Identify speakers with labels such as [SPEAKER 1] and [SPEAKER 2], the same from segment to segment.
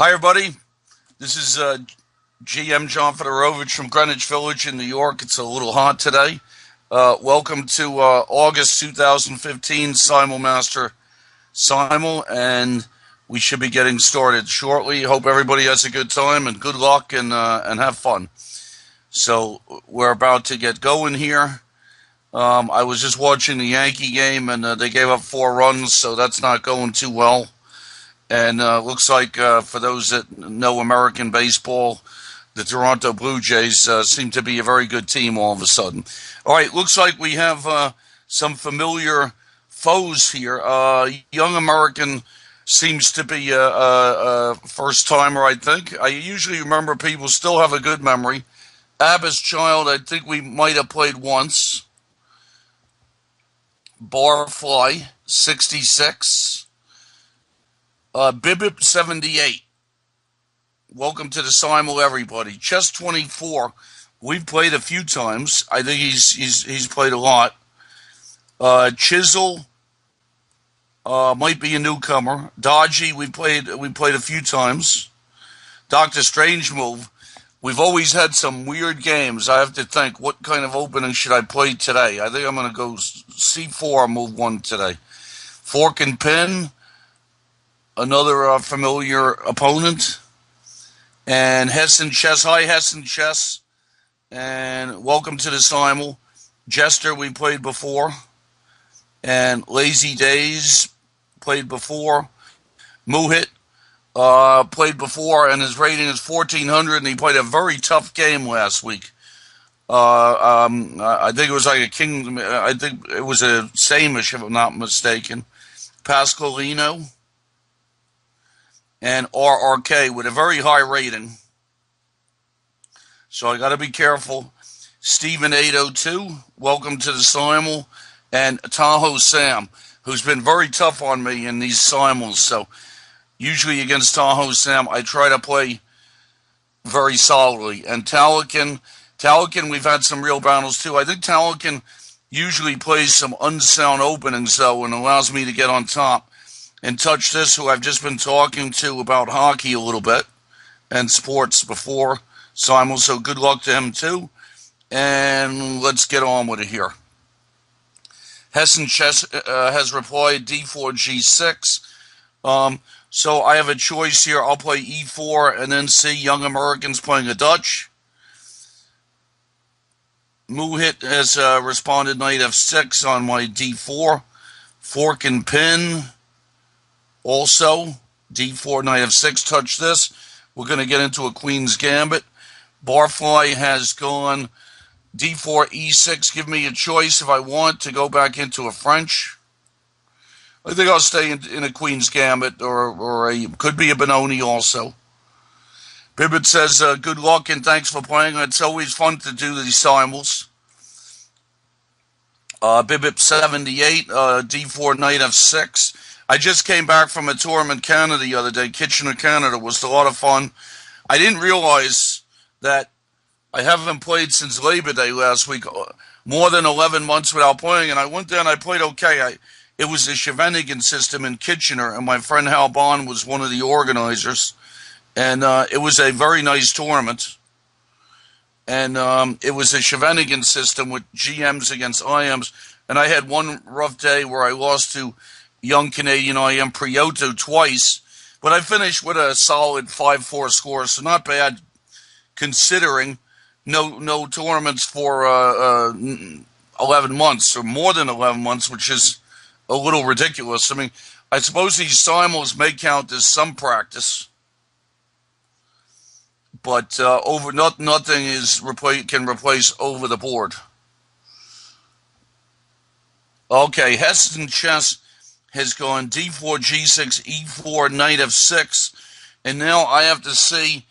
[SPEAKER 1] Hi, everybody. This is GM John Fedorowicz from Greenwich Village in New York. It's a little hot today. Welcome to August 2015 Simulmaster Simul, and we should be getting started shortly. Hope everybody has a good time and good luck and have fun. So we're about to get going here. I was just watching the Yankee game, and they gave up 4 runs, so that's not going too well. And looks like, for those that know American baseball, the Toronto Blue Jays seem to be a very good team all of a sudden. All right, looks like we have some familiar foes here. Young American seems to be a first-timer, I think. I usually remember people still have a good memory. Abba's Child, I think we might have played once. Barfly, 66. Bibip 78. Welcome to the Simul, everybody. Chess 24. We've played a few times. I think he's played a lot. Chisel might be a newcomer. Dodgy, we played a few times. Dr. Strange Move. We've always had some weird games. I have to think, what kind of opening should I play today? I think I'm going to go C4, move 1 today. Fork and Pin. Another familiar opponent. And Hessen Chess. Hi, Hessen Chess. And welcome to the Simul. Jester, we played before. And Lazy Days, played before. Muhit, played before, and his rating is 1,400, and he played a very tough game last week. I think it was like a king. I think it was a Samish, if I'm not mistaken. Pasqualino. And RRK with a very high rating. So I got to be careful. Steven 802, welcome to the Simul. And Tahoe Sam, who's been very tough on me in these Simuls. So usually against Tahoe Sam, I try to play very solidly. And Talakin, we've had some real battles too. I think Talakin usually plays some unsound openings, though, and allows me to get on top. And Touch This, who I've just been talking to about hockey a little bit and sports before Simul, so good luck to him too. And let's get on with it here. Hessen Chess has replied D4 G6. So I have a choice here. I'll play E4 and then see Young Americans playing a Dutch. Muhit has responded Knight F6 on my D4. Fork and Pin. Also, D4, Knight F6, Touch This. We're going to get into a Queen's Gambit. Barfly has gone D4, E6. Give me a choice if I want to go back into a French. I think I'll stay in a Queen's Gambit, or could be a Benoni also. Bibbit says, good luck and thanks for playing. It's always fun to do these Simuls. Bibbit 78, D4, Knight F6. I just came back from a tournament in Canada the other day. Kitchener, Canada was a lot of fun. I didn't realize that I haven't played since Labor Day last week, more than 11 months without playing, and I went there and I played okay. It was the Shevenigan system in Kitchener, and my friend Hal Bond was one of the organizers, and it was a very nice tournament. And it was a Shevenigan system with GMs against IMs, and I had one rough day where I lost to young Canadian IM Prioto twice, but I finished with a solid 5-4 score, so not bad considering no tournaments for 11 months, or more than 11 months, which is a little ridiculous. I mean, I suppose these Simuls may count as some practice, but nothing can replace over the board. Okay, Hessen Chess has gone D4, G6, E4, Knight F6, and now I have to see,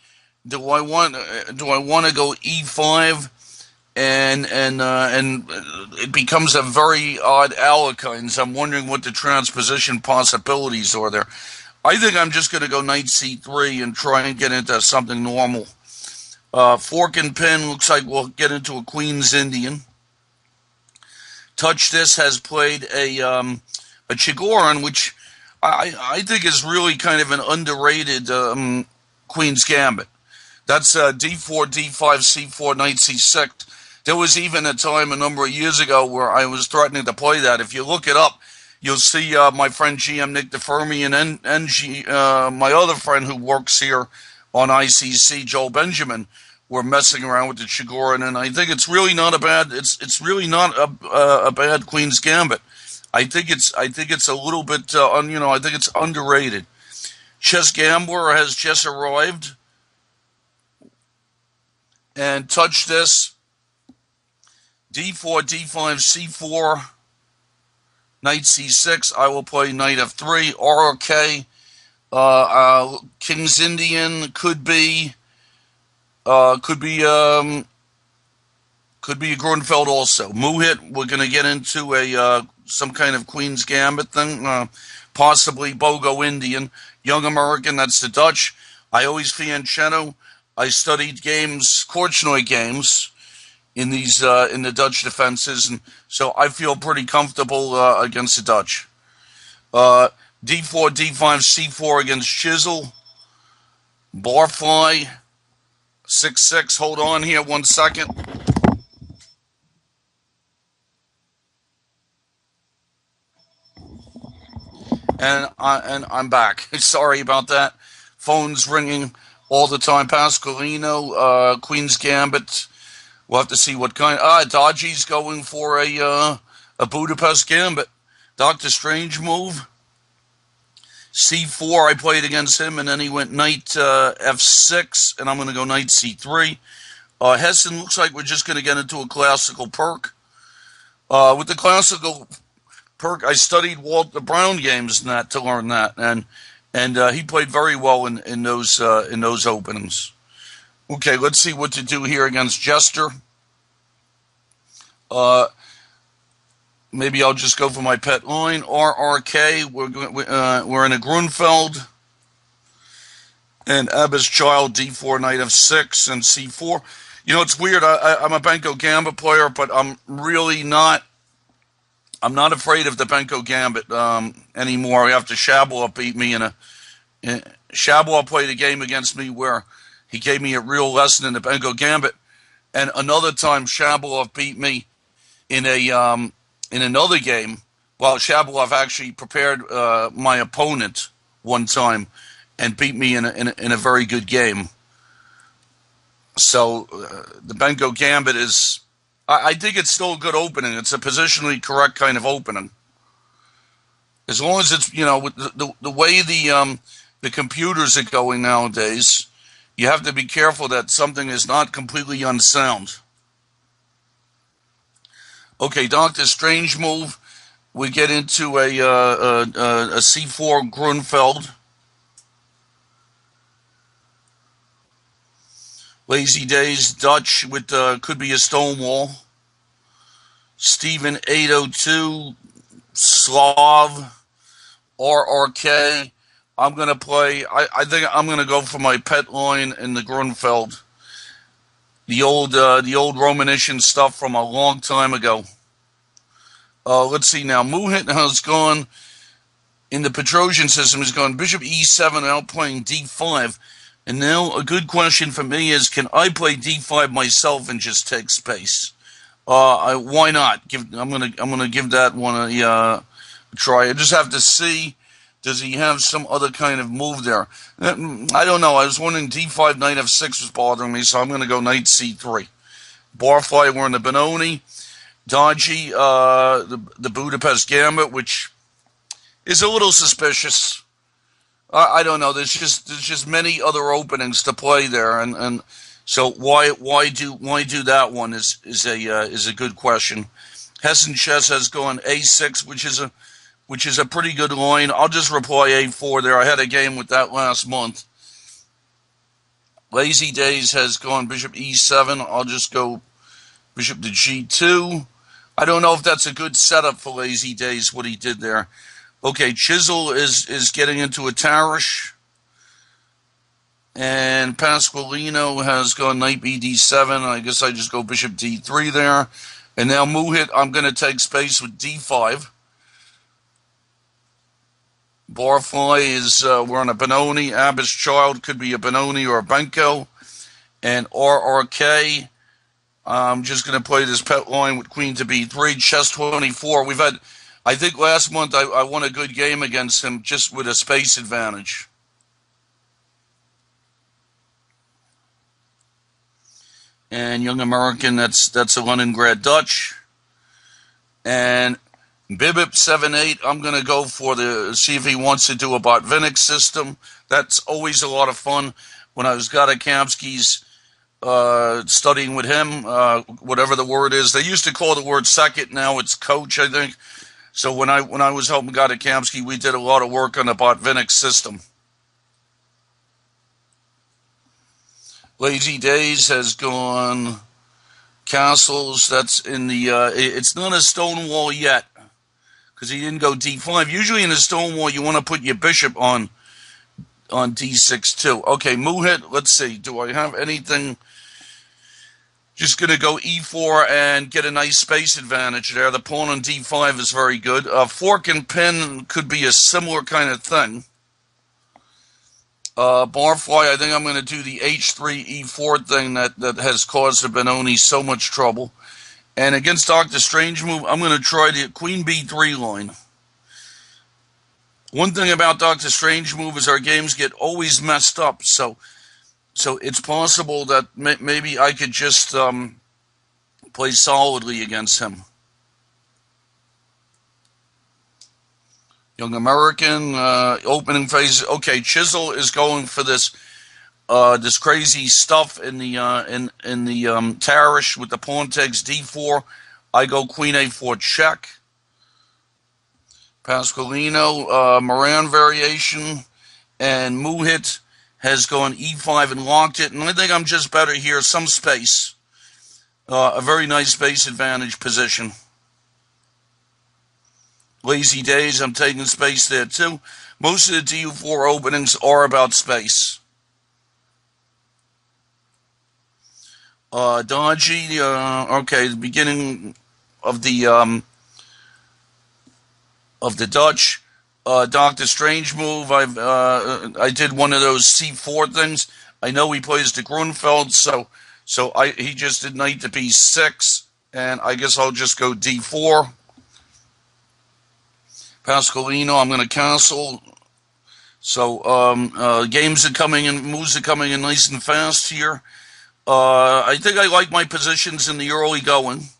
[SPEAKER 1] do I want to go E5, and it becomes a very odd Alekines. I'm wondering what the transposition possibilities are there. I think I'm just going to go Knight C3 and try and get into something normal. Fork and Pin looks like we'll get into a Queen's Indian. Touch This has played a Chigorin, which I think is really kind of an underrated Queen's Gambit. That's d4, d5, c4, knight c6. There was even a time a number of years ago where I was threatening to play that. If you look it up, you'll see my friend GM Nick DeFermi and my other friend who works here on ICC, Joel Benjamin, were messing around with the Chigorin, and I think it's really not a bad. It's really not a bad Queen's Gambit. I think it's a little bit I think it's underrated. Chess Gambler has just arrived and touch this. d4, d5, c4, knight c6. I will play knight f3. RRK, King's Indian could be a Grunfeld also. Muhit, we're going to get into a some kind of Queen's Gambit thing, possibly Bogo Indian. Young American, that's the Dutch. I always Fianchetto. I studied games, Korchnoi games, in these in the Dutch defenses, and so I feel pretty comfortable against the Dutch. D4, D5, C4 against Chisel. Barfly, 6-6. Hold on here 1 second. And I'm back. Sorry about that. Phone's ringing all the time. Pasqualino, Queen's Gambit. We'll have to see what kind. Dodgy's going for a Budapest Gambit. Doctor Strange move. C4, I played against him, and then he went knight F6, and I'm going to go knight C3. Hessen looks like we're just going to get into a classical perk. With the classical perk, I studied Walter Brown games and that to learn that, and he played very well in those openings. Okay, let's see what to do here against Jester. Maybe I'll just go for my pet line. RRK, we're in a Grunfeld. And Abba's Child, D4, knight F6, and C4. You know, it's weird. I'm a Benko Gambit player, but I'm really not. I'm not afraid of the Benko Gambit anymore. After Shabalov beat me Shabalov played a game against me where he gave me a real lesson in the Benko Gambit, and another time Shabalov beat me in another game. Well, Shabalov actually prepared my opponent one time and beat me in a very good game. So the Benko Gambit is, I think it's still a good opening. It's a positionally correct kind of opening. As long as it's, with the way the computers are going nowadays, you have to be careful that something is not completely unsound. Okay, Doctor Strange move. We get into a C4 Grunfeld. Lazy Days, Dutch with could be a Stonewall. Steven 802, Slav, RRK. I'm going to play, I think I'm going to go for my pet line in the Grunfeld. The old Romanician stuff from a long time ago. Let's see now. Muhit has gone, in the Petrosian system, has gone Bishop E7 outplaying D5. And now a good question for me is, can I play D5 myself and just take space? Why not? I'm gonna give that one a try. I just have to see, does he have some other kind of move there? I don't know. I was wondering D5, knight F6 was bothering me, so I'm going to go knight C3. Barfly, we're in the Benoni. Dodgy, the Budapest Gambit, which is a little suspicious. I don't know. There's just many other openings to play there, and so why do that one is a good question. Hessen Chess has gone A6, which is a pretty good line. I'll just reply A4 there. I had a game with that last month. Lazy Days has gone Bishop E7. I'll just go Bishop to G2. I don't know if that's a good setup for Lazy Days, what he did there. Okay, Chisel is getting into a Tarish. And Pasqualino has gone knight BD7. I guess I just go Bishop D3 there. And now Muhit, I'm going to take space with D5. Barfly is, we're on a Benoni. Abba's Child could be a Benoni or a Benko. And RRK, I'm just going to play this pet line with queen to b3. Chess 24. We've had, I think last month I won a good game against him just with a space advantage. And Young American, that's a Leningrad Dutch. And Bibip 7-8, I'm going to go for see if he wants to do a Botvinnik system. That's always a lot of fun. When I was Gadakamsky's studying with him, whatever the word is, they used to call the word second, now it's coach, I think. So when I was helping Gadakamsky, we did a lot of work on the Botvinnik system. Lazy Days has gone castles. That's in the, it's not a stone wall yet, because he didn't go d5. Usually in a stone wall, you want to put your bishop on d6 too. Okay, Muhit, let's see. Do I have anything? Just going to go e4 and get a nice space advantage there. The pawn on d5 is very good. Fork and pin could be a similar kind of thing. Barfly, I think I'm going to do the h3 e4 thing that has caused the Benoni so much trouble. And against Dr. Strange Move, I'm going to try the queen b3 line. One thing about Dr. Strange Move is our games get always messed up, so it's possible that maybe I could just play solidly against him. Young American, opening phase. Okay, Chisel is going for this this crazy stuff in the Tarish with the pawn takes d4. I go queen a4 check. Pasqualino, Moran variation, and Muhit has gone e5 and locked it. And I think I'm just better here, some space. A very nice space advantage position. Lazy Days, I'm taking space there too. Most of the du4 openings are about space. Dodgy, okay, the beginning of the Dutch. Dr. Strange Move, I did one of those c4 things. I know he plays the Grunfeld, so he just did knight to b6, and I guess I'll just go d4. Pasqualino, I'm going to castle. So games are coming in, moves are coming in nice and fast here. I think I like my positions in the early going.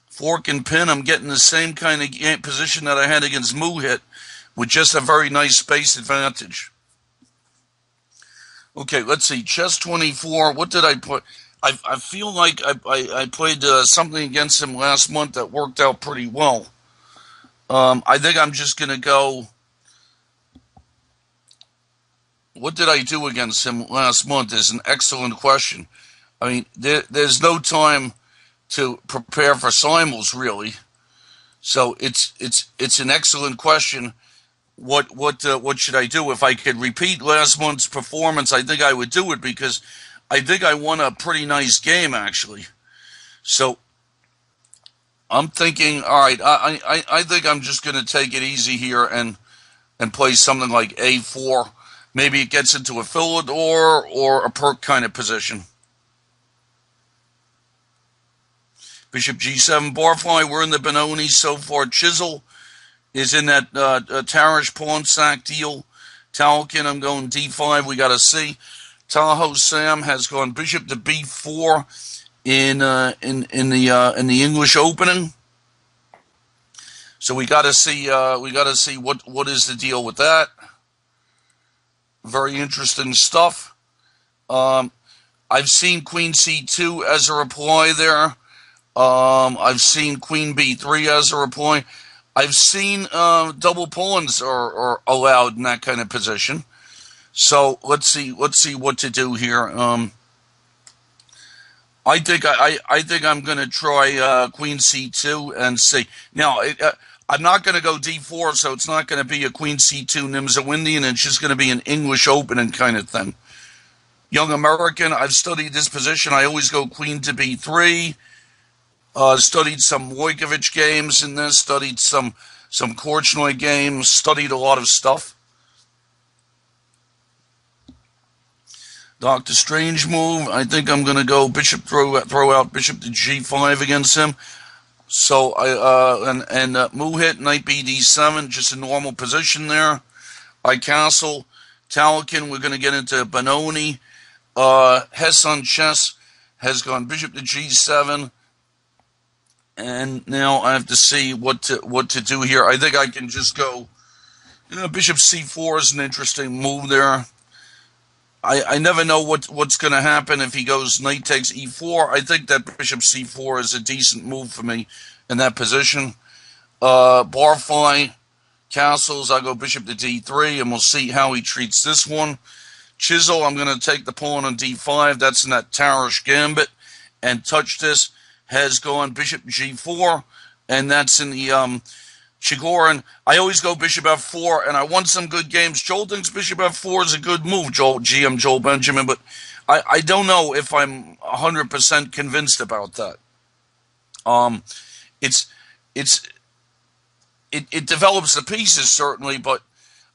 [SPEAKER 1] Fork and pin, I'm getting the same kind of position that I had against Muhit, with just a very nice space advantage. Okay, let's see. Chess 24, what did I put? I feel like I played something against him last month that worked out pretty well. I think I'm just going to go. What did I do against him last month is an excellent question. I mean, there's no time to prepare for simuls, really. So it's an excellent question. What should I do? If I could repeat last month's performance, I think I would do it, because I think I won a pretty nice game, actually. So I'm thinking, all right, I think I'm just going to take it easy here and play something like a4. Maybe it gets into a Philidor or a Perk kind of position. Bishop g7, Barfly, we're in the Benoni so far. Chisel is in that Tarish pawn sack deal. Talkin, I'm going d5, we got to see. Tahoe Sam has gone bishop to b4 in the English opening. So we got to see what is the deal with that. Very interesting stuff. I've seen queen c2 as a reply there. I've seen queen b3 as a reply. I've seen double pawns are allowed in that kind of position. So let's see what to do here. I think I'm going to try queen c2 and see. Now I'm not going to go d4, so it's not going to be a queen c2 Nimzowindian. It's just going to be an English opening kind of thing. Young American, I've studied this position. I always go queen to b3. Studied some Wojciech games in this. Studied some some Korchnoi games, studied a lot of stuff. Doctor Strange move. I think I'm going to go bishop, throw out bishop to g5 against him. So move hit, knight bd7, just a normal position there. I castle Talakin. We're going to get into Benoni. Hess on chess has gone bishop to g7. And now I have to see what to do here. I think I can just go, bishop c4 is an interesting move there. I never know what's going to happen if he goes knight takes e4. I think that bishop c4 is a decent move for me in that position. Barfly castles, I go bishop to d3, and we'll see how he treats this one. Chisel, I'm going to take the pawn on d5. That's in that Tarish gambit. And touch this has gone bishop g4, and that's in the Chigorin. I always go bishop f4, and I won some good games. Joel thinks bishop f4 is a good move, GM Joel Benjamin, but I don't know if I'm 100% convinced about that. It develops the pieces, certainly, but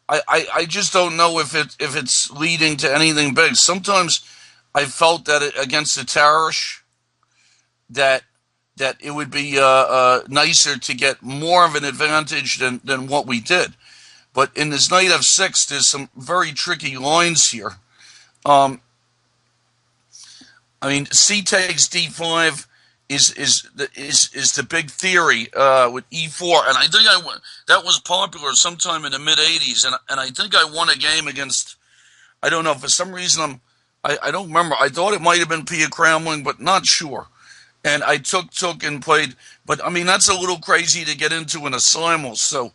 [SPEAKER 1] I just don't know if it's leading to anything big. Sometimes I felt that against the Tarish, that it would be nicer to get more of an advantage than what we did. But in this knight f6, there's some very tricky lines here. I mean, c takes d5 is the big theory with e4, and I think that was popular sometime in the mid '80s, and I think I won a game against, I don't know, for some reason I don't remember. I thought it might have been Pia Cramling, but not sure. And I took and played, but I mean that's a little crazy to get into in a simul. So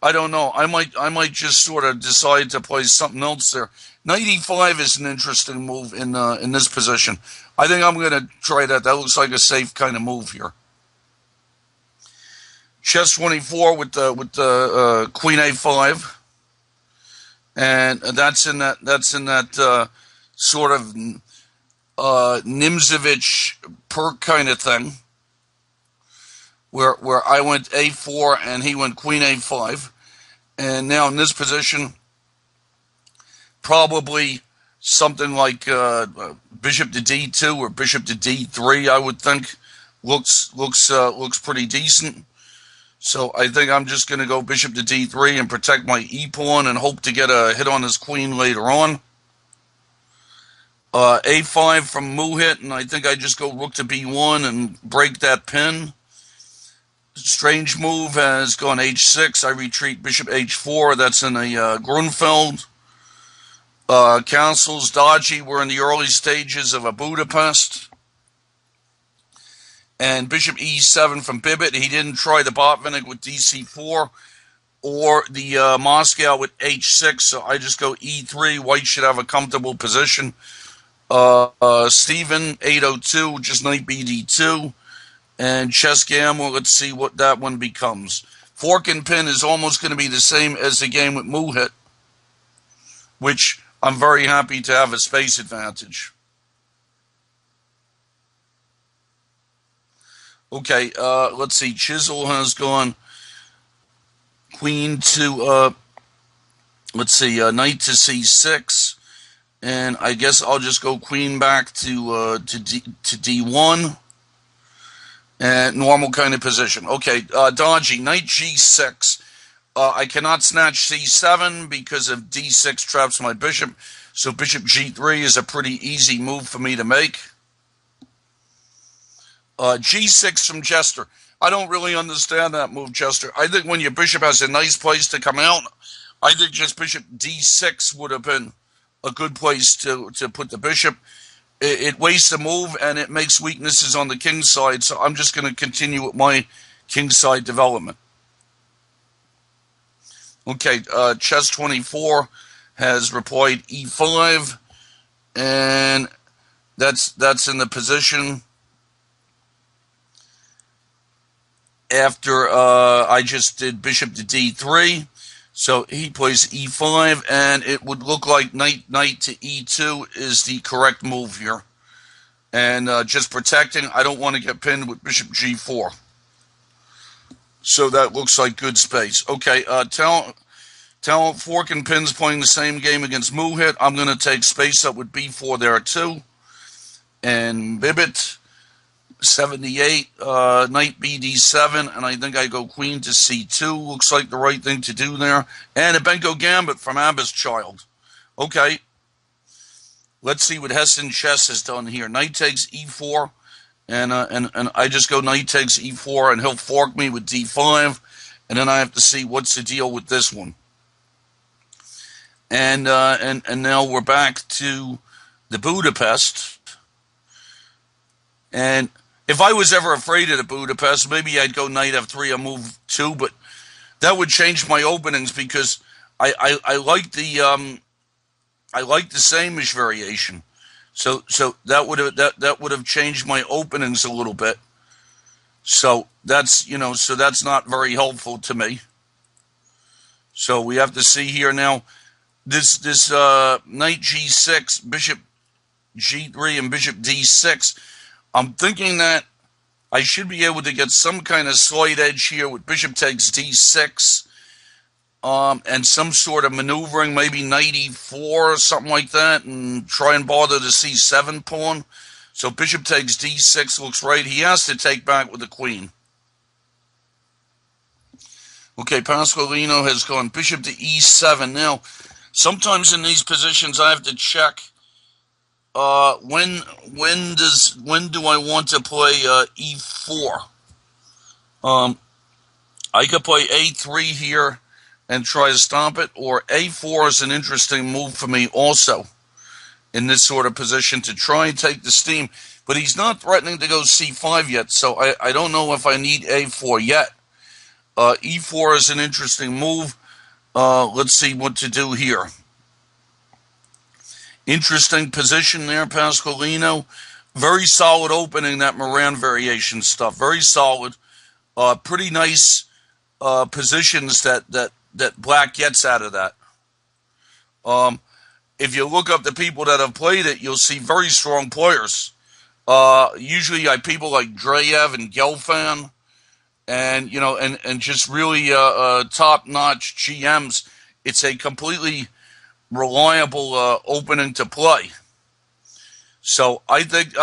[SPEAKER 1] I don't know. I might just sort of decide to play something else there. Knight e5 is an interesting move in this position. I think I'm going to try that. That looks like a safe kind of move here. Chess 24 with the queen a5, and that's in that sort of Nimzovich Perk kind of thing, where I went a4 and he went queen a5, and now in this position, probably something like bishop to d2 or bishop to d3. I would think looks pretty decent. So I think I'm just going to go bishop to d3 and protect my e pawn and hope to get a hit on his queen later on. A5 from Muhit, and I think I just go rook to b1 and break that pin. Strange move has gone h6. I retreat bishop h4. That's in a Grunfeld. Castles dodgy. We're in the early stages of a Budapest. And bishop e7 from Bibbit. He didn't try the Botvinnik with dc4 or the Moscow with h6, so I just go e3. White should have a comfortable position. Stephen 802, just knight bd2, and chess gamble. Let's see what that one becomes. Fork and pin is almost going to be the same as the game with Muhit, which I'm very happy to have a space advantage. Okay, let's see. Chisel has gone queen to knight to c6. And I guess I'll just go queen back to d1, and normal kind of position. Okay, dodgy, knight g6. I cannot snatch c7 because of d6 traps my bishop, so bishop g3 is a pretty easy move for me to make. G6 from Jester. I don't really understand that move, Jester. I think when your bishop has a nice place to come out, I think just bishop d6 would have been a good place to put the bishop. It wastes a move, and it makes weaknesses on the king side, so I'm just going to continue with my king side development. Okay, chess 24 has replied e5, and that's in the position after I just did bishop to d3. So he plays e5, and it would look like knight to e2 is the correct move here. And just protecting, I don't want to get pinned with bishop g4. So that looks like good space. Okay, Talent Fork and Pins playing the same game against Muhit. I'm going to take space up with B4 there too. And Bibbit, 78, knight BD7, and I think I go queen to C2. Looks like the right thing to do there. And a Benko Gambit from Abba's Child. Okay. Let's see what Hessen Chess has done here. Knight takes E4, and I just go knight takes E4, and he'll fork me with D5, and then I have to see what's the deal with this one. And now we're back to the Budapest. And if I was ever afraid of the Budapest, maybe I'd go knight F3 or move 2, but that would change my openings because I like the Samish variation, so that would have changed my openings a little bit. So that's not very helpful to me. So we have to see here now. This knight G6, bishop G3, and bishop D6. I'm thinking that I should be able to get some kind of slight edge here with bishop takes D6. And some sort of maneuvering, maybe knight E4 or something like that, and try and bother the C7 pawn. So bishop takes D6 looks right. He has to take back with the queen. Okay, Pasqualino has gone bishop to E7. Now, sometimes in these positions I have to check when do I want to play E4. I could play A3 here and try to stomp it, or A4 is an interesting move for me also in this sort of position to try and take the steam. But he's not threatening to go C5 yet, so I don't know if I need A4 yet. E4 is an interesting move. Let's see what to do here. Interesting position there, Pasqualino. Very solid opening, that Moran variation stuff. Very solid. Pretty nice positions that Black gets out of that. If you look up the people that have played it, you'll see very strong players. Usually people like Dreyev and Gelfand, and and just really top-notch GMs. It's a completely reliable opening to play. So I think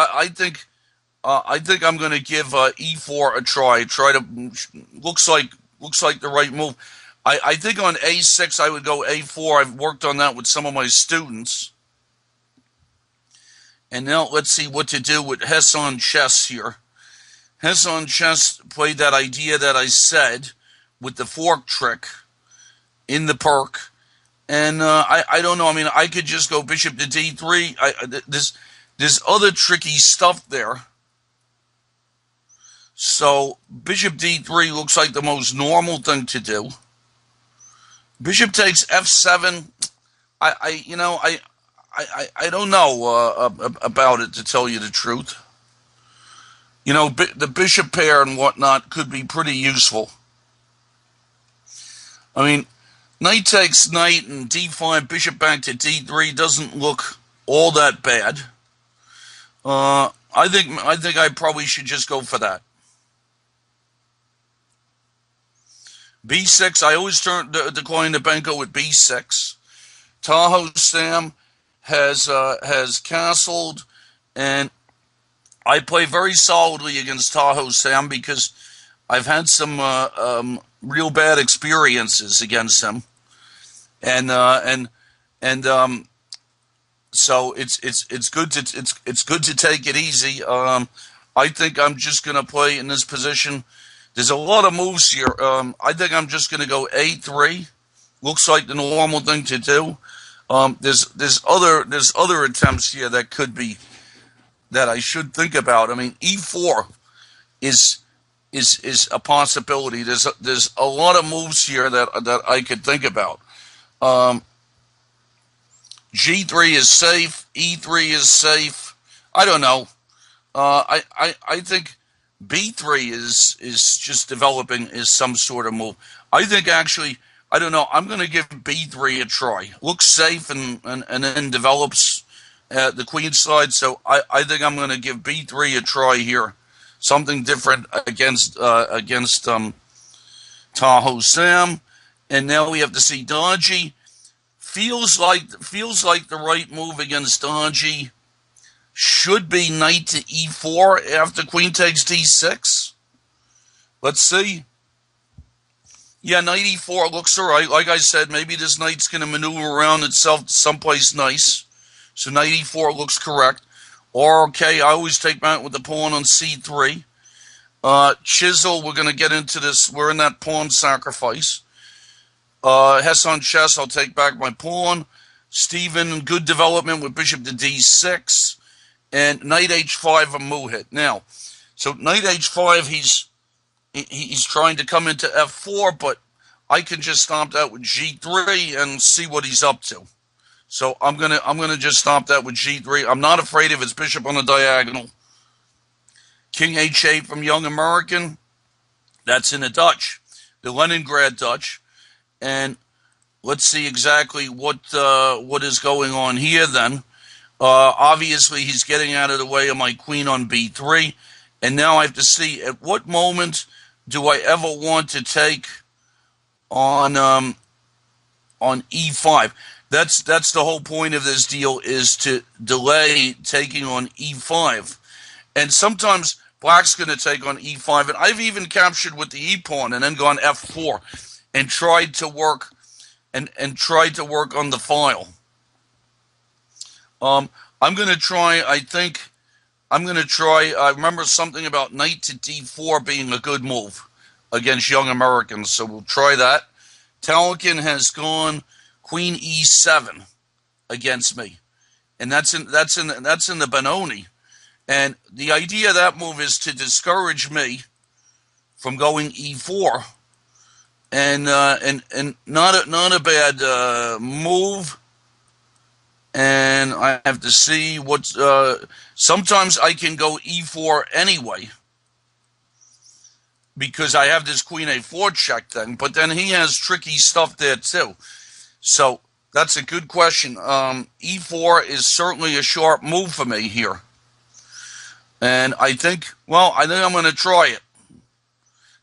[SPEAKER 1] I'm going to give E4 a try. Looks like the right move. I think on A6 I would go A4. I've worked on that with some of my students. And now let's see what to do with Hesson Chess here. Hesson Chess played that idea that I said with the fork trick in the perk. And I don't know. I mean, I could just go bishop to D3. There's other tricky stuff there. So bishop D3 looks like the most normal thing to do. Bishop takes F7. I don't know about it, to tell you the truth. The bishop pair and whatnot could be pretty useful. I mean, knight takes knight and D5, bishop back to D3 doesn't look all that bad. I think I probably should just go for that. B6, I always decline the Benko with B6. Tahoe Sam has castled, and I play very solidly against Tahoe Sam because I've had some real bad experiences against him, and so it's good to take it easy. I think I'm just gonna play in this position. There's a lot of moves here. I think I'm just gonna go A3. Looks like the normal thing to do. There's other attempts here that I should think about. I mean, E4 is a possibility. There's a lot of moves here that I could think about. G3 is safe. E3 is safe. I don't know. I think B3 is just developing as some sort of move. I think actually, I don't know. I'm going to give B3 a try. Looks safe and then develops the queen side. So I think I'm going to give B3 a try here. Something different against Tahoe Sam, and now we have to see Dodgy. Feels like the right move against Dodgy should be knight to e4 after queen takes d6. Let's see. Yeah, knight e4 looks all right. Like I said, maybe this knight's going to maneuver around itself someplace nice. So knight e4 looks correct. Or, okay, I always take back with the pawn on c3. Chisel, we're going to get into this. We're in that pawn sacrifice. Hess on chess, I'll take back my pawn. Steven, good development with bishop to d6. And knight h5, a Muhit. Now, so knight h5, he's trying to come into f4, but I can just stomp that with g3 and see what he's up to. So I'm gonna just stomp that with g3. I'm not afraid of his bishop on the diagonal. King h8 from Young American. That's in the Dutch, the Leningrad Dutch. And let's see exactly what is going on here then. Obviously, he's getting out of the way of my queen on b3. And now I have to see at what moment do I ever want to take on e5. That's the whole point of this deal, is to delay taking on e5. And sometimes black's going to take on e5. And I've even captured with the e-pawn and then gone f4 and tried to work and tried to work on the file. I'm going to try, I remember something about knight to d4 being a good move against Young Americans, so we'll try that. Talkin has gone queen e7 against me, and that's in the Benoni. And the idea of that move is to discourage me from going e4, and not a bad move. And I have to see what. Sometimes I can go e4 anyway because I have this queen a4 check thing. But then he has tricky stuff there too. So that's a good question. E4 is certainly a sharp move for me here, and I think I'm going to try it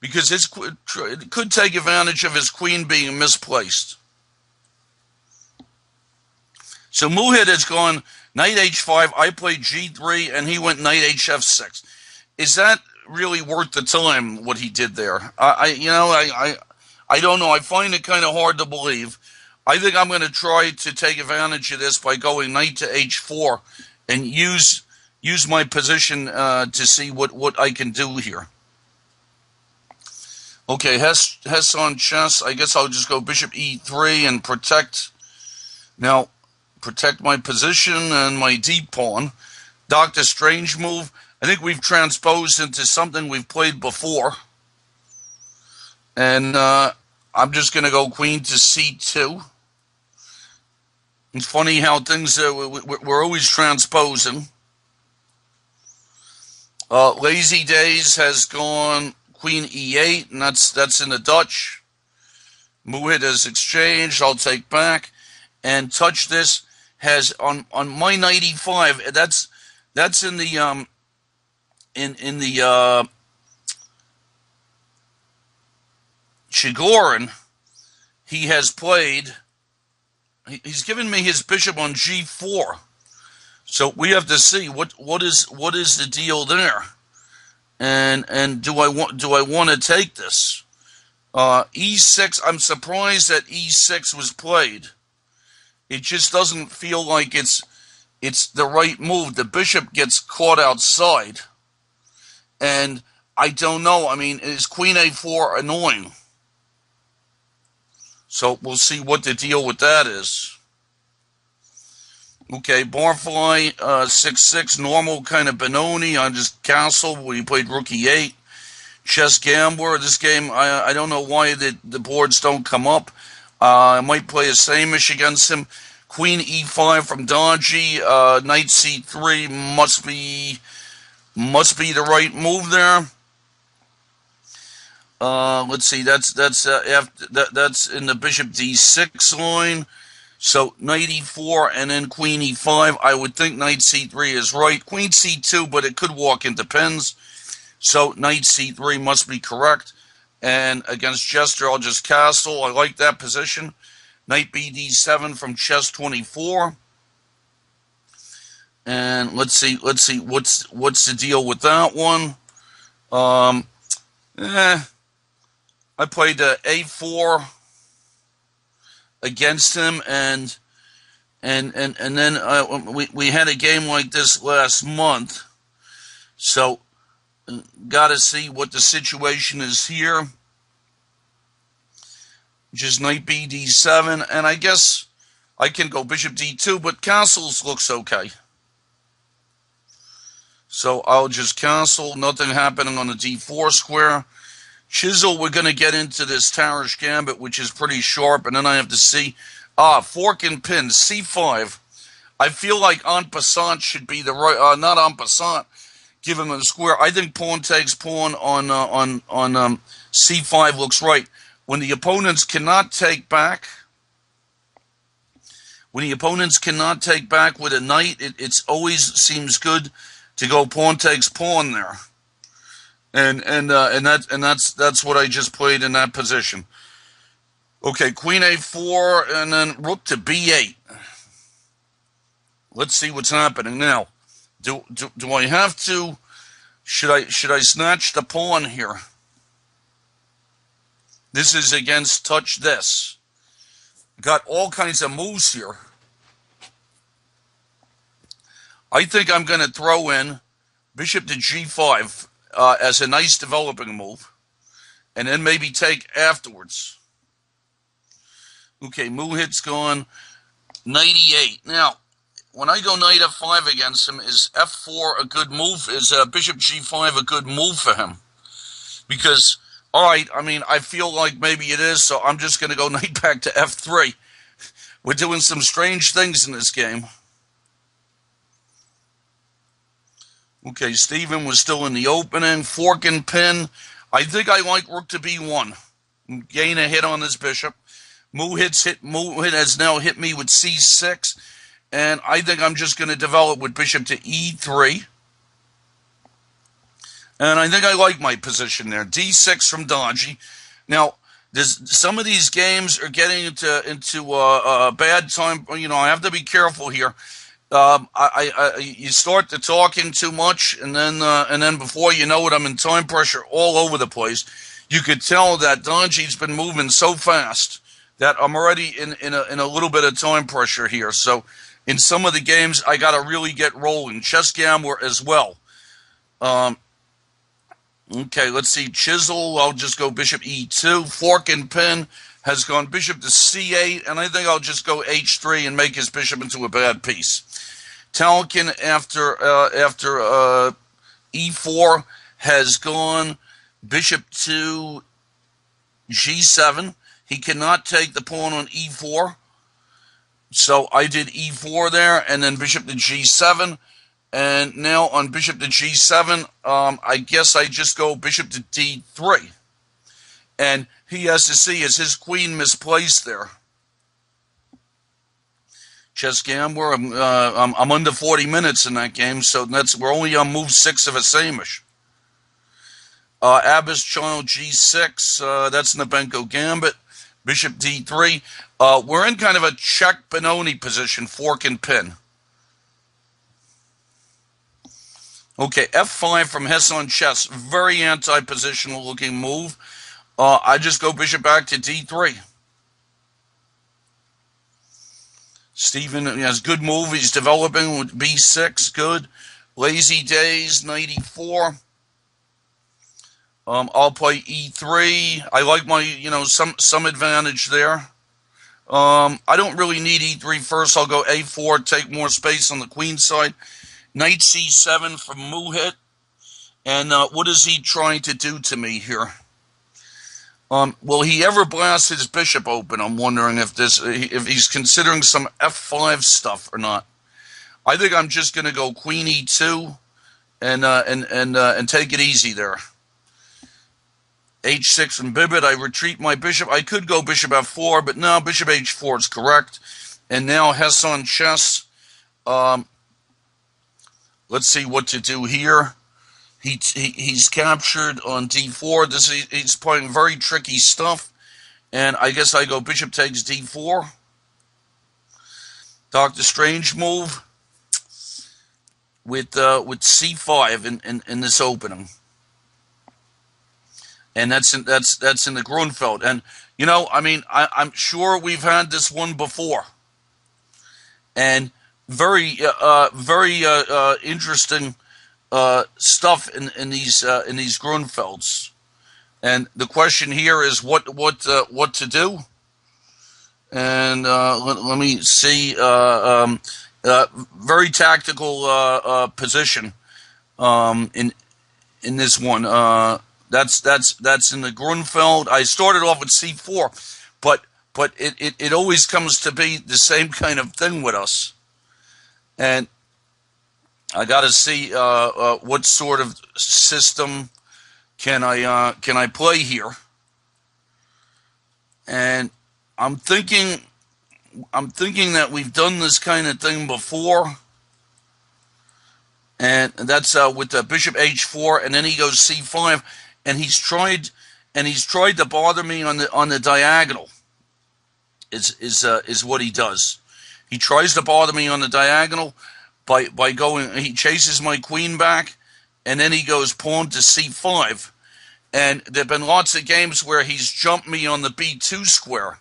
[SPEAKER 1] because it could take advantage of his queen being misplaced. So Muhit has gone knight h5, I played g3, and he went knight hf6. Is that really worth the time, what he did there? I don't know. I find it kind of hard to believe. I think I'm going to try to take advantage of this by going knight to h4 and use my position to see what I can do here. Okay, Hess on chess. I guess I'll just go bishop e3 and protect. Now, protect my position and my deep pawn. Dr. Strange move. I think we've transposed into something we've played before. And I'm just going to go queen to c2. It's funny how things, we're always transposing. Lazy Days has gone queen e8, and that's in the Dutch. Muhit has exchanged. I'll take back. And touch this has on my knight e5. That's in the in the Chigorin. He has played. He's given me his bishop on g4. So we have to see what is the deal there, and do I want to take this? E6. I'm surprised that e6 was played. It just doesn't feel like it's the right move. The bishop gets caught outside, and I don't know. I mean, is queen a4 annoying? So we'll see what the deal with that is. Okay, Barfly 6-6, normal kind of Benoni. I just castle where he played rook e8. Chess Gambler. This game, I don't know why the boards don't come up. I might play a Samish against him. Queen e5 from Dodgy. Knight c3 must be the right move there. Let's see. That's in the bishop d6 line. So knight e4 and then queen e5. I would think knight c3 is right. Queen c2, but it could walk into pins. So knight c3 must be correct. And against Jester, I'll just castle. I like that position. Knight BD7 from chess 24. And let's see what's the deal with that one. I played A4 against him, and then we had a game like this last month. So got to see what the situation is here. Just knight BD7, and I guess I can go bishop D2, but castles looks okay. So I'll just castle. Nothing happening on the D4 square. Chisel, we're going to get into this Tarish Gambit, which is pretty sharp, and then I have to see. Fork and pin, C5. I feel like en passant should be the right, not en passant, give him a square. I think pawn takes pawn on C5 looks right. When the opponents cannot take back, with a knight, it always seems good to go pawn takes pawn there, and that's what I just played in that position. Okay, queen A4 and then rook to B8. Let's see what's happening now. Do I have to? Should I snatch the pawn here? This is against touch this. Got all kinds of moves here. I think I'm going to throw in bishop to G5 as a nice developing move, and then maybe take afterwards. Okay, Muhit's gone. Knight E8. Now, when I go knight F5 against him, is F4 a good move? Is bishop G5 a good move for him? Because, all right, I mean, I feel like maybe it is, so I'm just going to go knight back to F3. We're doing some strange things in this game. Okay, Steven was still in the opening. Fork and pin. I think I like rook to B1. Gain a hit on this bishop. Muhit has now hit me with C6. And I think I'm just going to develop with bishop to E3. And I think I like my position there. D6 from Dodgy. Now, some of these games are getting into bad time. You know, I have to be careful here. You start to talking too much, and then before you know it, I'm in time pressure all over the place. You could tell that Dodgy's been moving so fast that I'm already in a little bit of time pressure here. So in some of the games, I got to really get rolling. Chess Gambler as well. Okay, let's see. Chisel, I'll just go bishop E2. Fork and pin has gone bishop to C8, and I think I'll just go H3 and make his bishop into a bad piece. Talkin, after E4, has gone bishop to G7. He cannot take the pawn on E4. So I did E4 there, and then bishop to G7. And now on bishop to G7, I guess I just go bishop to D3. And he has to see, is his queen misplaced there? Chess Gambler, I'm under 40 minutes in that game, so we're only on move 6 of a Samish. Abbas Child G6, that's Nabenko Gambit. Bishop D3. We're in kind of a check Benoni position, fork and pin. Okay, F5 from Hesson Chess. Very anti-positional looking move. I just go bishop back to D3. Stephen has good move. He's developing with B6. Good. Lazy Days, 94. I'll play E3. I like my, some advantage there. I don't really need E3 first. I'll go A4, take more space on the queen side. Knight C7 from Muhit. And what is he trying to do to me here? Will he ever blast his bishop open? I'm wondering if he's considering some F5 stuff or not. I think I'm just going to go Queen E2 and take it easy there. H6 from Bibbit. I retreat my bishop. I could go bishop F4, but no, bishop H4 is correct. And now Hesson Chess. Let's see what to do here. He's captured on d4. He's playing very tricky stuff, and I guess I go bishop takes d4. Doctor Strange move with c5 in this opening, and that's in the Grunfeld. And you know, I mean, I'm sure we've had this one before, and very interesting stuff in these Grunfelds. And the question here is what to do. And let me see. Very tactical position in this one. That's in the Grunfeld. I started off with c4, but it always comes to be the same kind of thing with us. And I got to see what sort of system can I play here. And I'm thinking that we've done this kind of thing before, and that's with the bishop h4, and then he goes c5, and he's tried to bother me on the diagonal. Is what he does. He tries to bother me on the diagonal by going. He chases my queen back, and then he goes pawn to c5. And there've been lots of games where he's jumped me on the b2 square.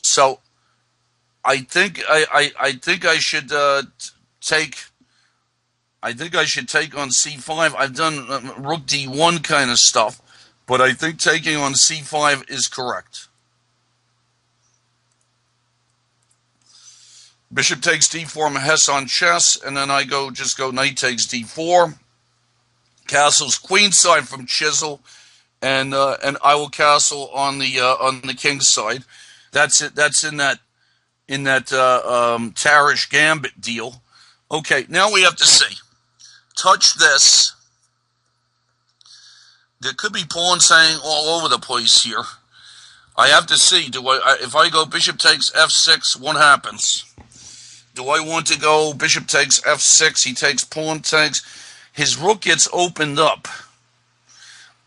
[SPEAKER 1] So I think I should take. I think I should take on c5. I've done rook d1 kind of stuff, but I think taking on c5 is correct. Bishop takes d4, Mahess on chess, and then I just go knight takes d4. Castles queenside from chisel, and I will castle on the king's side. That's it. That's in that Tarish Gambit deal. Okay, now we have to see. Touch this. There could be pawns hanging all over the place here. I have to see. If I go bishop takes f6, what happens? Do I want to go bishop takes f6? He takes pawn takes. His rook gets opened up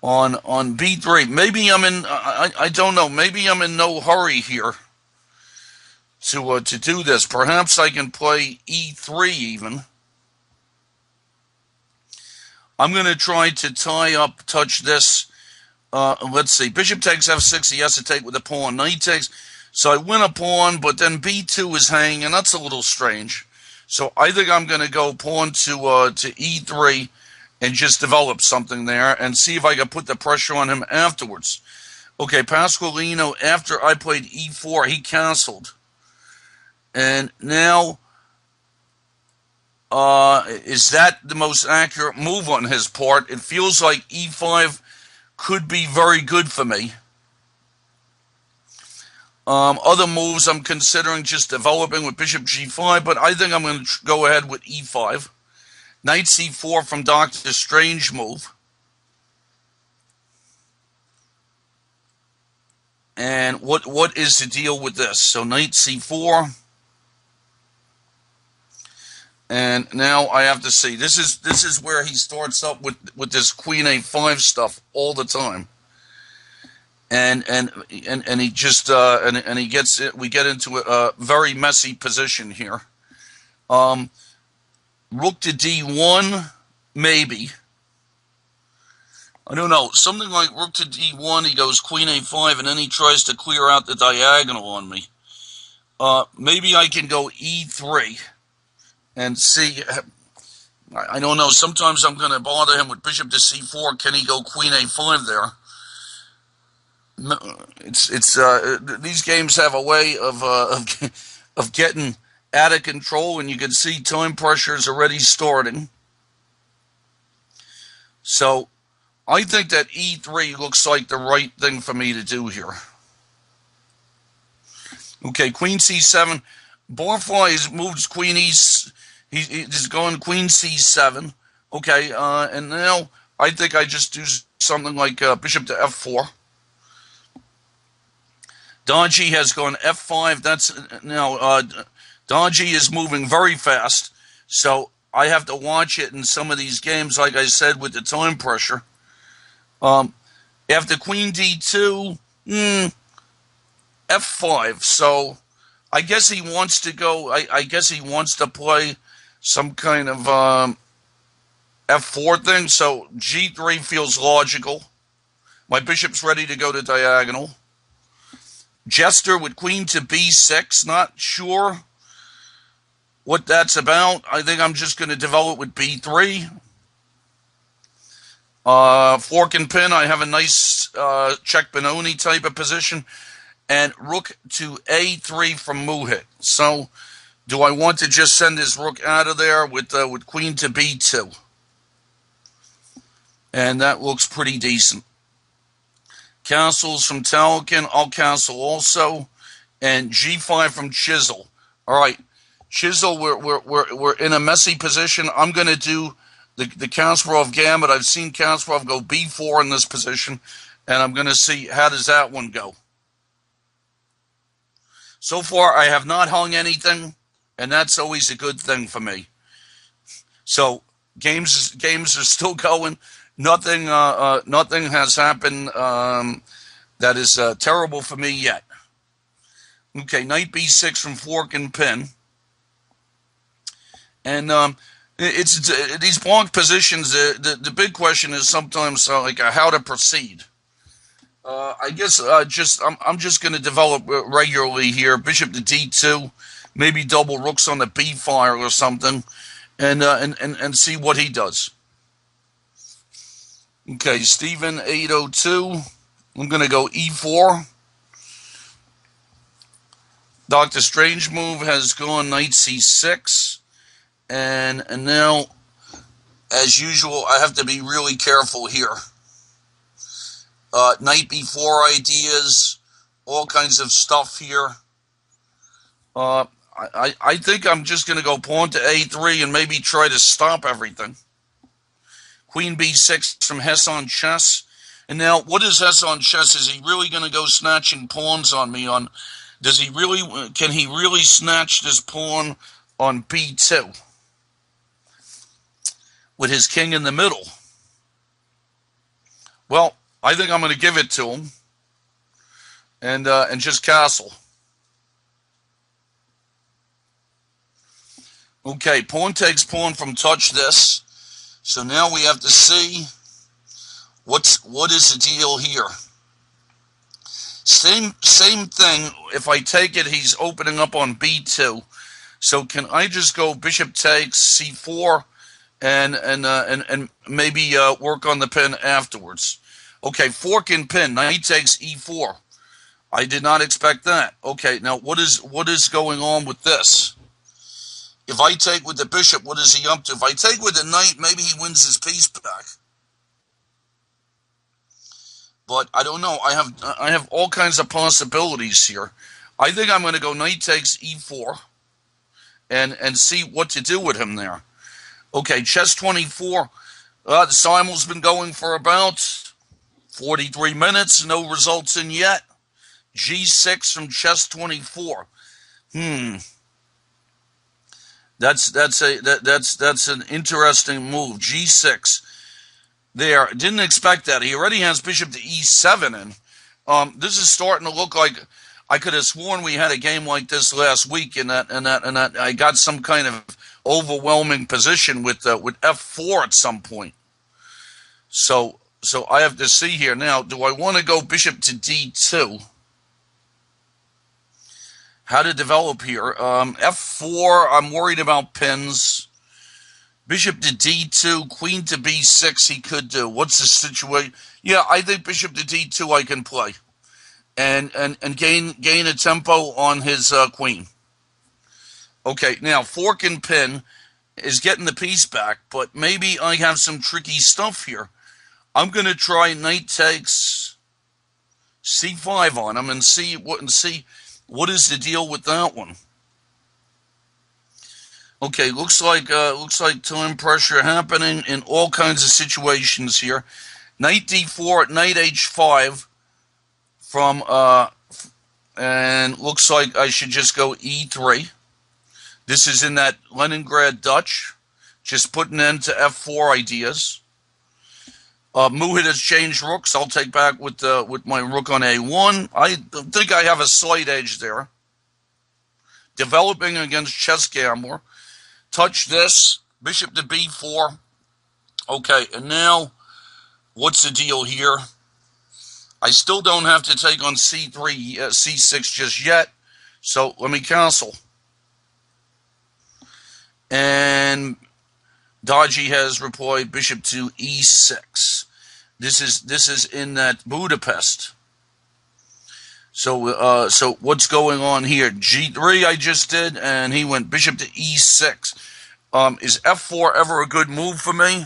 [SPEAKER 1] on b3. Maybe I'm in. I don't know. Maybe I'm in no hurry here to do this. Perhaps I can play e3 even. I'm going to try to touch this. Let's see. Bishop takes f6. He has to take with a pawn. Knight takes. So I win a pawn, but then b2 is hanging, and that's a little strange. So I think I'm going to go pawn to e3 and just develop something there and see if I can put the pressure on him afterwards. Okay, Pasqualino, after I played e4, he castled. And now, is that the most accurate move on his part? It feels like e5 could be very good for me. Other moves I'm considering just developing with bishop g5, but I think I'm going to go ahead with e5. Knight c4 from Doctor Strange move. And what is the deal with this? So knight c4. And now I have to see. This is where he starts up with this queen a5 stuff all the time. And he just and he gets it. We get into a very messy position here. Rook to d1, maybe. I don't know. Something like rook to d1. He goes queen a5, and then he tries to clear out the diagonal on me. Maybe I can go e3 and see. I don't know. Sometimes I'm going to bother him with bishop to c4. Can he go queen a5 there? These games have a way of getting out of control, and you can see time pressure is already starting. So I think that e3 looks like the right thing for me to do here. Okay, queen c7. Barfly moves queen he's going queen c7. Okay, and now I think I just do something like bishop to f4. Dodgy has gone f5. That's now Dodgy is moving very fast, so I have to watch it in some of these games, like I said, with the time pressure. After queen d2, f5. So I guess he wants to go. I guess he wants to play some kind of f4 thing. So g3 feels logical. My bishop's ready to go to diagonal. Jester with queen to b6. Not sure what that's about. I think I'm just going to develop with b3. Fork and pin, I have a nice check Benoni type of position. And rook to a3 from Muhit. So do I want to just send his rook out of there with queen to b2? And that looks pretty decent. Castles from Talikin, I'll castle also. And g5 from Chisel. All right, Chisel, we're in a messy position. I'm going to do the Kasparov Gambit. I've seen Kasparov go b4 in this position, and I'm going to see how does that one go. So far, I have not hung anything, and that's always a good thing for me. So games are still going. Nothing has happened that is terrible for me yet. Okay, knight b6 from fork and pin, and it's these blank positions. The big question is sometimes like how to proceed. I guess I'm just going to develop regularly here. Bishop to d2, maybe double rooks on the b file or something, and see what he does. Okay, Stephen 802. I'm going to go e4. Dr. Strange move has gone knight c6, and now, as usual, I have to be really careful here. Knight b4 ideas, all kinds of stuff here. I think I'm just going to go pawn to a3 and maybe try to stop everything. Queen b6 from Hesson Chess. And now, what is Hesson Chess? Is he really going to go snatching pawns on me? Can he really snatch this pawn on b2 with his king in the middle? Well, I think I'm going to give it to him and just castle. Okay, pawn takes pawn from touch this. So now we have to see what is the deal here. Same thing. If I take it, he's opening up on b2. So can I just go bishop takes c4 and maybe work on the pin afterwards? Okay, fork and pin. Knight takes e4. I did not expect that. Okay, now what is going on with this? If I take with the bishop, what is he up to? If I take with the knight, maybe he wins his piece back. But I don't know. I have all kinds of possibilities here. I think I'm going to go knight takes e4 and see what to do with him there. Okay, chess 24. The simul's been going for about 43 minutes. No results in yet. G6 from chess 24. That's an interesting move. G6. There, didn't expect that. He already has bishop to e7 in. This is starting to look like I could have sworn we had a game like this last week, and that I got some kind of overwhelming position with f4 at some point. So I have to see here now. Do I want to go bishop to d2? How to develop here? F4. I'm worried about pins. Bishop to d2, queen to b6 he could do. What's the situation? Yeah, I think bishop to d2 I can play. And gain a tempo on his queen. Okay, now fork and pin is getting the piece back, but maybe I have some tricky stuff here. I'm going to try knight takes c5 on him and see what is the deal with that one. Okay, looks like time pressure happening in all kinds of situations here. Knight d4, knight h5 from and looks like I should just go e3. This is in that Leningrad Dutch. just put an end to f4 ideas. Muhit has changed rooks. I'll take back with my rook on a1. I think I have a slight edge there. Developing against Chess Gambler. Touch this. Bishop to b4. Okay, and now, what's the deal here? I still don't have to take on c3, c6 just yet. So let me cancel. And Dodgy has replied bishop to e6. This is in that Budapest. So what's going on here? G3 I just did, and he went bishop to e6. Is f4 ever a good move for me?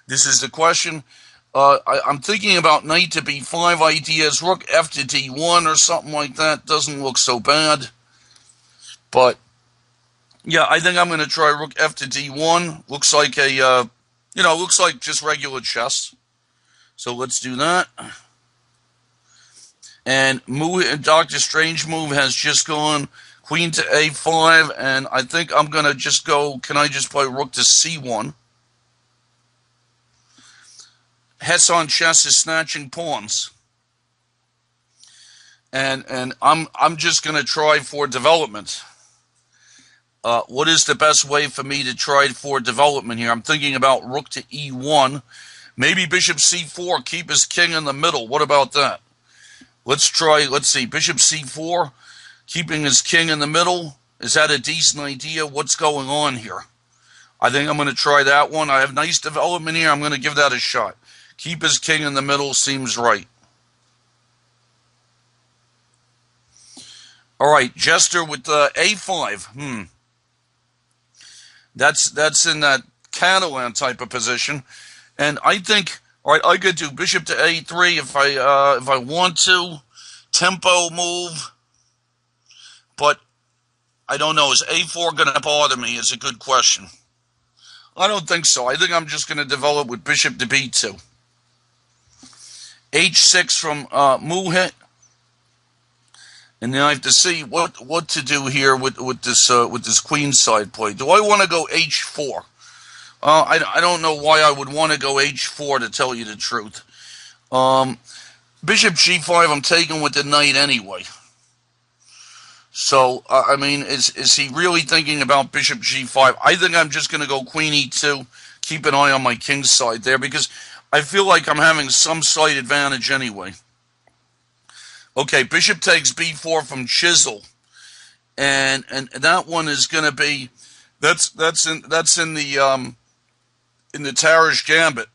[SPEAKER 1] This is the question. I'm thinking about knight to b5 ideas, rook f to d1 or something like that. Doesn't look so bad. But yeah, I think I'm going to try rook f to d1. Looks like looks like just regular chess. So let's do that. And Dr. Strange move has just gone queen to a5, and I think I'm going to just go, can I just play rook to c1? Hess on chess is snatching pawns. And I'm just going to try for development. What is the best way for me to try for development here? I'm thinking about rook to e1. Maybe bishop c4, keep his king in the middle. What about that? Let's see, bishop c4, keeping his king in the middle. Is that a decent idea? What's going on here? I think I'm going to try that one. I have nice development here. I'm going to give that a shot. Keep his king in the middle seems right. All right, Jester with a5. That's in that Catalan type of position, and I think, all right, I could do bishop to a3 if I want to, tempo move, but I don't know. Is a4 going to bother me? Is a good question. I don't think so. I think I'm just going to develop with bishop to b2. h6 from Muhit. And then I have to see what to do here with this queen side play. Do I want to go h4? I don't know why I would want to go h4, to tell you the truth. Bishop g5 I'm taking with the knight anyway. So I mean, is he really thinking about bishop g5? I think I'm just going to go queen e2. Keep an eye on my king side there, because I feel like I'm having some slight advantage anyway. Okay, bishop takes b4 from Chisel, and that one is going to be that's in the Tarrasch Gambit.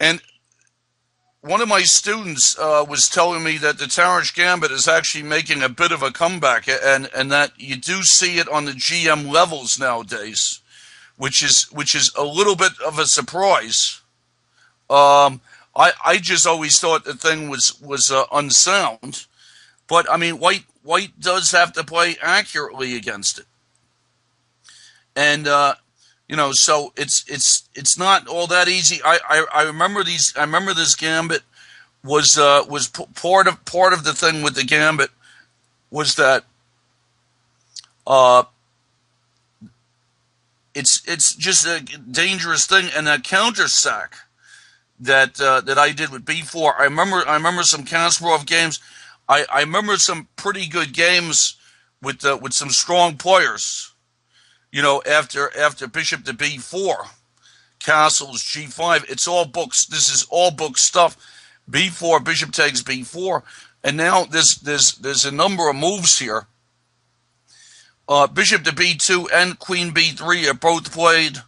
[SPEAKER 1] And one of my students was telling me that the Tarrasch Gambit is actually making a bit of a comeback, and that you do see it on the GM levels nowadays, which is a little bit of a surprise. I just always thought the thing was unsound, but I mean, white does have to play accurately against it, and so it's not all that easy. I remember this gambit was part of the thing with the gambit was that it's just a dangerous thing, and that counter sack that I did with b4. I remember some Kasparov games. I remember some pretty good games with some strong players. After bishop to b4, castles g5. It's all books. This is all book stuff. b4, bishop takes b4, and now there's a number of moves here. Bishop to b2 and queen b3 are both played.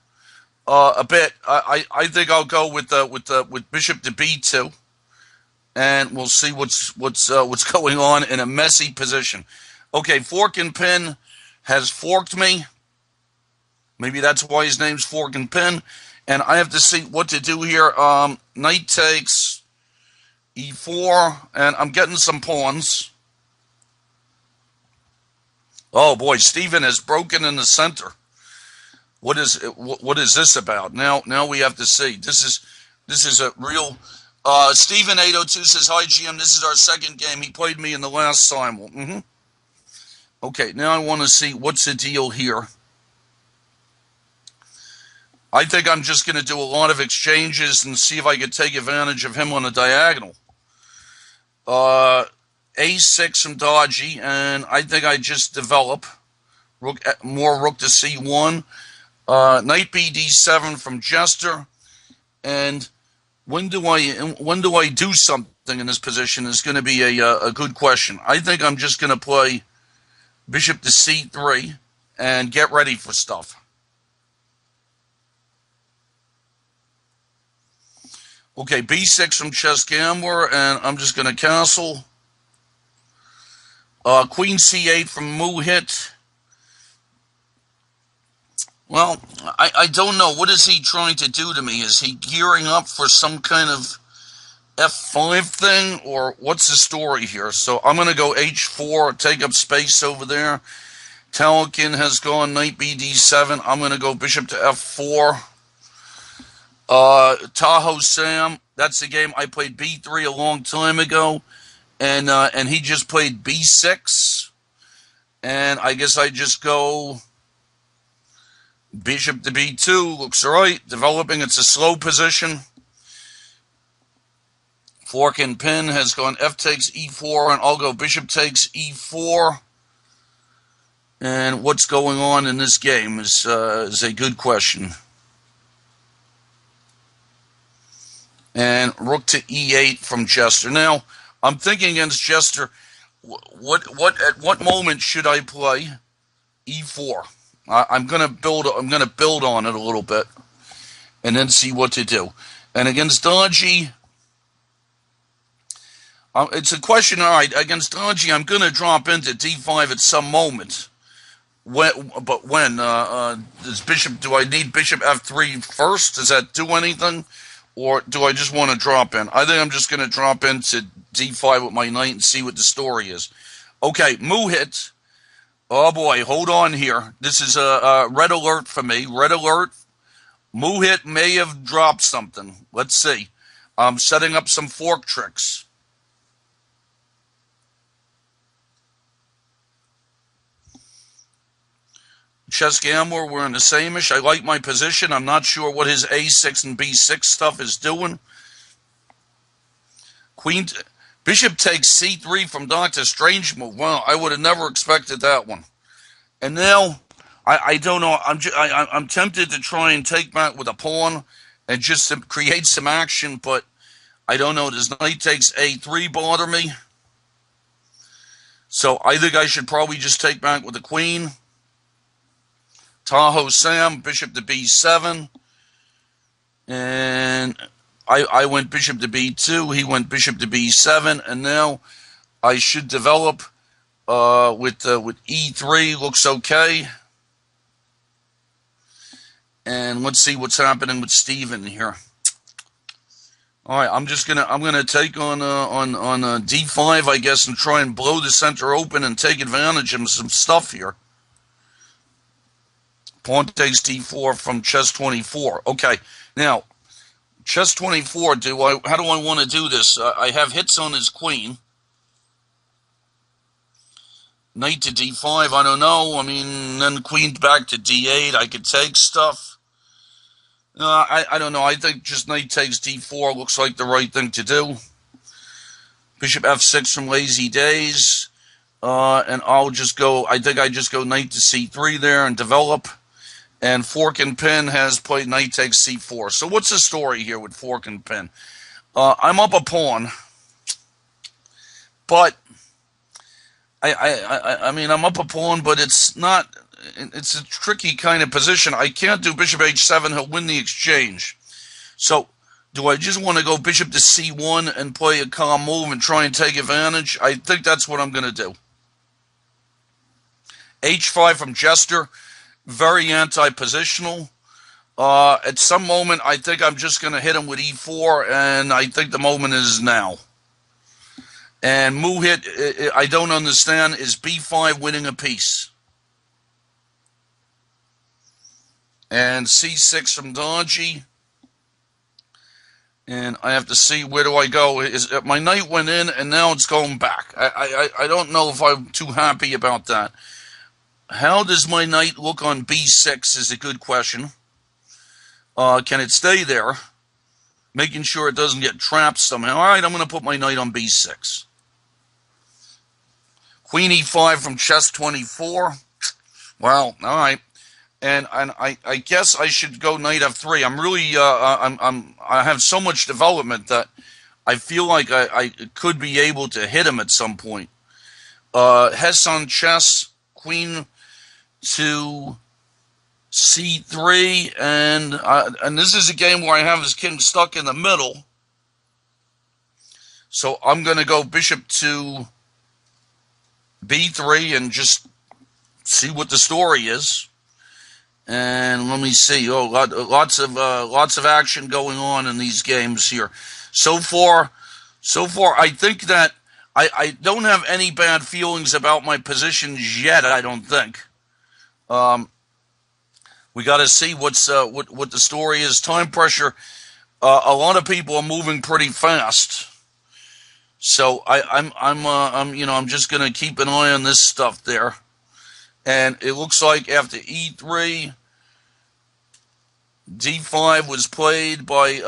[SPEAKER 1] A bit. I think I'll go with bishop to b2, and we'll see what's going on in a messy position. Okay, Fork and Pin has forked me. Maybe that's why his name's Fork and Pin, and I have to see what to do here. Knight takes e4, and I'm getting some pawns. Oh boy, Stephen has broken in the center. What is this about? Now we have to see. This is a real. Stephen 802 says, "Hi GM, this is our second game. He played me in the last SIMUL." Okay, now I want to see what's the deal here. I think I'm just going to do a lot of exchanges and see if I can take advantage of him on a diagonal. A6 from Dodgy, and I think I just develop more rook to C1. Knight BD7 from Jester, and when do I do something in this position is going to be a good question. I think I'm just going to play bishop to C3 and get ready for stuff. Okay, B6 from Chess Gambler, and I'm just going to castle. Queen C8 from Muhit. Well, I don't know. What is he trying to do to me? Is he gearing up for some kind of F5 thing, or what's the story here? So I'm going to go H4, take up space over there. Talakin has gone Knight BD7. I'm going to go bishop to F4. Tahoe Sam, that's the game I played B3 a long time ago, and he just played B6, and I guess I just go bishop to B2. Looks alright. Developing. It's a slow position. Fork and pin has gone F takes E4, and I'll go bishop takes E4. And what's going on in this game is a good question. And rook to E8 from Jester. Now, I'm thinking against Jester, at what moment should I play E4? I'm gonna build on it a little bit, and then see what to do. And against Dodgy, it's a question. All right, against Dodgy, I'm gonna drop into D5 at some moment. When does bishop? Do I need bishop F3 first? Does that do anything? Or do I just want to drop in? I think I'm just going to drop into D5 with my knight and see what the story is. Okay, Muhit. Oh boy, hold on here. This is a red alert for me. Red alert. Muhit may have dropped something. Let's see. I'm setting up some fork tricks. Chess Gambler, we're in the same-ish. I like my position. I'm not sure what his A6 and B6 stuff is doing. Bishop takes C3 from Dr. Strange move. Well, I would have never expected that one. And now, I don't know. I'm tempted to try and take back with a pawn and just to create some action, but I don't know. Does knight takes A3 bother me? So I think I should probably just take back with the queen. Tahoe Sam, bishop to B7, and I went bishop to B2, he went bishop to B7, and now I should develop with E3, looks okay. And let's see what's happening with Steven here. All right, I'm gonna take on D5, I guess, and try and blow the center open and take advantage of some stuff here. Pawn takes D4 from Chess 24. Okay, now, Chess 24, how do I want to do this? I have hits on his queen. Knight to D5, I don't know. I mean, then queen back to D8, I could take stuff. I don't know. I think just knight takes D4 looks like the right thing to do. Bishop F6 from Lazy Days. And I'll just go, I think I just go knight to C3 there and develop. And Fork and Pin has played knight takes C4. So what's the story here with Fork and Pin? I'm up a pawn, but I mean I'm up a pawn, but it's not. It's a tricky kind of position. I can't do bishop H7. He'll win the exchange. So do I just want to go bishop to C1 and play a calm move and try and take advantage? I think that's what I'm going to do. H5 from Jester. Very anti-positional. At some moment, I think I'm just going to hit him with E4, and I think the moment is now. And Muhit, I don't understand, is B5 winning a piece? And C6 from Dodgy. And I have to see, where do I go? My knight went in, and now it's going back. I don't know if I'm too happy about that. How does my knight look on B6 is a good question. Can it stay there? Making sure it doesn't get trapped somehow. All right, I'm going to put my knight on b6. Queen e5 from chess 24. Well, all right. And I guess I should go knight f3. I'm really I have so much development that I feel like I could be able to hit him at some point. Hess on chess, queen to c3, and this is a game where I have his king stuck in the middle. So I'm going to go bishop to b3 and just see what the story is. And let me see. Oh, lots of action going on in these games here. So far, I think that I don't have any bad feelings about my positions yet. I don't think. We got to see what the story is. Time pressure. A lot of people are moving pretty fast. So I'm just gonna keep an eye on this stuff there. And it looks like after e3, d5 was played by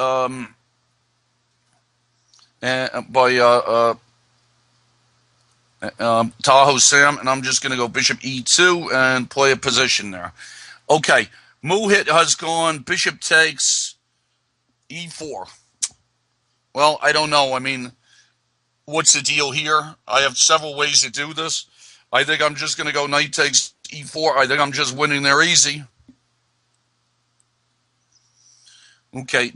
[SPEAKER 1] Tahoe Sam, and I'm just going to go bishop e2 and play a position there. Okay, Muhit has gone bishop takes e4. Well, I don't know. I mean, what's the deal here? I have several ways to do this. I think I'm just going to go knight takes e4. I think I'm just winning there easy. Okay,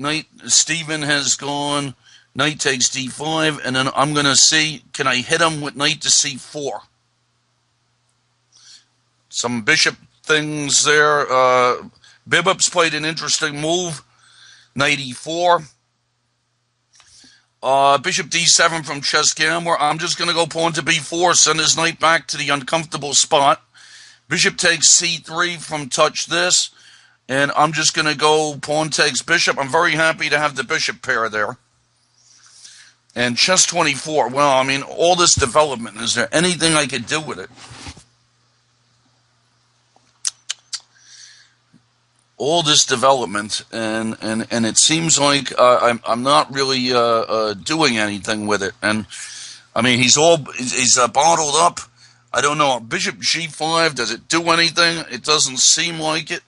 [SPEAKER 1] Stephen has gone knight takes d5, and then I'm going to see, can I hit him with knight to c4? Some bishop things there. Bibup's played an interesting move. Knight e4. Bishop d7 from Chess Gambler. I'm just going to go pawn to b4, send his knight back to the uncomfortable spot. Bishop takes c3 from Touch This, and I'm just going to go pawn takes bishop. I'm very happy to have the bishop pair there. And Chess 24, well, I mean, all this development, is there anything I could do with it? All this development, and it seems like I'm not really doing anything with it. And I mean, he's bottled up. I don't know. Bishop g5, does it do anything? It doesn't seem like it.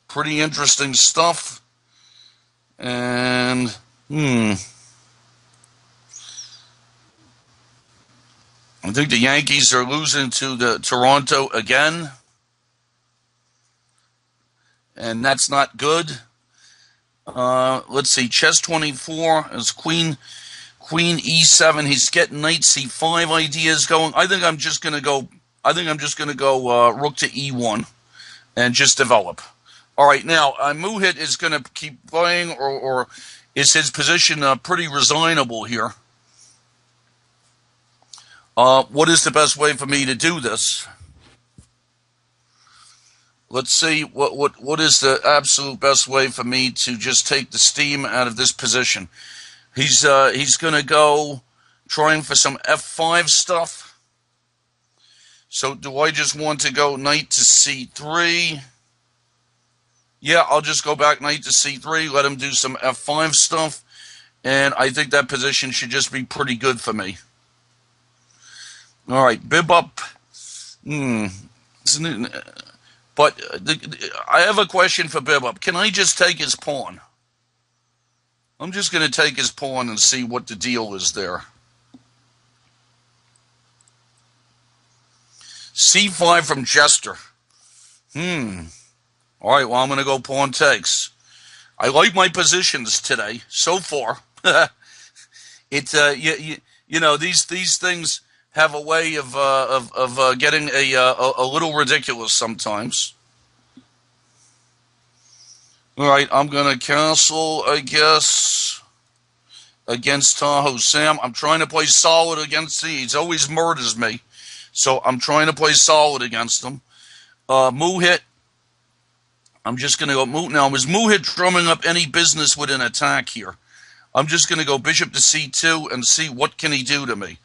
[SPEAKER 1] Pretty interesting stuff. And I think the Yankees are losing to the Toronto again. And that's not good. Let's see. Chess 24 is queen e7. He's getting knight c5 ideas going. I think I'm just gonna go rook to e1 and just develop. All right, now Muhit is gonna keep playing, or is his position pretty resignable here? What is the best way for me to do this? Let's see what is the absolute best way for me to just take the steam out of this position. He's going to go trying for some f5 stuff. So do I just want to go knight to c3? Yeah, I'll just go back knight to c3, let him do some f5 stuff, and I think that position should just be pretty good for me. All right, Bibup. But I have a question for Bibup. Can I just take his pawn? I'm just going to take his pawn and see what the deal is there. c5 from Jester. All right, well, I'm going to go pawn takes. I like my positions today so far. You know, these things have a way of getting a little ridiculous sometimes. All right, I'm going to castle, I guess, against Tahoe Sam. I'm trying to play solid against him. He always murders me, so I'm trying to play solid against him. Muhit. I'm just going to go Muhit. Now, is Muhit drumming up any business with an attack here? I'm just going to go bishop to c2 and see what can he do to me.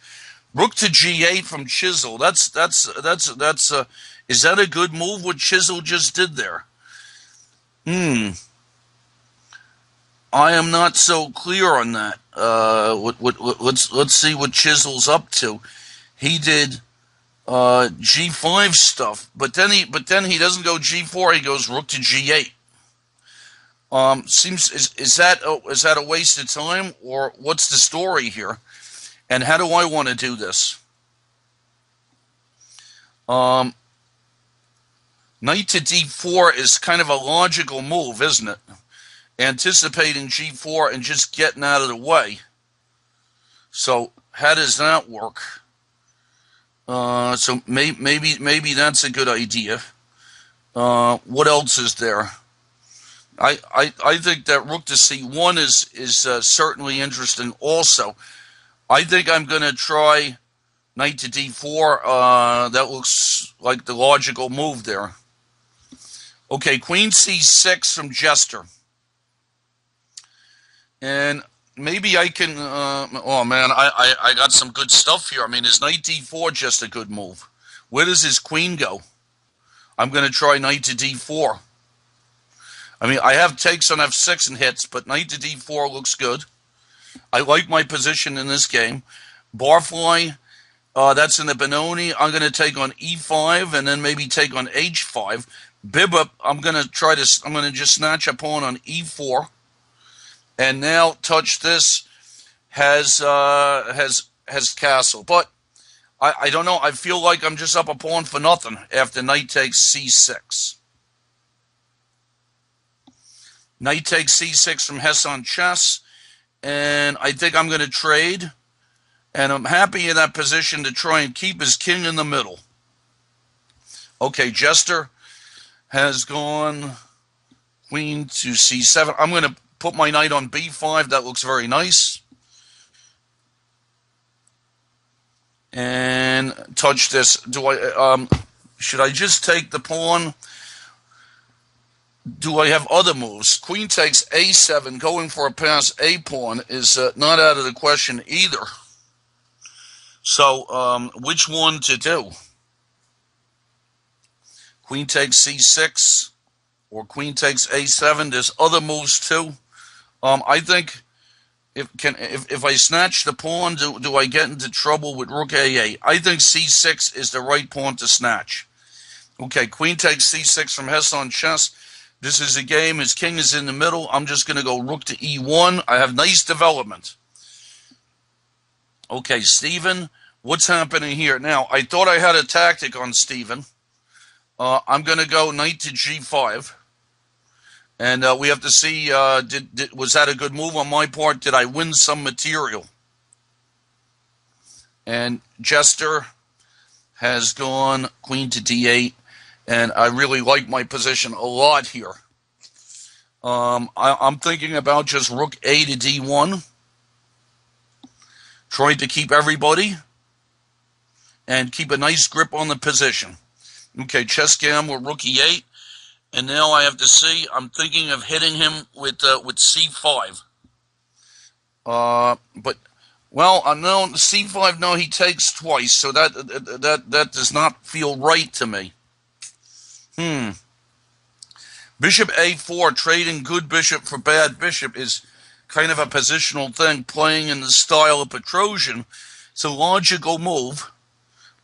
[SPEAKER 1] Rook to g8 from Chisel. Is that a good move? What Chisel just did there? Hmm. I am not so clear on that. Let's see what Chisel's up to. He did G5 stuff, but then he doesn't go G4. He goes rook to G8. Seems is that a waste of time, or what's the story here? And how do I want to do this? Um, Knight to D4 is kind of a logical move, isn't it? Anticipating G4 and just getting out of the way. So how does that work? So maybe that's a good idea. What else is there? I think that rook to C1 is certainly interesting. Also, I think I'm going to try knight to D4. That looks like the logical move there. Okay, Queen C6 from Jester. And maybe I can, oh man, I got some good stuff here. I mean, is knight D4 just a good move? Where does his queen go? I'm going to try knight to D4. I mean, I have takes on F6 and hits, but knight to D4 looks good. I like my position in this game. Barfly, that's in the Benoni. I'm going to take on E5 and then maybe take on H5. Bibba, I'm going to just snatch a pawn on E4. And now touch this has castle. But I don't know. I feel like I'm just up a pawn for nothing after knight takes C6. Knight takes C6 from Hess on chess. And I think I'm going to trade. And I'm happy in that position to try and keep his king in the middle. Okay, Jester has gone queen to C7. I'm going to put my knight on B5. That looks very nice. And touch this. Should I just take the pawn? Do I have other moves? Queen takes A7. Going for a pass A pawn is not out of the question either. So, which one to do? Queen takes C6 or queen takes A7. There's other moves too. I think if I snatch the pawn, do I get into trouble with rook A8? I think C6 is the right pawn to snatch. Okay, queen takes C6 from Hess on chess. This is a game. His king is in the middle. I'm just going to go rook to E1. I have nice development. Okay, Steven, what's happening here? Now, I thought I had a tactic on Steven. I'm going to go knight to G5. And we have to see, was that a good move on my part? Did I win some material? And Jester has gone queen to D8. And I really like my position a lot here. I'm thinking about just rook A to D1. Trying to keep everybody. And keep a nice grip on the position. Okay, chess gamble, rook E8. And now I have to see, I'm thinking of hitting him with C5. But, well, no, C5, no, he takes twice, so that does not feel right to me. Bishop A4, trading good bishop for bad bishop is kind of a positional thing, playing in the style of Petrosian. It's a logical move,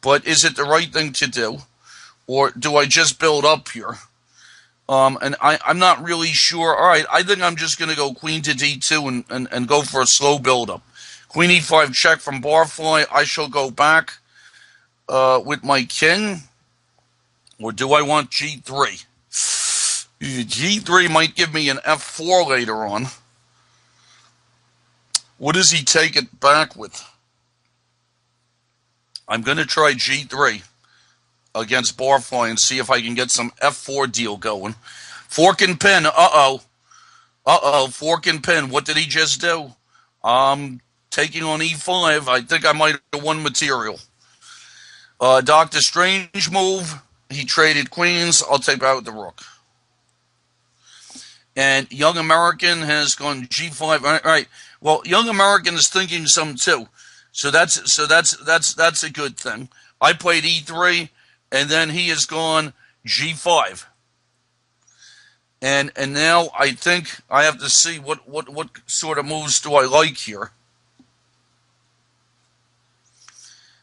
[SPEAKER 1] but is it the right thing to do? Or do I just build up here? And I'm not really sure. All right, I think I'm just going to go queen to D2 and go for a slow build-up. Queen E5 check from Barfly. I shall go back with my king. Or do I want G3? G3 might give me an F4 later on. What does he take it back with? I'm going to try G3 against Barfly and see if I can get some F4 deal going. Fork and pin. Fork and pin. What did he just do? Taking on E5. I think I might have won material. Dr. Strange move. He traded queens. I'll take out the rook. And Young American has gone G5. All right. Well, Young American is thinking some too. So that's a good thing. I played E3. And then he has gone G5. And now I think I have to see what sort of moves do I like here.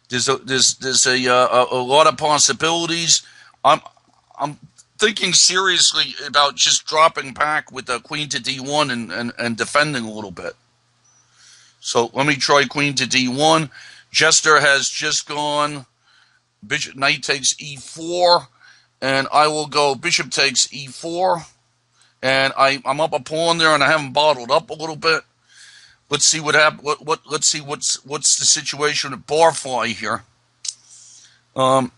[SPEAKER 1] There's a lot of possibilities. I'm thinking seriously about just dropping back with the queen to d1 and defending a little bit. So let me try queen to d1. Jester has just gone. Bishop knight takes e4, and I will go bishop takes e4, and I'm up a pawn there, and I have him bottled up a little bit. Let's see what happens. Let's see what's the situation with Barfly here. I'm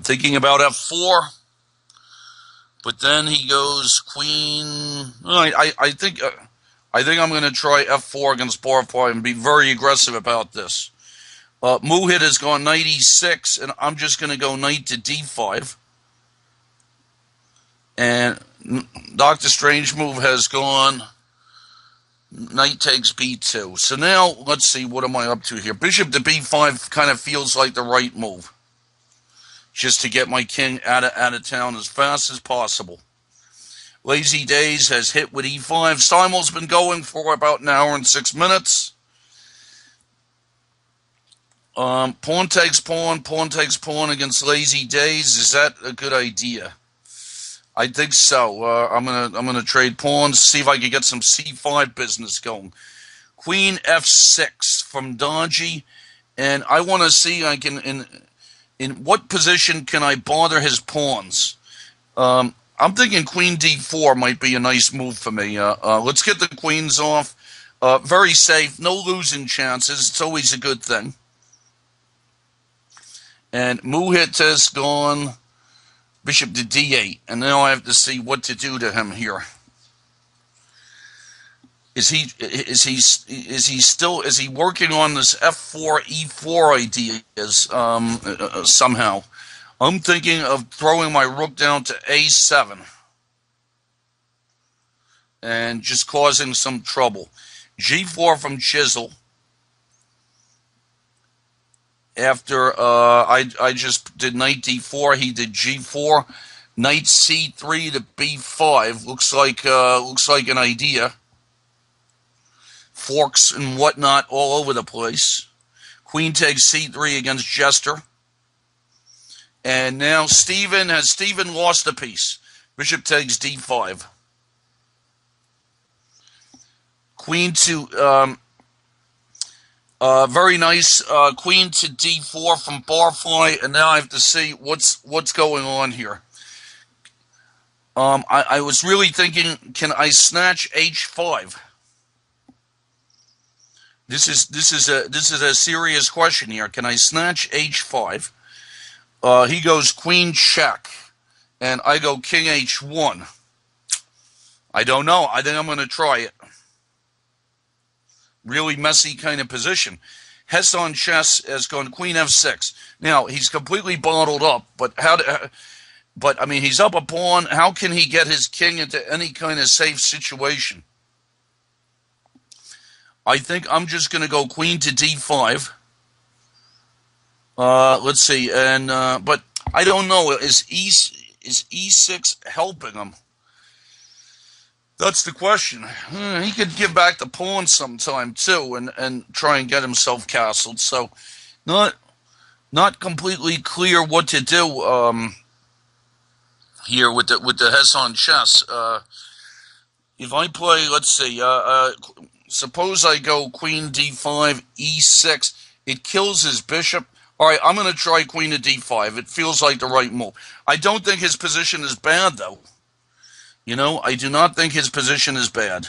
[SPEAKER 1] thinking about f4, but then he goes queen. I think I'm going to try f4 against Barfly and be very aggressive about this. Muhit has gone knight e6, and I'm just going to go knight to d5. And Dr. Strange Move has gone knight takes b2. So now, let's see, what am I up to here? Bishop to b5 kind of feels like the right move, just to get my king out of town as fast as possible. Lazy Days has hit with e5. Simul's been going for about an hour and 6 minutes. Pawn takes pawn against Lazy Days. Is that a good idea? I think so. I'm gonna trade pawns, see if I can get some c5 business going. Queen f6 from Dodgy, and I want to see I can in what position can I bother his pawns. I'm thinking queen d4 might be a nice move for me. Let's get the queens off. Very safe, no losing chances. It's always a good thing. And Muhit has gone bishop to d8, and now I have to see what to do to him here. Is he working on this f4 e4 ideas somehow? I'm thinking of throwing my rook down to a7 and just causing some trouble. g4 from Chisel. After I just did knight d4, he did g4, knight c3 to b5. Looks like an idea. Forks and whatnot all over the place. Queen takes c3 against Jester. And now Steven lost a piece. Bishop takes d5. Queen to very nice queen to d4 from Barfly, and now I have to see what's going on here. I was really thinking, can I snatch h5? This is a serious question here. Can I snatch h5? He goes queen check, and I go king h1. I don't know. I think I'm going to try it. Really messy kind of position. Hess on chess has gone queen f6. Now, he's completely bottled up, but I mean, he's up a pawn. How can he get his king into any kind of safe situation? I think I'm just going to go queen to d5. Let's see, and but I don't know. Is e6 helping him? That's the question. He could give back the pawn sometime too, and try and get himself castled. So, not completely clear what to do here with the Hess on chess. If I play, let's see, suppose I go queen d5, e6, it kills his bishop. All right, I'm going to try queen to d5. It feels like the right move. I don't think his position is bad, though. You know, I do not think his position is bad.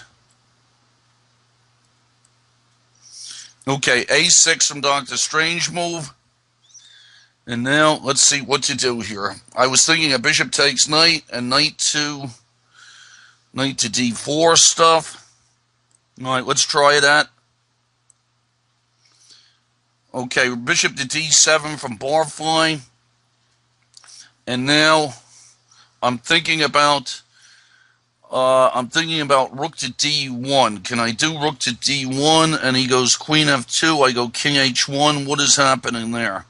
[SPEAKER 1] Okay, a6 from Dr. Strange Move. And now, let's see what to do here. I was thinking a bishop takes knight, and knight to d4 stuff. All right, let's try that. Okay, bishop to d7 from Barfly. And now, I'm thinking about rook to d1. Can I do rook to d1? And he goes queen f2. I go king h1. What is happening there?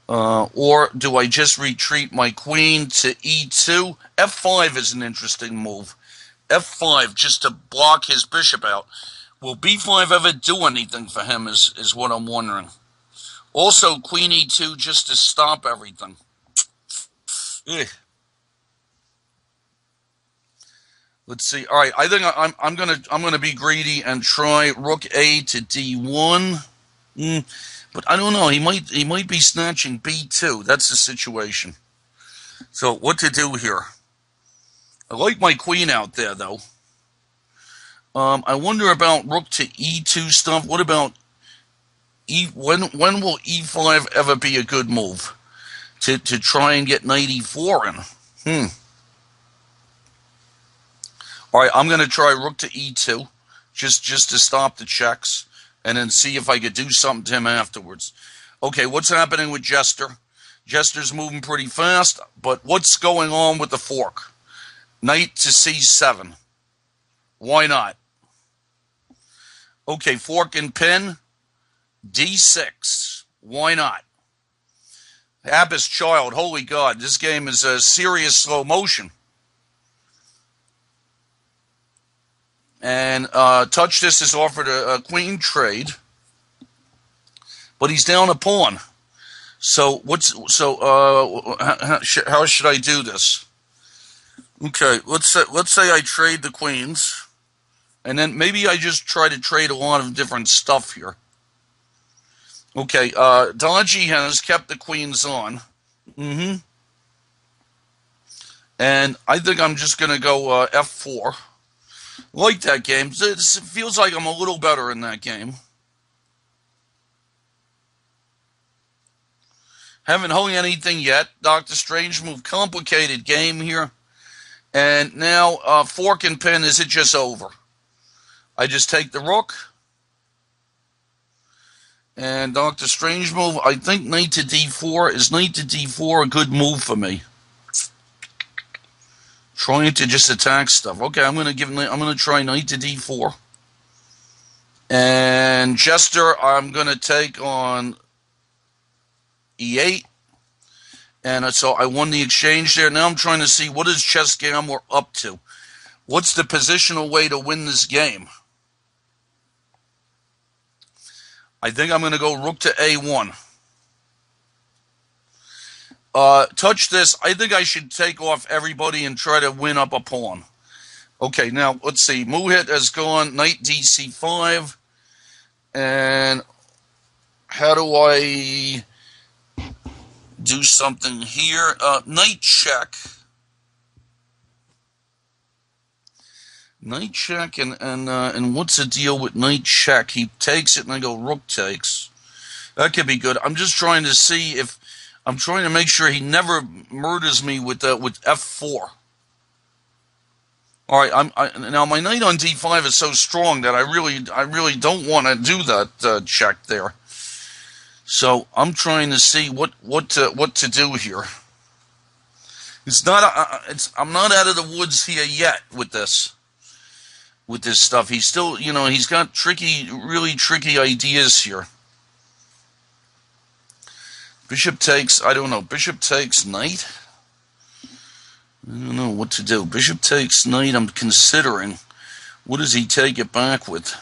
[SPEAKER 1] Or do I just retreat my queen to e2? f5 is an interesting move. f5 just to block his bishop out. Will b5 ever do anything for him is what I'm wondering. Also, queen e2 just to stop everything. Ugh. Let's see. All right, I think I'm gonna be greedy and try rook a to d1. But I don't know. He might be snatching b2. That's the situation. So what to do here? I like my queen out there though. I wonder about rook to e2 stuff. What about when will e5 ever be a good move to try and get knight e4 in? All right, I'm going to try rook to e2 just to stop the checks and then see if I could do something to him afterwards. Okay, what's happening with Jester? Jester's moving pretty fast, but what's going on with the fork? Knight to c7. Why not? Okay, fork and pin, d6. Why not? Abbas Child, holy God, this game is a serious slow motion. And Touch This has offered a queen trade, but he's down a pawn. So how should I do this? Okay, let's say I trade the queens, and then maybe I just try to trade a lot of different stuff here. Okay, Dodgy has kept the queens on. And I think I'm just going to go f4. Like that game. It feels like I'm a little better in that game. Haven't hung anything yet. Dr. Strange move. Complicated game here. And now, fork and pin. Is it just over? I just take the rook. And Dr. Strange move. I think knight to d4. Is knight to d4 a good move for me? Trying to just attack stuff. Okay, I'm gonna try knight to d4. And Jester, I'm gonna take on e8. And so I won the exchange there. Now I'm trying to see what is Chess Gambler up to. What's the positional way to win this game? I think I'm gonna go rook to a1. Touch This. I think I should take off everybody and try to win up a pawn. Okay, now let's see. Muhit has gone knight dc5. And how do I do something here? Knight check. Knight check, and what's the deal with knight check? He takes it, and I go rook takes. That could be good. I'm just trying to see if I'm trying to make sure he never murders me with f4. All right, now my knight on d5 is so strong that I really don't want to do that check there. So I'm trying to see what to do here. I'm not out of the woods here yet with this stuff. He's still, he's got really tricky ideas here. Bishop takes, I don't know, bishop takes knight? I don't know what to do. Bishop takes knight, I'm considering. What does he take it back with?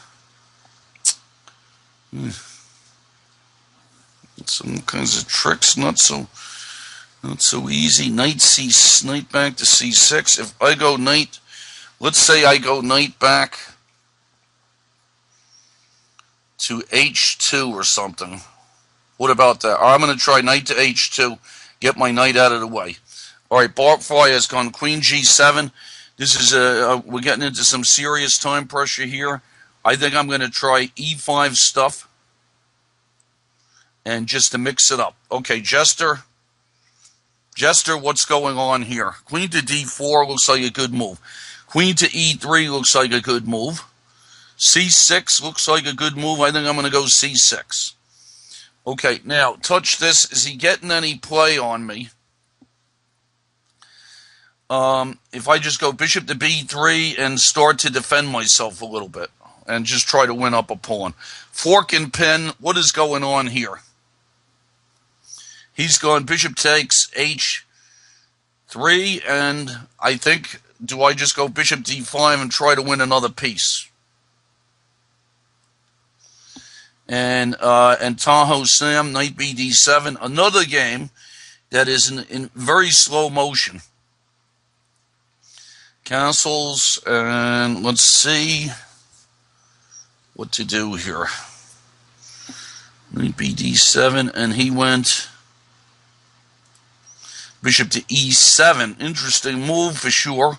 [SPEAKER 1] Some kinds of tricks, not so easy. Knight back to c6. If I go knight, let's say I go knight back to h2 or something. What about that? I'm going to try knight to h2, get my knight out of the way. All right, Bart Fry has gone queen g7. This is we're getting into some serious time pressure here. I think I'm going to try e5 stuff, and just to mix it up. Okay, Jester, what's going on here? Queen to d4 looks like a good move. Queen to e3 looks like a good move. c6 looks like a good move. I think I'm going to go c6. Okay, now, Touch This. Is he getting any play on me? If I just go bishop to b3 and start to defend myself a little bit and just try to win up a pawn. Fork and pin, what is going on here? He's gone bishop takes h3, and I think, do I just go bishop d5 and try to win another piece? And Tahoe Sam, knight bd7, another game that is in very slow motion. Castles, and let's see what to do here. Knight bd7, and he went bishop to e7. Interesting move for sure.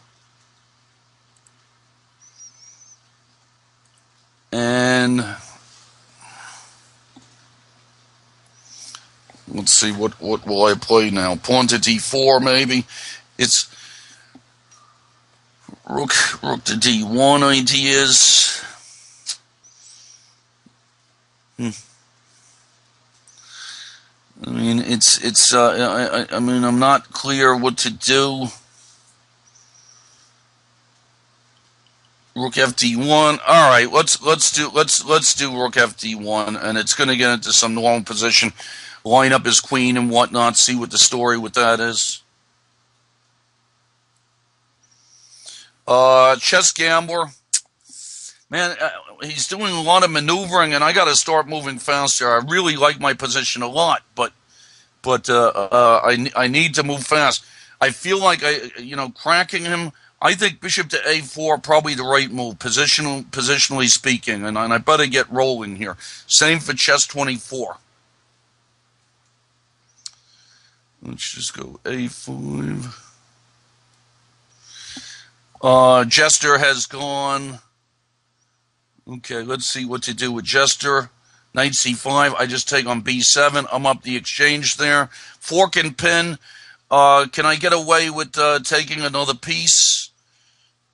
[SPEAKER 1] And let's see, what will I play now? Pawn to d4 maybe. It's rook to d1 ideas. I mean, I mean, I'm not clear what to do. Rook fd1. All right, let's do rook fd1, and it's going to get into some long position, line up his queen and whatnot. See what the story with that is. Chess Gambler, man, he's doing a lot of maneuvering, and I got to start moving faster. I really like my position a lot, but I need to move fast. I feel like cracking him. I think bishop to a4 probably the right move, positionally speaking, and I better get rolling here. Same for chess 24. Let's just go a5. Jester has gone. Okay, let's see what to do with Jester. Knight c5. I just take on b7. I'm up the exchange there. Fork and pin. Can I get away with taking another piece?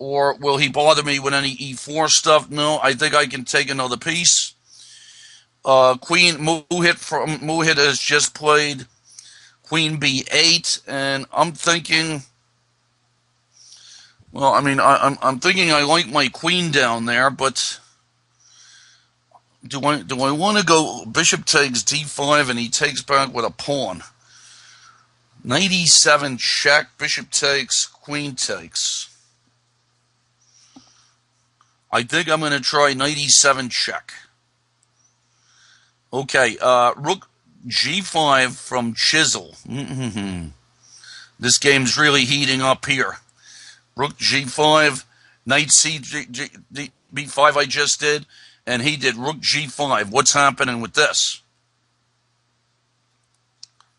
[SPEAKER 1] Or will he bother me with any e4 stuff? No, I think I can take another piece. Queen Muhit has just played queen b8, and I'm thinking. Well, I mean, I'm thinking I like my queen down there, but do I want to go bishop takes d5 and he takes back with a pawn? Knight e7 check, bishop takes, queen takes. I think I'm going to try knight e7 check. Okay, rook g5 from Chisel. This game's really heating up here. Rook g5, knight b5 I just did, and he did rook g5. What's happening with this?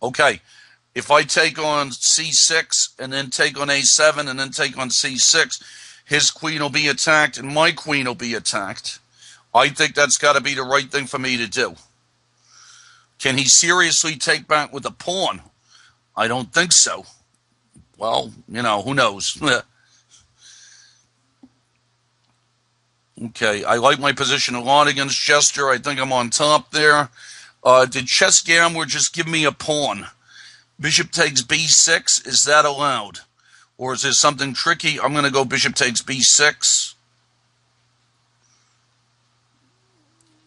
[SPEAKER 1] Okay, if I take on c6 and then take on a7 and then take on c6, his queen will be attacked and my queen will be attacked. I think that's got to be the right thing for me to do. Can he seriously take back with a pawn? I don't think so. Well, who knows? Okay, I like my position a lot against Jester. I think I'm on top there. Did Chess Gambler just give me a pawn? Bishop takes b6. Is that allowed? Or is there something tricky? I'm going to go bishop takes b6.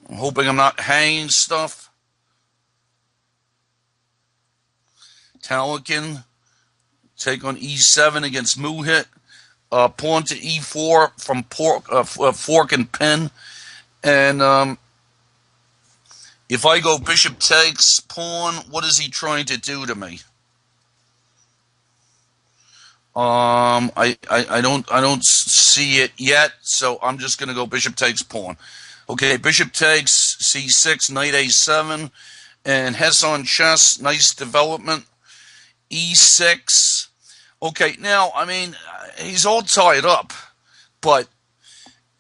[SPEAKER 1] I'm hoping I'm not hanging stuff. Talakin, take on e7 against Muhit. Pawn to e4 from fork and pin. And if I go bishop takes pawn, what is he trying to do to me? I don't see it yet, so I'm just going to go bishop takes pawn. Okay, bishop takes c6, knight a7, and Hess on chess, nice development. e6. Okay, now, I mean, he's all tied up, but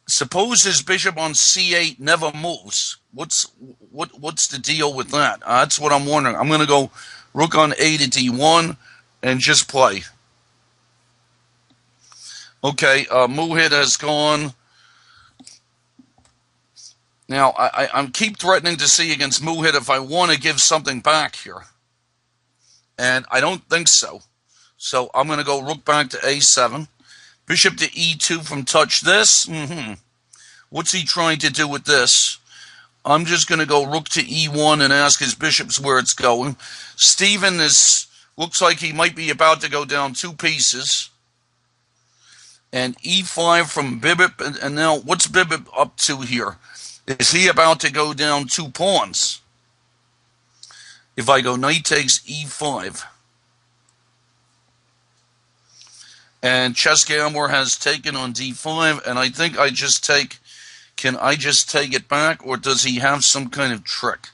[SPEAKER 1] suppose his bishop on c8 never moves. What's the deal with that? That's what I'm wondering. I'm going to go rook on a to d1 and just play. Okay, Muhit has gone. Now, I'm keep threatening to see against Muhit if I want to give something back here. And I don't think so. So I'm going to go rook back to a7. Bishop to e2 from touch this. What's he trying to do with this? I'm just going to go rook to e1 and ask his bishops where it's going. Steven looks like he might be about to go down 2 pieces. And e5 from Bibip. And now, what's Bibip up to here? Is he about to go down 2 pawns? If I go knight takes e5. And Chess Gambler has taken on d5, and I think I just take... Can I just take it back, or does he have some kind of trick?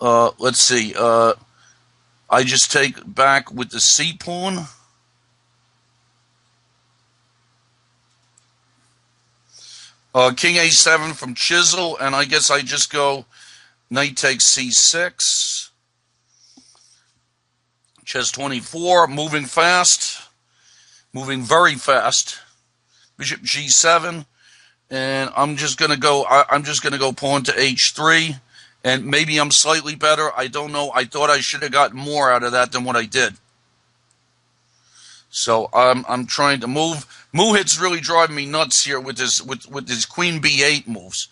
[SPEAKER 1] Let's see. I just take back with the c pawn. King a7 from Chisel, and I guess I just go knight takes c6. Chess 24, moving fast. Moving very fast. Bishop g7. And I'm just gonna go pawn to h3, and maybe I'm slightly better. I don't know. I thought I should have gotten more out of that than what I did. So I'm trying to move. Muhit's really driving me nuts here with his queen b8 moves.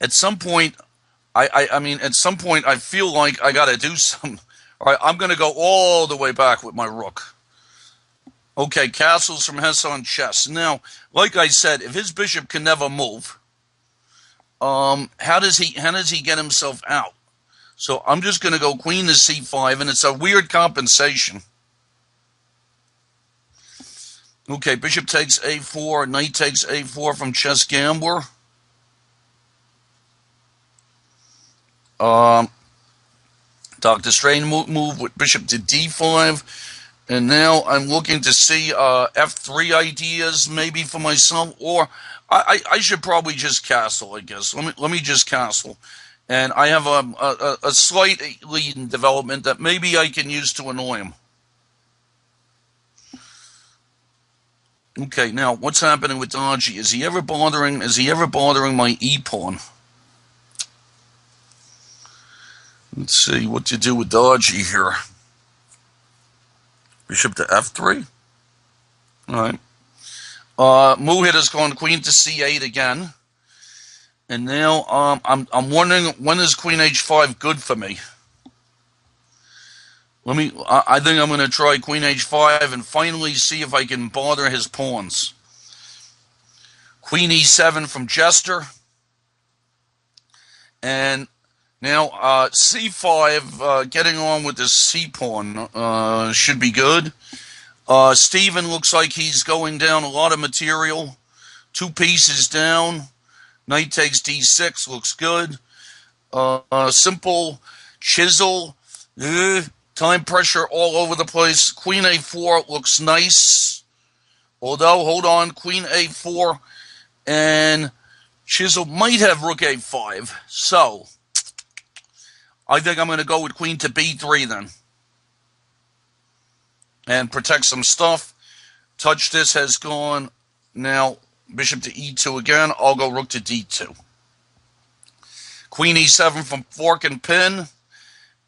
[SPEAKER 1] At some point, at some point I feel like I got to do something. All right, I'm gonna go all the way back with my rook. Okay, castles from Hesson Chess. Now, like I said, if his bishop can never move, how does he get himself out? So I'm just going to go queen to c5, and it's a weird compensation. Okay, bishop takes a4, knight takes a4 from Chess Gambler. Dr. Strain move with bishop to d5. And now I'm looking to see f3 ideas maybe for myself, or I should probably just castle, I guess. Let me just castle. And I have a slight lead in development that maybe I can use to annoy him. Okay, now what's happening with Dodgy? Is he ever bothering my e-pawn? Let's see what to do with Dodgy here. Bishop to f3. All right. Muhit has gone queen to c8 again. And now I'm wondering, when is queen h5 good for me? I think I'm going to try queen h5 and finally see if I can bother his pawns. Queen e7 from Jester. And now c5, getting on with this c-pawn should be good. Steven looks like he's going down a lot of material. 2 pieces down. Knight takes d6, looks good. Simple chisel. Time pressure all over the place. Queen a4 looks nice. Although, hold on, queen a4 and chisel might have rook a5. So, I think I'm going to go with queen to b3 then. And protect some stuff. Touch this has gone. Now, bishop to e2 again. I'll go rook to d2. Queen e7 from fork and pin.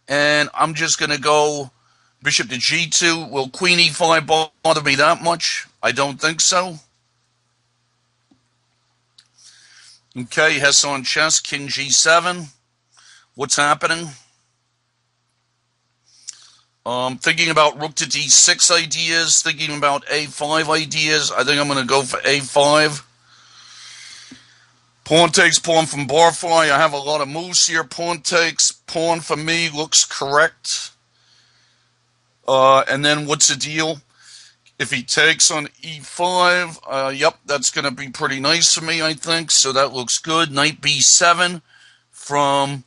[SPEAKER 1] And I'm just going to go bishop to g2. Will queen e5 bother me that much? I don't think so. Okay, Hesson Chess, king g7. What's happening? Thinking about rook to d6 ideas, thinking about a5 ideas. I think I'm going to go for a5. Pawn takes pawn from Barfly. I have a lot of moves here. Pawn takes pawn for me looks correct. And then what's the deal? If he takes on e5, yep, that's going to be pretty nice for me, I think. So that looks good. Knight b7 from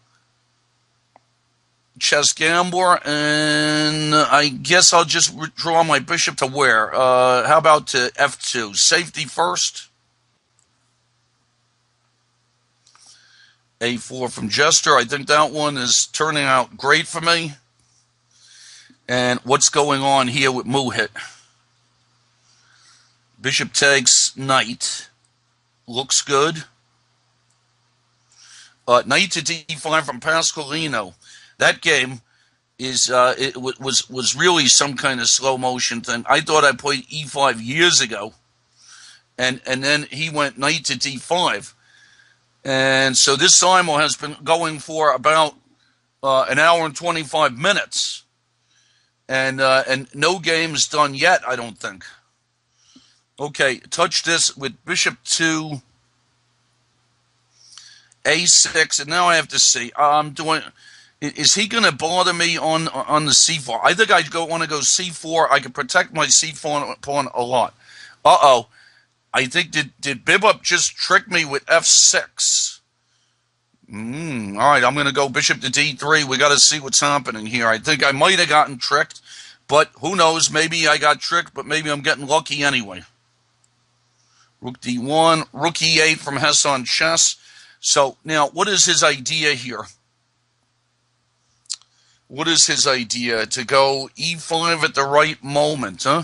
[SPEAKER 1] Chess Gambler, and I guess I'll just draw my bishop to where? How about to f2? Safety first. a4 from Jester. I think that one is turning out great for me. And what's going on here with Muhit? Bishop takes knight. Looks good. Knight to d5 from Pasqualino. That game is was really some kind of slow motion thing. I thought I played e5 years ago, and then he went knight to d5. And so this SIMUL has been going for about an hour and 25 minutes. And no game's done yet, I don't think. Okay, touch this with bishop 2, a6, and now I have to see. Is he going to bother me on the c4? I think I want to go c4. I can protect my c4 pawn a lot. Uh-oh. I think, did Bibup just trick me with f6? All right, I'm going to go bishop to d3. We got to see what's happening here. I think I might have gotten tricked, but who knows? Maybe I got tricked, but maybe I'm getting lucky anyway. Rook d1, rook e8 from Hess on chess. So now, what is his idea here? What is his idea? To go e5 at the right moment, huh?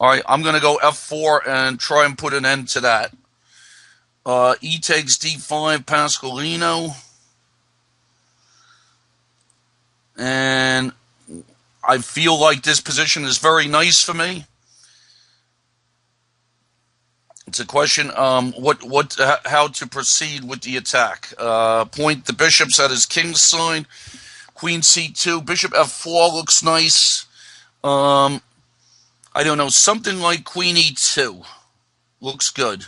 [SPEAKER 1] All right, I'm going to go f4 and try and put an end to that. E takes d5, Pasqualino. And I feel like this position is very nice for me. It's a question how to proceed with the attack. Point the bishops at his king's side. Queen c2, bishop f4 looks nice. I don't know, something like queen e2 looks good.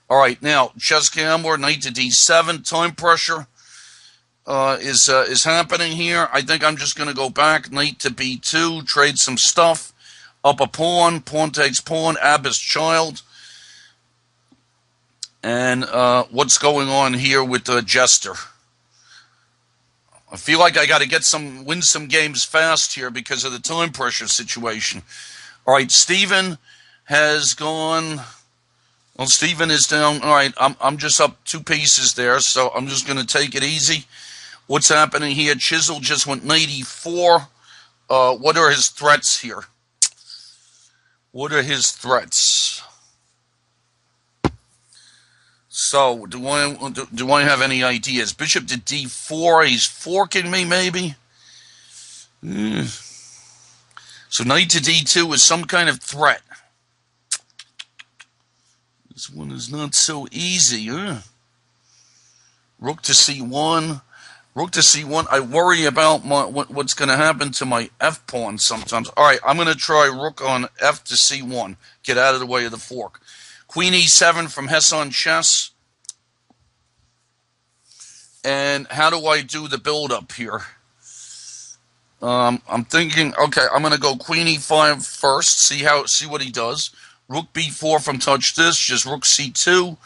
[SPEAKER 1] All right, now chess gambler, knight to d7. Time pressure is happening here. I think I'm just going to go back, knight to b2, trade some stuff. Up a pawn, pawn takes pawn, Abbas child. And what's going on here with the jester? I feel like I got to win some games fast here because of the time pressure situation. All right, Steven has gone. Well, Steven is down. All right, I'm just up 2 pieces there, so I'm just going to take it easy. What's happening here? Chisel just went knight e4. What are his threats here? What are his threats? So, do I have any ideas? Bishop to d4. He's forking me, maybe. So, knight to d2 is some kind of threat. This one is not so easy, huh? Rook to c1. Rook to c1. I worry about what's going to happen to my f pawn sometimes. All right, I'm going to try rook on f to c1. Get out of the way of the fork. Queen e7 from Hess on chess. And how do I do the build-up here? I'm thinking, okay, I'm going to go queen e5 first, see what he does. Rook b4 from touch this, just rook c2.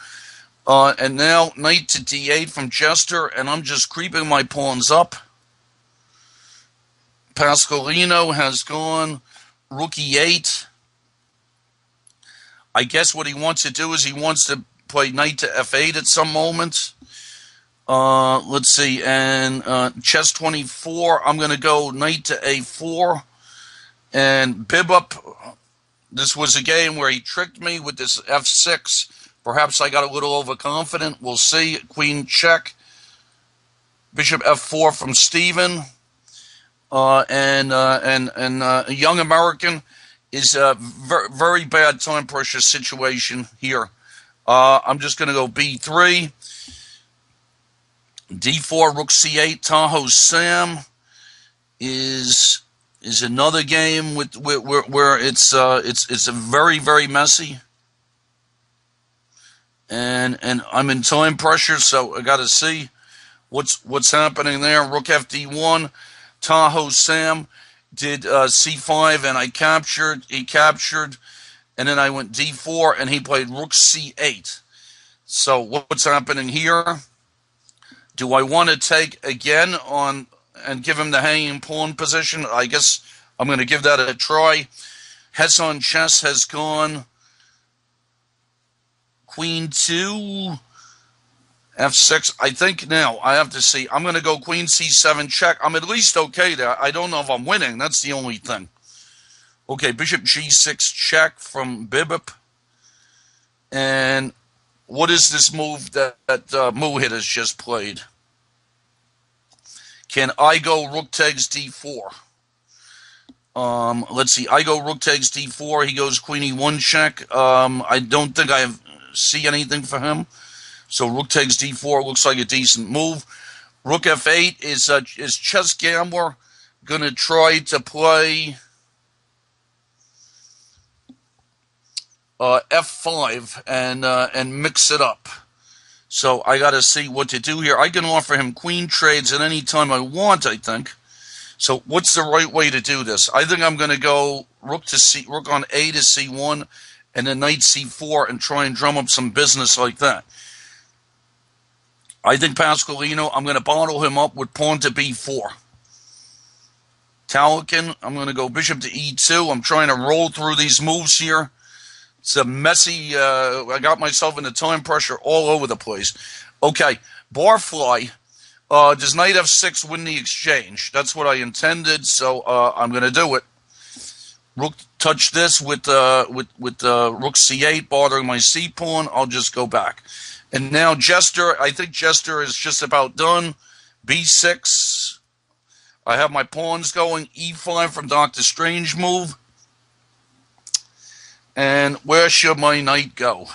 [SPEAKER 1] And now knight to d8 from Jester, and I'm just creeping my pawns up. Pasqualino has gone rook e8. I guess what he wants to do is he wants to play knight to f8 at some moment. Let's see, and chess 24, I'm going to go knight to a4. And Bibup, this was a game where he tricked me with this f6. Perhaps I got a little overconfident. We'll see. Queen check. Bishop f4 from Steven. And a young American is a very bad time pressure situation here. I'm just going to go b3. d4, rook c8. Tahoe Sam is another game where it's a very, very messy. And I'm in time pressure, so I got to see what's happening there. Rook fd1. Tahoe Sam did c5, and I captured. He captured, and then I went d4, and he played rook c8. So what's happening here? Do I want to take again on and give him the hanging pawn position? I guess I'm going to give that a try. Hess on chess has gone queen 2, f6. I think now I have to see. I'm going to go queen c7 check. I'm at least okay there. I don't know if I'm winning. That's the only thing. Okay, bishop g6 check from Bibup. And what is this move that Muhit has just played? Can I go rook takes d4? Let's see. I go rook takes d4. He goes queen e1 check. I don't think see anything for him. So rook takes d4 looks like a decent move. Rook f8 is Chess Gambler going to try to play f5 and mix it up. So I got to see what to do here. I can offer him queen trades at any time I want, I think. So what's the right way to do this? I think I'm going to go rook on a to c1, and then knight c4, and try and drum up some business like that. I think Pasqualino, I'm going to bottle him up with pawn to b4. Talakin, I'm going to go bishop to e2. I'm trying to roll through these moves here. It's a messy, I got myself into time pressure all over the place. Okay, Barfly, does knight f6 win the exchange? That's what I intended, so I'm going to do it. Rook touch this with rook c8, bothering my c-pawn. I'll just go back. And now Jester, I think Jester is just about done. b6. I have my pawns going. e5 from Dr. Strange move. And where should my knight go?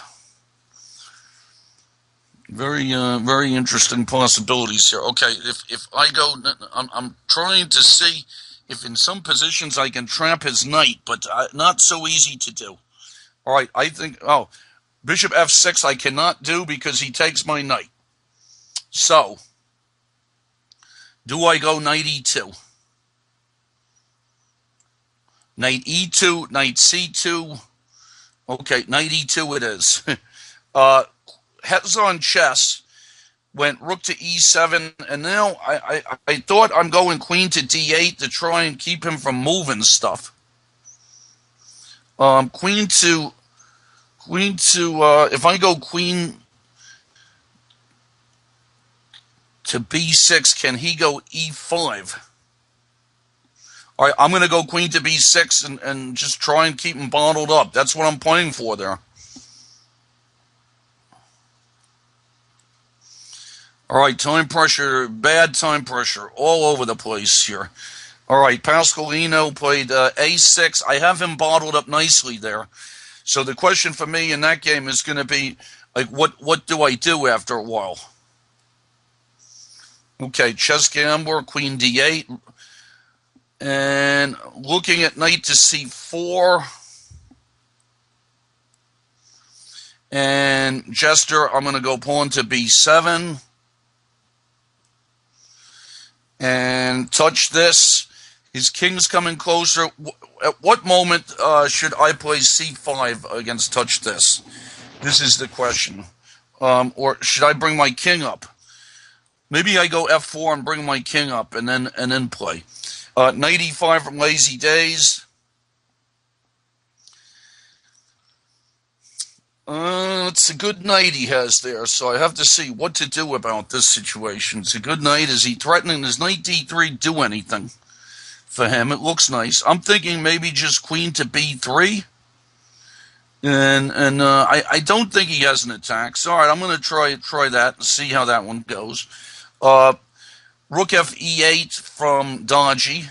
[SPEAKER 1] Very interesting possibilities here. Okay, if I go, I'm trying to see if in some positions I can trap his knight, but not so easy to do. All right, I think, bishop f6 I cannot do because he takes my knight. So, do I go knight e2? Knight e2, knight c2. Okay, knight e2 it is. Heads on chess went rook to e7, and now I thought I'm going queen to d8 to try and keep him from moving stuff. Queen to if I go queen to b6, can he go e5? All right, I'm going to go queen to b6 and just try and keep him bottled up. That's what I'm playing for there. All right, time pressure, bad time pressure all over the place here. All right, Pasqualino played a6. I have him bottled up nicely there. So the question for me in that game is going to be, like, what do I do after a while? Okay, Chess Gambler, queen d8. And looking at knight to c4. And Jester, I'm going to go pawn to b7. And touch this. His king's coming closer. At what moment should I play c5 against touch this? This is the question. Or should I bring my king up? Maybe I go f4 and bring my king up and then play. Knight e5 from Lazy Days. It's a good knight he has there, so I have to see what to do about this situation. It's a good knight. Is he threatening? Does knight d3 do anything for him? It looks nice. I'm thinking maybe just queen to b3. And I don't think he has an attack. So, all right, I'm going to try that and see how that one goes. Rook f e8 from Dodgy.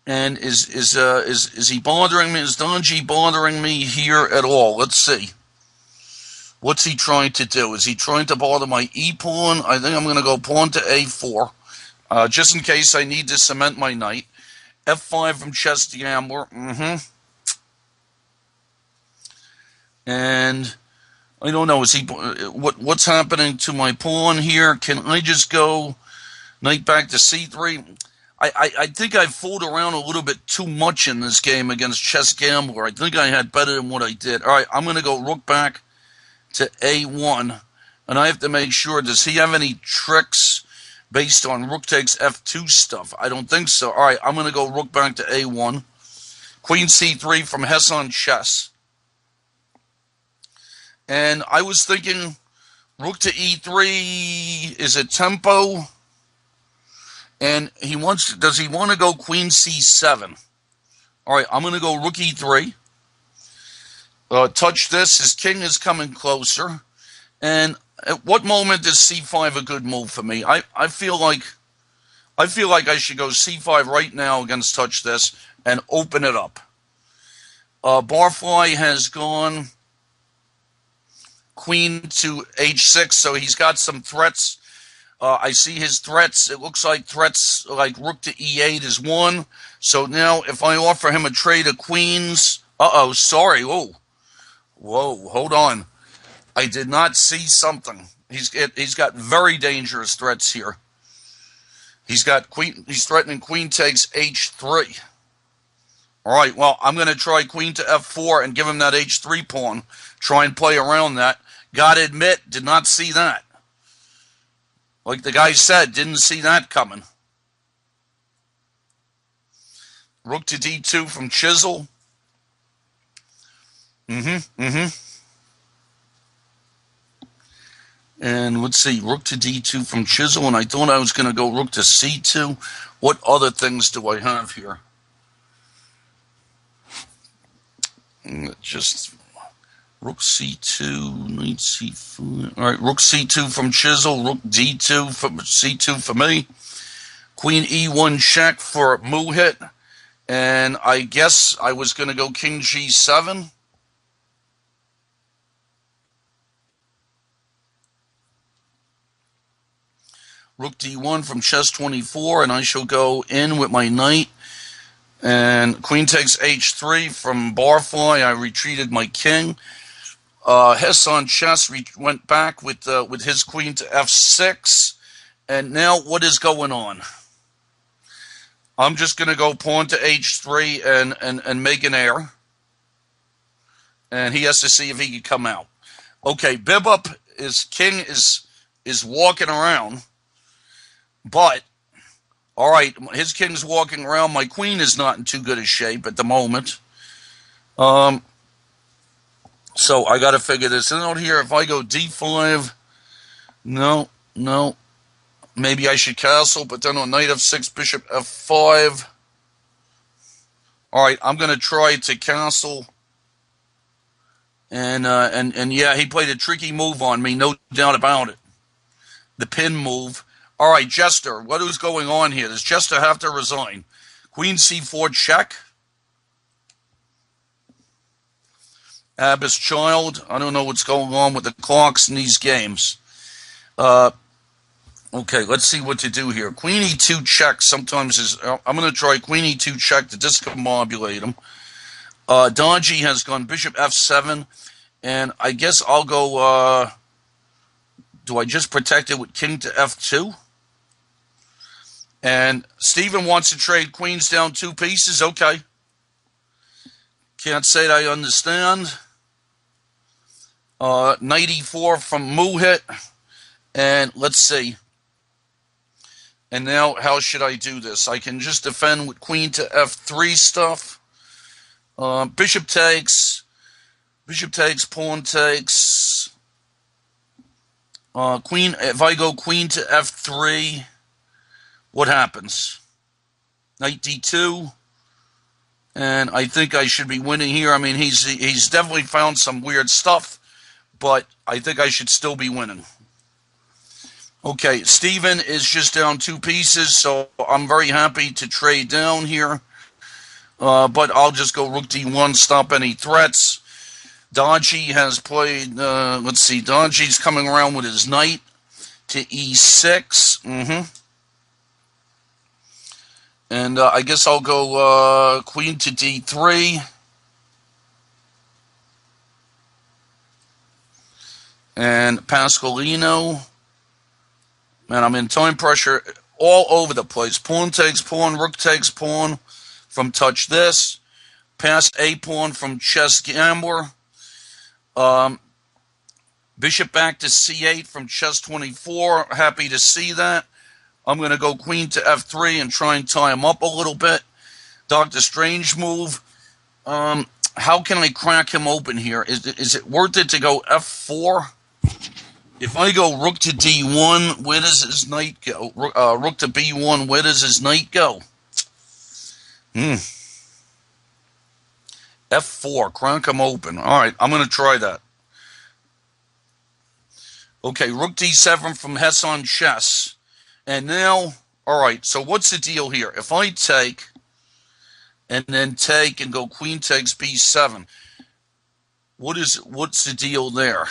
[SPEAKER 1] And is he bothering me? Is Dodgy bothering me here at all? Let's see. What's he trying to do? Is he trying to bother my e-pawn? I think I'm going to go pawn to a4, just in case I need to cement my knight. f5 from Chess Gambler. And I don't know. Is he what's happening to my pawn here? Can I just go knight back to c3? I think I fooled around a little bit too much in this game against Chess Gambler. I think I had better than what I did. All right, I'm going to go rook back to a1, and I have to make sure, does he have any tricks based on rook takes f2 stuff? I don't think so. All right, I'm going to go rook back to a1. Queen c3 from Hess on Chess. And I was thinking rook to e3 is a tempo. And does he want to go queen c7? All right, I'm going to go rook e3. Touch this. His king is coming closer. And at what moment is c5 a good move for me? I feel like I should go c5 right now against touch this and open it up. Barfly has gone queen to h6, so he's got some threats. I see his threats. It looks like threats like rook to e8 is one. So now if I offer him a trade of queens... Uh-oh, sorry. Whoa, hold on. I did not see something. He's got very dangerous threats here. He's threatening queen takes h3. All right, well, I'm going to try queen to f4 and give him that h3 pawn. Try and play around that. Gotta admit, did not see that. Like the guy said, didn't see that coming. Rook to d2 from Chisel. And let's see, rook to d2 from Chisel, and I thought I was going to go rook to c2. What other things do I have here? Just rook c2, knight c4. All right, rook c2 from Chisel, rook d2 from c2 for me. Queen e1 check for Muhit. And I guess I was going to go king g7. Rook d1 from chess 24, and I shall go in with my knight. And queen takes h3 from Barfly. I retreated my king. Hess on chess went back with his queen to f6. And now what is going on? I'm just going to go pawn to h3 and make an heir. And he has to see if he can come out. Okay, Bibup, his king is walking around. But, all right, his king's walking around. My queen is not in too good a shape at the moment. So I got to figure this out here. If I go d5, no. Maybe I should castle, but then on knight f6, bishop f5. All right, I'm going to try to castle. And yeah, he played a tricky move on me, no doubt about it. The pin move. All right, Jester, what is going on here? Does Jester have to resign? Queen c4 check. Abbas Child. I don't know what's going on with the clocks in these games. Okay, let's see what to do here. Queen e2 check sometimes is... I'm going to try queen e2 check to discombobulate him. Dodgy has gone bishop f7. And I guess I'll go... do I just protect it with king to f2? And Steven wants to trade queens down 2 pieces. Okay. Can't say that I understand. Knight e4 from Muhit. And let's see. And now how should I do this? I can just defend with queen to f3 stuff. Bishop takes. Bishop takes, pawn takes. Queen. If I go queen to f3... what happens? Knight d2, and I think I should be winning here. I mean, he's definitely found some weird stuff, but I think I should still be winning. Okay, Steven is just down 2 pieces, so I'm very happy to trade down here. But I'll just go rook d1, stop any threats. Dodgy has played, let's see, Dodgy's coming around with his knight to e6. And I guess I'll go queen to d3. And Pasqualino. Man, I'm in time pressure all over the place. Pawn takes pawn, rook takes pawn from touch this. Pass a pawn from chess gambler. Bishop back to c8 from chess 24. Happy to see that. I'm going to go queen to f3 and try and tie him up a little bit. Dr. Strange move. How can I crack him open here? Is it worth it to go f4? If I go rook to d1, where does his knight go? Rook to b1, where does his knight go? f4, crack him open. All right, I'm going to try that. Okay, rook d7 from Hess on chess. And now, all right, so what's the deal here? If I take and then take and go queen takes b7, What's the deal there?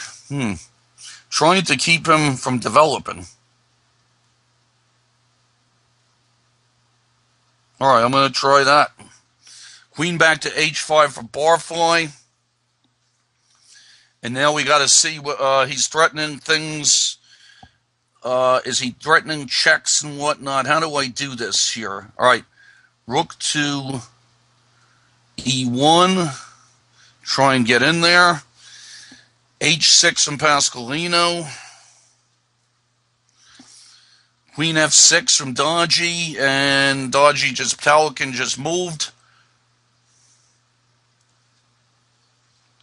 [SPEAKER 1] Trying to keep him from developing. All right, I'm going to try that. Queen back to h5 for barfly. And now we got to see what he's threatening things. Is he threatening checks and whatnot? How do I do this here? All right, rook to e1. Try and get in there. h6 from Pasqualino. Queen f6 from Dodgy, and Dodgy Talikin just moved.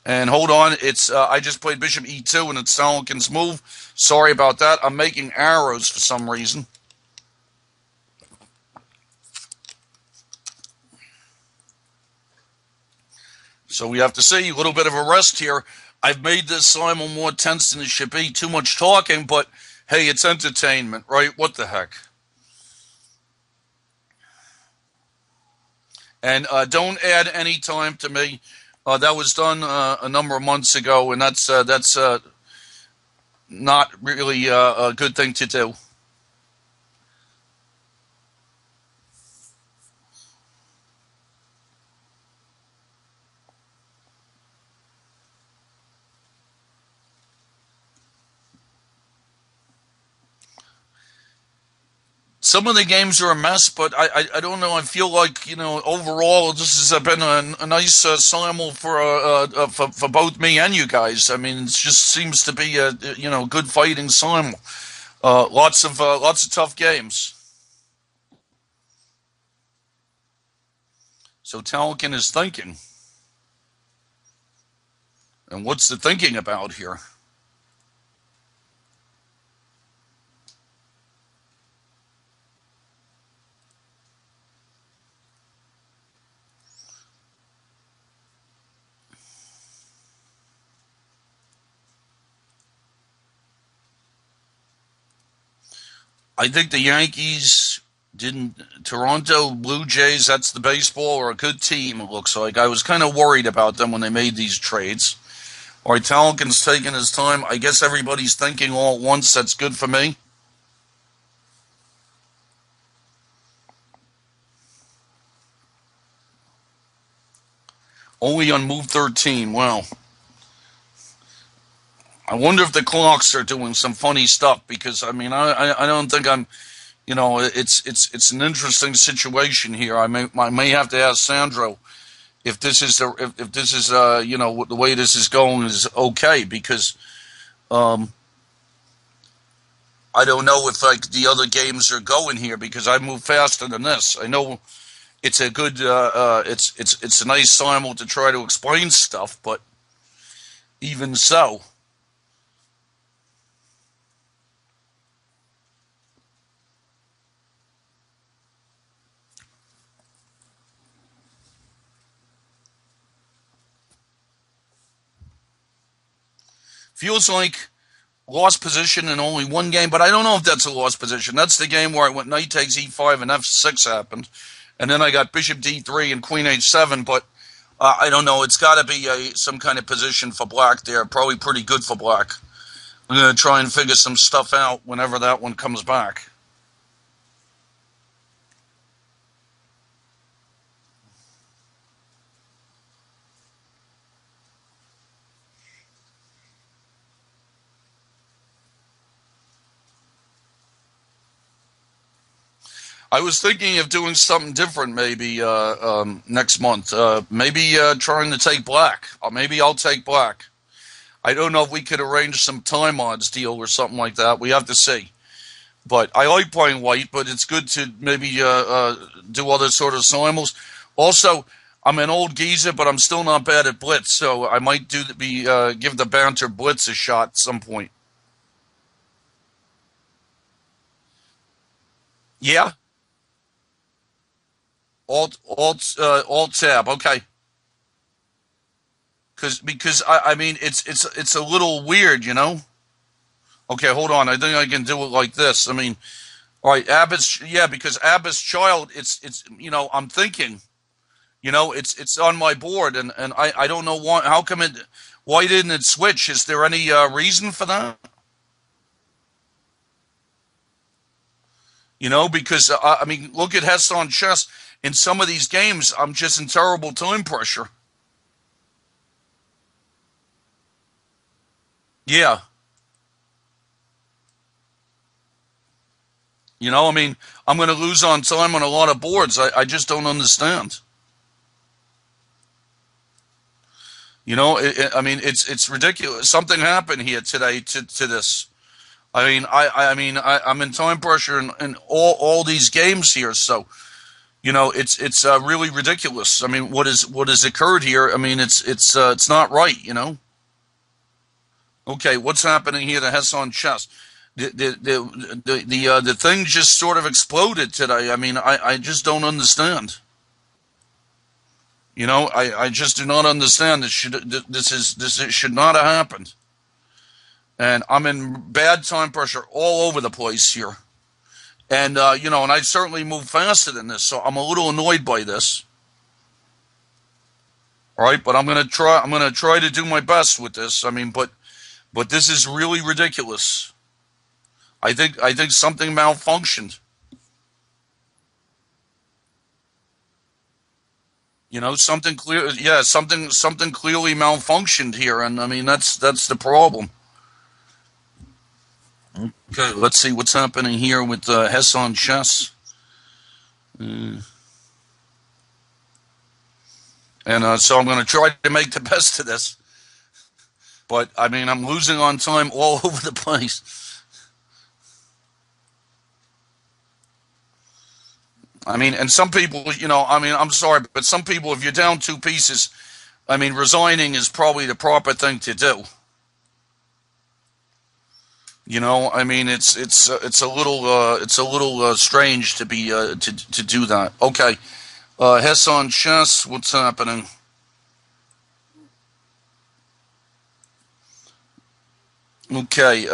[SPEAKER 1] And hold on, it's I just played bishop e2, and it's Talikin's move. Sorry about that. I'm making arrows for some reason. So we have to see a little bit of a rest here. I've made this simul more tense than it should be. Too much talking, but hey, it's entertainment, right? What the heck? And don't add any time to me. That was done a number of months ago, and that's not really a good thing to do. Some of the games are a mess, but I don't know. I feel like, overall this has been a nice simul for both me and you guys. I mean, it just seems to be a good fighting simul. Lots of tough games. So Talikin is thinking, and what's the thinking about here? I think the Yankees Toronto Blue Jays, that's the baseball, are a good team, it looks like. I was kind of worried about them when they made these trades. All right, Talikin's taking his time. I guess everybody's thinking all at once. That's good for me. Only on move 13. Wow. I wonder if the clocks are doing some funny stuff, because I mean I don't think I'm, it's an interesting situation here. I may have to ask Sandro if this is the way this is going is okay, because I don't know if like the other games are going here, because I move faster than this. I know it's a good it's a nice simul to try to explain stuff, but even so. Feels like lost position in only one game, but I don't know if that's a lost position. That's the game where I went knight takes e5 and f6 happened, and then I got bishop d3 and queen h7, but I don't know. It's got to be some kind of position for black there. Probably pretty good for black. I'm going to try and figure some stuff out whenever that one comes back. I was thinking of doing something different maybe next month. Maybe trying to take black. Maybe I'll take black. I don't know if we could arrange some time odds deal or something like that. We have to see. But I like playing white, but it's good to maybe do other sort of simuls. Also, I'm an old geezer, but I'm still not bad at blitz, so I might give the banter blitz a shot at some point. Yeah, alt tab. Okay, because I mean it's a little weird, you know. Okay, hold on. I think I can do it like this. I mean, all right, Abbott's, yeah, because Abbott's child. It's I'm thinking, it's on my board, and I don't know why. How come it Why didn't it switch? Is there any reason for that? Because I mean, look at Hess on chess. In some of these games, I'm just in terrible time pressure. Yeah. I mean, I'm going to lose on time on a lot of boards. I just don't understand. I mean, it's ridiculous. Something happened here today to this. I'm in time pressure in all these games here, so it's really ridiculous. I mean, what has occurred here? I mean, it's not right. Okay, what's happening here to Hess on chess? The thing just sort of exploded today. I mean, I just don't understand. I just do not understand. This should not have happened. And I'm in bad time pressure all over the place here. And and I certainly move faster than this, so I'm a little annoyed by this. All right, but I'm gonna try. I'm gonna try to do my best with this. I mean, but this is really ridiculous. I think something malfunctioned. Something clear. Yeah, something clearly malfunctioned here, and I mean that's the problem. Okay, let's see what's happening here with Hess on chess. And so I'm going to try to make the best of this. But, I mean, I'm losing on time all over the place. I mean, and some people, I mean, I'm sorry, but some people, if you're down two pieces, I mean, resigning is probably the proper thing to do. I mean, it's a little strange to be to do that. Okay, Hess on chess. What's happening? Okay,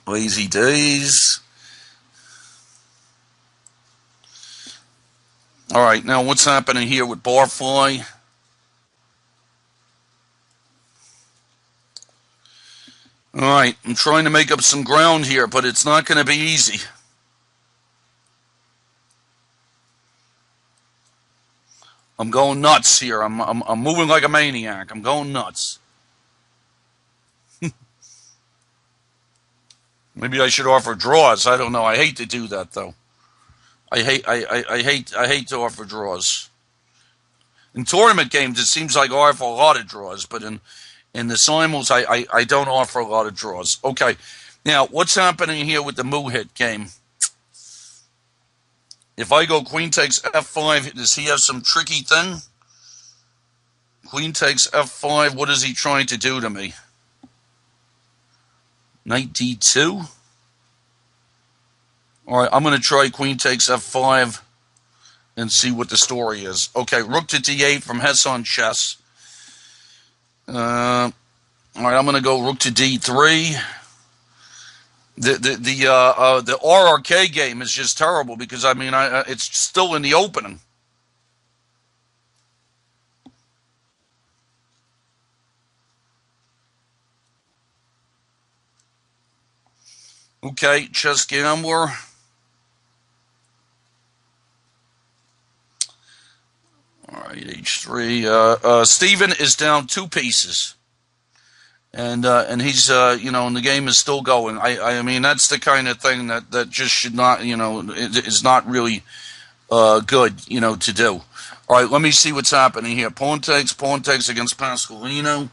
[SPEAKER 1] lazy days. All right, now what's happening here with barfly? All right, I'm trying to make up some ground here, but it's not going to be easy. I'm going nuts here. I'm moving like a maniac. I'm going nuts. Maybe I should offer draws. I don't know. I hate to do that though. I hate to offer draws. In tournament games, it seems like I offer a lot of draws, but in the simuls, I don't offer a lot of draws. Okay, now what's happening here with the Muhit game? If I go queen takes f5, does he have some tricky thing? Queen takes f5, what is he trying to do to me? Knight d2? Alright, I'm going to try queen takes f5 and see what the story is. Okay, rook to d8 from Hess on chess. Alright, I'm going to go rook to d3. The RRK game is just terrible because, I mean, it's still in the opening. Okay, chess gambler. All right, h3. Steven is down two pieces, and he's and the game is still going. I mean that's the kind of thing that just should not is not really good to do. All right, let me see what's happening here. Pawn takes against Pasqualino.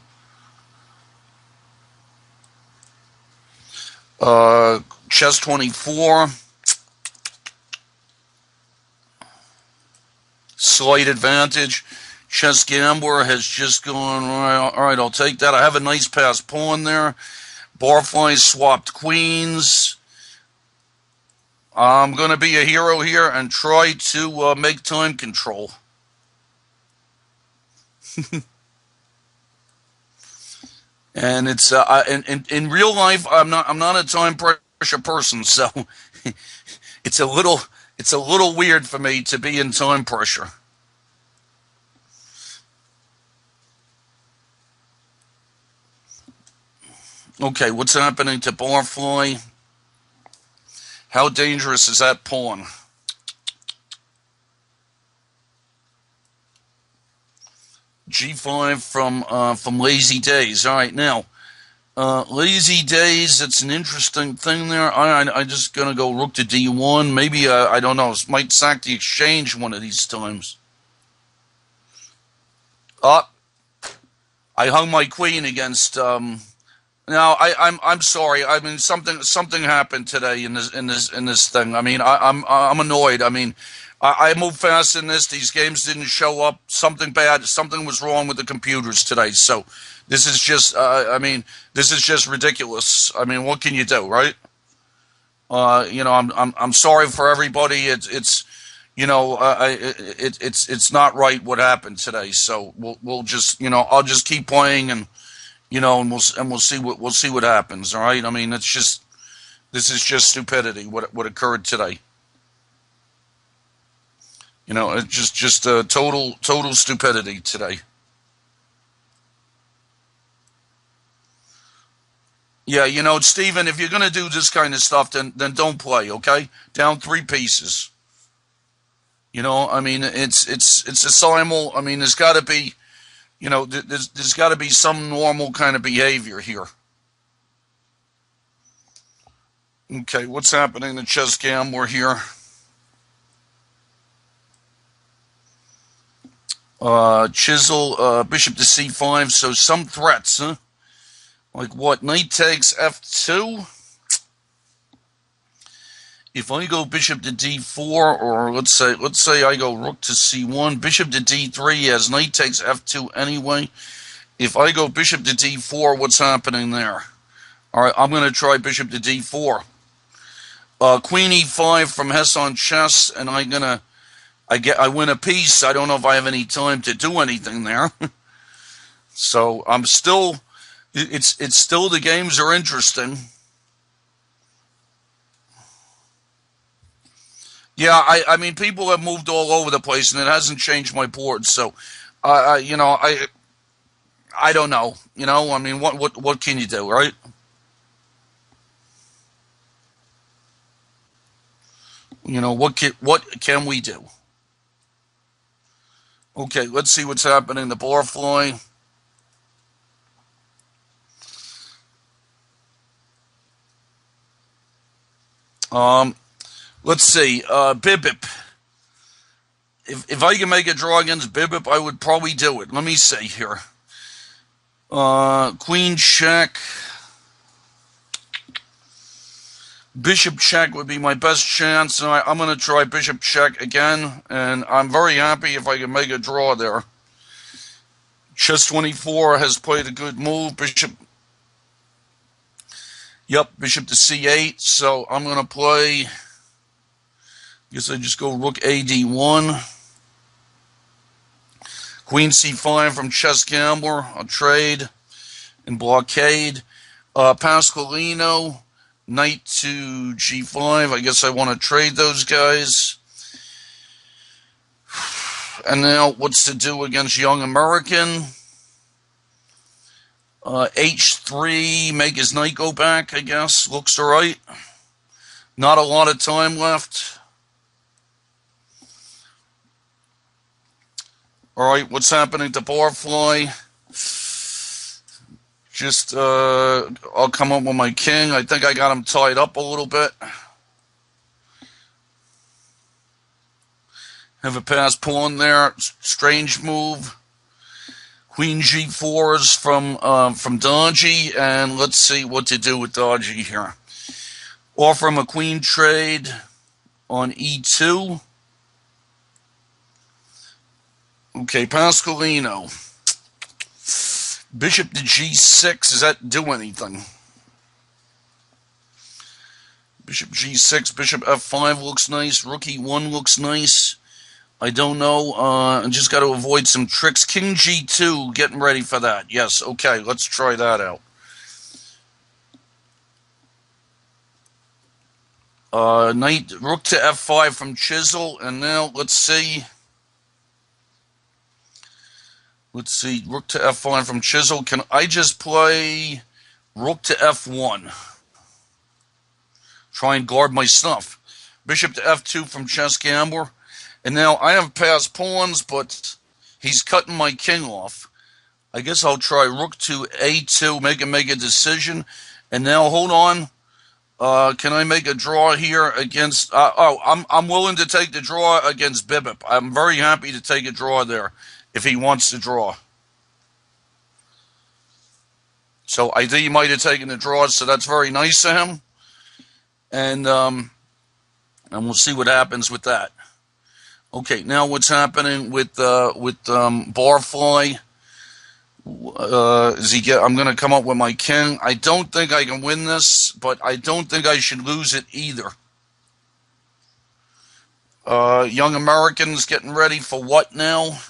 [SPEAKER 1] Chess 24. Slight advantage. Chess gambler has just gone, all right, I'll take that. I have a nice passed pawn there. Barfly swapped queens. I'm going to be a hero here and try to make time control. And it's in real life, I'm not a time pressure person, so it's a little weird for me to be in time pressure. Okay, what's happening to Barfly? How dangerous is that pawn? G5 from Lazy Days. All right, now Lazy Days. It's an interesting thing there. I'm just gonna go rook to D1. Maybe I don't know. Might sack the exchange one of these times. I hung my queen against. Now I'm sorry. I mean something happened today in this thing. I mean I'm annoyed. I mean I moved fast in this. These games didn't show up. Something bad. Something was wrong with the computers today. So this is just. I mean this is just ridiculous. I mean what can you do, right? I'm sorry for everybody. It's it's not right what happened today. So we'll just I'll just keep playing and we'll see what happens. All right. I mean this is just stupidity. What occurred today. It's just total stupidity today. Yeah, Steven, if you're gonna do this kind of stuff, then don't play. Okay, down 3 pieces. I mean, it's a simul. I mean, there's got to be, there's got to be some normal kind of behavior here. Okay, what's happening to chess gambler here? Chisel, bishop to c5. So some threats, huh? Like what? Knight takes f2. If I go bishop to d4, or let's say I go rook to c1, bishop to d3, as knight takes f2 anyway. If I go bishop to d4, what's happening there? All right, I'm going to try bishop to d4. Queen e5 from Hess on chess, and I win a piece. I don't know if I have any time to do anything there. So I'm still, it's still, the games are interesting. Yeah, I mean, people have moved all over the place, and it hasn't changed my board. So, I don't know. I mean, what can you do, right? What can we do? Okay, let's see what's happening. The Barfly. Let's see. Bibip. If I can make a draw against Bibip, I would probably do it. Let me see here. Queen check. Bishop check would be my best chance, and I'm going to try bishop check again, and I'm very happy if I can make a draw there. Chess 24 has played a good move. Bishop to c8, so I'm going to play, I guess I just go rook ad1. Queen c5 from Chess Gambler. I'll trade and blockade. Pasqualino, knight to g5. I guess I want to trade those guys. And now what's to do against Young American? H3, make his knight go back, I guess. Looks alright. Not a lot of time left. Alright, what's happening to Barfly? Just, I'll come up with my king. I think I got him tied up a little bit. Have a pass pawn there. Strange move. Queen g4 is from Dodgy, and let's see what to do with Dodgy here. Offer him a queen trade on e2. Okay, Pasqualino. Bishop to g6. Does that do anything? Bishop g6, bishop f5 looks nice. Rook e1 looks nice. I don't know. I just got to avoid some tricks. King g2, getting ready for that. Yes, okay, let's try that out. Knight, rook to f5 from Chisel, and now let's see. Let's see, rook to f5 from Chisel. Can I just play Rook to f1. Try and guard my stuff. Bishop to f2 from chess gambler. And now I have passed pawns, but he's cutting my king off. I guess I'll try rook to a2, make a decision. And now, hold on. Can I make a draw here against... I'm willing to take the draw against Bibip. I'm very happy to take a draw there if he wants to draw. So I think he might have taken the draw, so that's very nice of him. And we'll see what happens with that. Okay, now what's happening with Barfly? I'm going to come up with my king. I don't think I can win this, but I don't think I should lose it either. Young Americans getting ready for what now?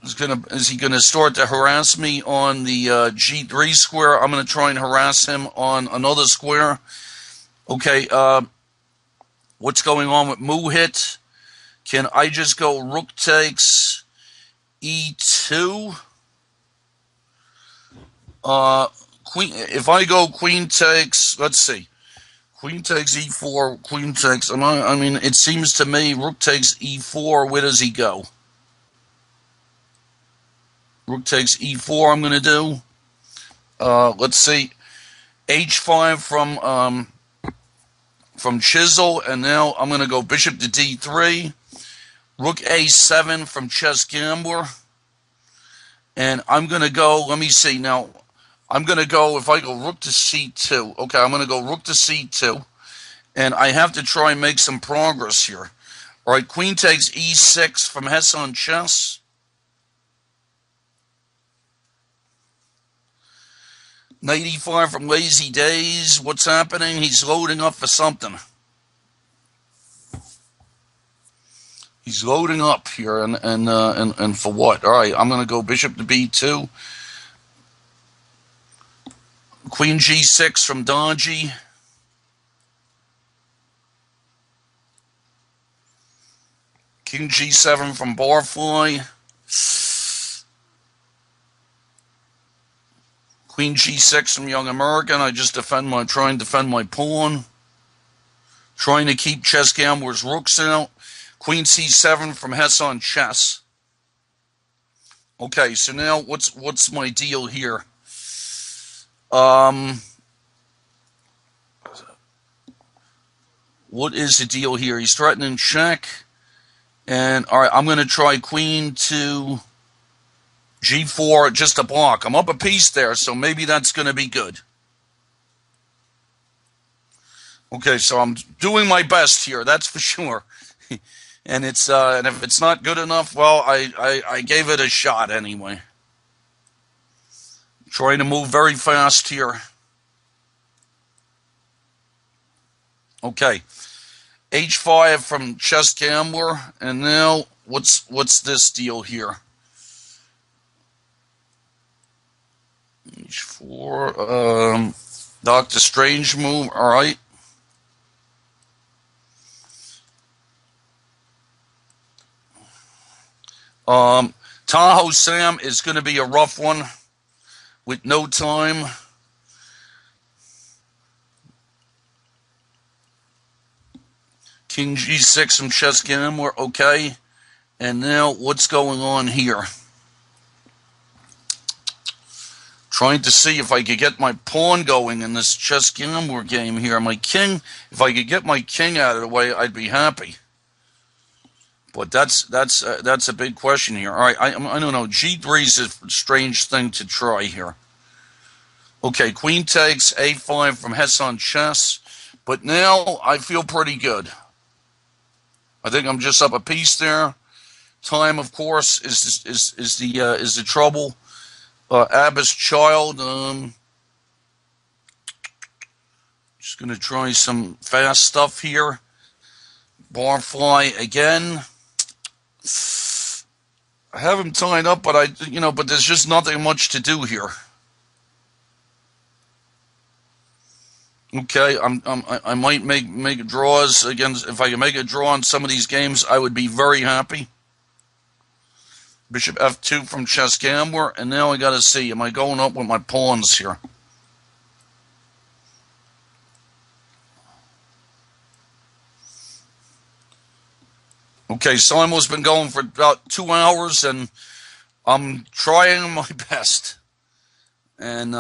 [SPEAKER 1] Is he going to start to harass me on the G3 square? I'm going to try and harass him on another square. Okay, what's going on with Muhit? Can I just go rook takes e2? Queen. If I go queen takes, let's see. Queen takes e4, queen takes. I mean, it seems to me rook takes e4. Where does he go? Rook takes e4 I'm going to do. Let's see. h5 from Chisel, and now I'm going to go bishop to d3. Rook a7 from Chess Gambler. And I'm going to go, let me see now. I'm going to go, if I go rook to c2. Okay, I'm going to go rook to c2. And I have to try and make some progress here. All right, queen takes e6 from Hess on Chess. Knight e5 from Lazy Days. What's happening? He's loading up for something. He's loading up here, and for what? All right, I'm going to go bishop to b2. Queen g6 from Dodgy. King g7 from Barfly. Queen g6 from Young American. I just try and defend my pawn. Trying to keep Chess Gambler's rooks out. Queen c7 from Hess on Chess. Okay, so now what's my deal here? What is the deal here? He's threatening check. And all right, I'm going to try queen to g4 just to block. I'm up a piece there, so maybe that's going to be good. Okay, so I'm doing my best here, that's for sure. And and if it's not good enough, well, I gave it a shot anyway. Trying to move very fast here. Okay, h5 from Chess Gambler, and now what's this deal here? h4, Dr. Strange move. All right. Tahoe Sam is going to be a rough one with no time. King g6 from Chess Gambler. Okay. And now what's going on here? Trying to see if I could get my pawn going in this Chess Gambler game here. My king, if I could get my king out of the way, I'd be happy. But that's a big question here. All right, I don't know. G3 is a strange thing to try here. Okay, queen takes a5 from Hess on Chess. But now I feel pretty good. I think I'm just up a piece there. Time, of course, is the trouble. Abba's Child. Just going to try some fast stuff here. Barfly again. I have him tied up, but but there's just nothing much to do here. Okay, I might make draws against. If I can make a draw on some of these games, I would be very happy. Bishop f2 from chess gambler, and now I got to see, am I going up with my pawns here? Okay, Simu's been going for about 2 hours, and I'm trying my best. And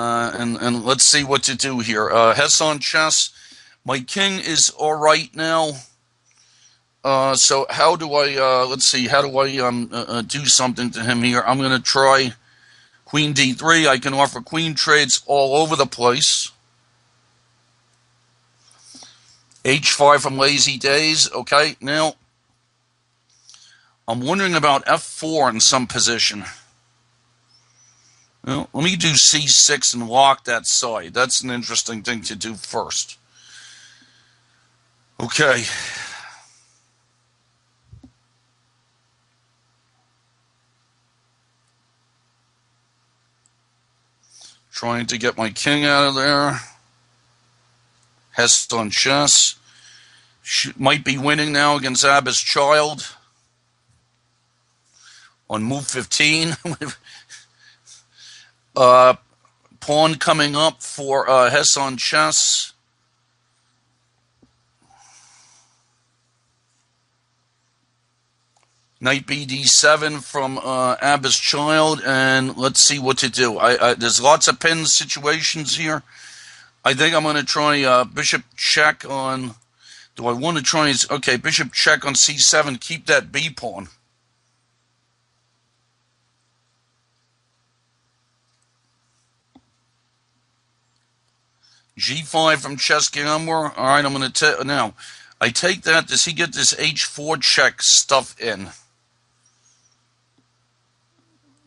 [SPEAKER 1] let's see what to do here. Hess on chess. My king is all right now. So how do I, let's see, how do I do something to him here? I'm going to try queen d3. I can offer queen trades all over the place. h5 from Lazy Days. Okay, now I'm wondering about f4 in some position. Well, let me do c6 and lock that side. That's an interesting thing to do first. Okay. Trying to get my king out of there. Hess on chess. Might be winning now against Abba's Child. On move 15. Pawn coming up for Hess on chess. Knight bd7 from Abba's Child, and let's see what to do. There's lots of pin situations here. I think I'm going to try bishop check on... Do I want to try... Okay, bishop check on c7, keep that b pawn. g5 from chess gambler. All right, I'm going to... Now, I take that. Does he get this h4 check stuff in?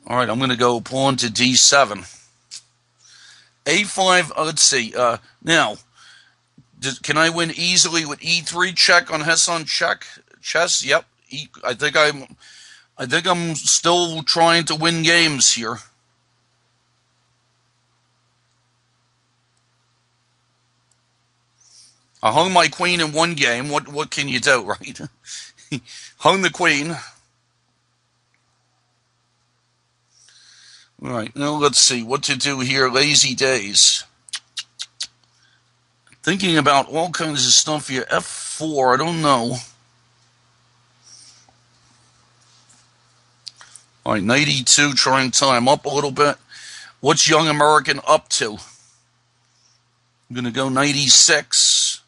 [SPEAKER 1] All right, I'm going to go pawn to d7. a5, let's see. Now, can I win easily with e3 check on Hess on check? Chess? Yep. I think I'm still trying to win games here. I hung my queen in one game. What can you do, right? Hung the queen. All right, now let's see what to do here. Lazy Days. Thinking about all kinds of stuff here. f4, I don't know. All right, knight e2, trying to tie him up a little bit. What's young American up to? I'm going to go knight e6.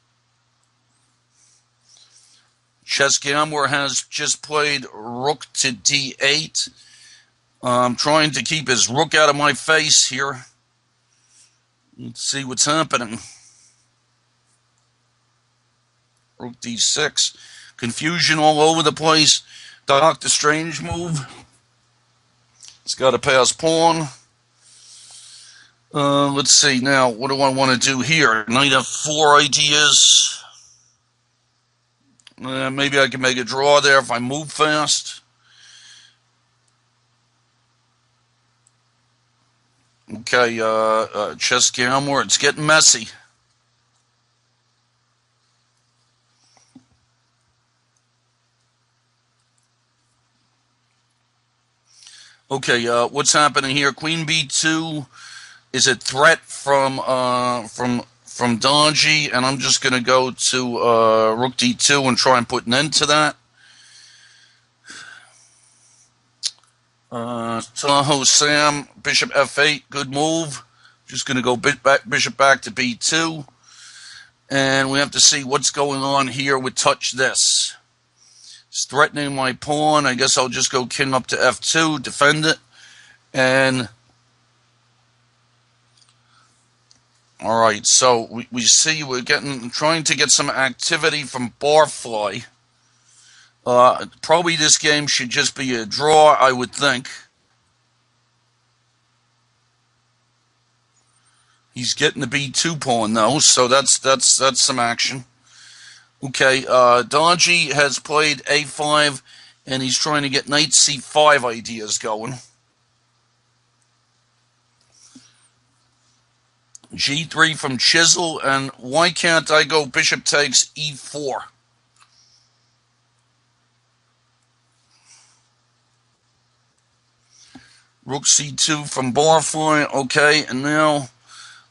[SPEAKER 1] Chess gambler has just played rook to d8. I'm trying to keep his rook out of my face here. Let's see what's happening. Rook d6. Confusion all over the place. Doctor Strange move. It's got to pass pawn. Let's see now. What do I want to do here? Knight f4 ideas. Maybe I can make a draw there if I move fast. Okay, chess gambler, it's getting messy. Okay, what's happening here? Queen b2 is a threat from Donji, and I'm just going to go to rook d2 and try and put an end to that. Tahoe Sam, bishop f8, good move. Just going to go bishop back to b2. And we have to see what's going on here with touch this. It's threatening my pawn. I guess I'll just go king up to f2, defend it. And all right, so we see we're trying to get some activity from Barfly. Probably this game should just be a draw, I would think. He's getting the b2 pawn though, so that's some action. Okay, Donji has played a5, and he's trying to get knight c5 ideas going. g3 from Chisel, and why can't I go bishop takes e4? Rook c2 from Barfly. Okay, and now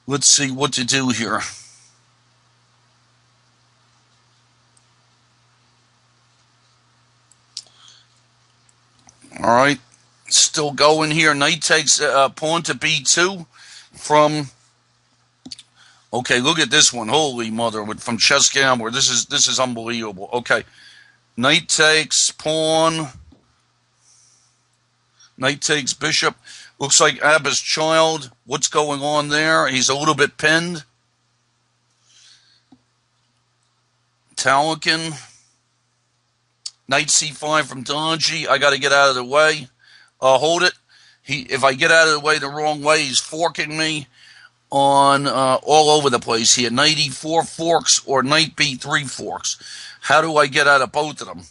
[SPEAKER 1] let's see what to do here. All right, still going here. Knight takes pawn to b2 from. Okay, look at this one. Holy mother! From Chess Gambler, this is unbelievable. Okay, knight takes pawn. Knight takes bishop. Looks like Abba's child. What's going on there? He's a little bit pinned. Talakin. Knight c5 from Donji. I got to get out of the way. Hold it. If I get out of the way the wrong way, he's forking me on all over the place here. Knight e4 forks or knight b3 forks. How do I get out of both of them?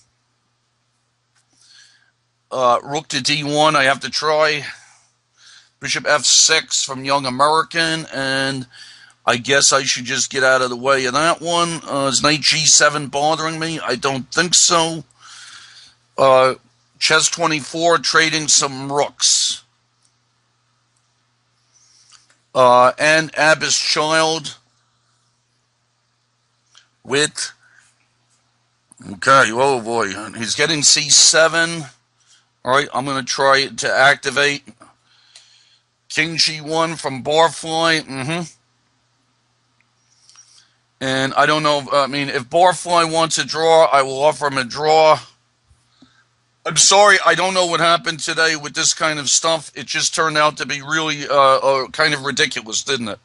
[SPEAKER 1] Rook to d1. I have to try. Bishop f6 from Young American, and I guess I should just get out of the way of that one. Is knight g7 bothering me? I don't think so. Chess 24 trading some rooks. And Abba's child with, okay, oh boy, he's getting c7. All right, I'm going to try to activate King g1 from Barfly. And I don't know, if Barfly wants a draw, I will offer him a draw. I'm sorry, I don't know what happened today with this kind of stuff. It just turned out to be really kind of ridiculous, didn't it?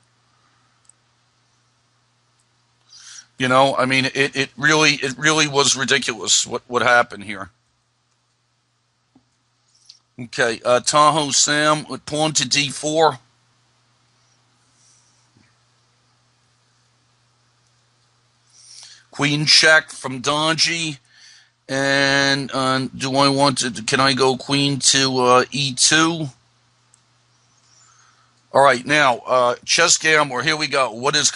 [SPEAKER 1] You know, I mean, it really was ridiculous what happened here. Okay, Tahoe Sam with pawn to d4. Queen check from Donji. And do I want to? Can I go queen to e2? All right, now Chess Gambler. Here we go. This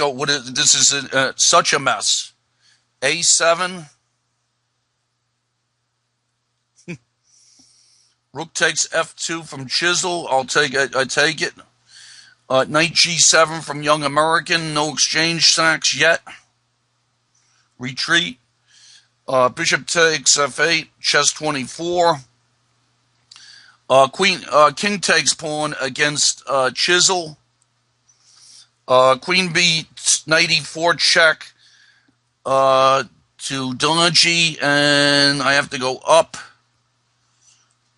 [SPEAKER 1] is such a mess. a7. Rook takes f2 from Chisel. I take it. Knight g7 from Young American. No exchange sacks yet. Retreat. Bishop takes f8, chess 24. King takes pawn against Chisel. Queen b, knight e4 check to Donji, and I have to go up.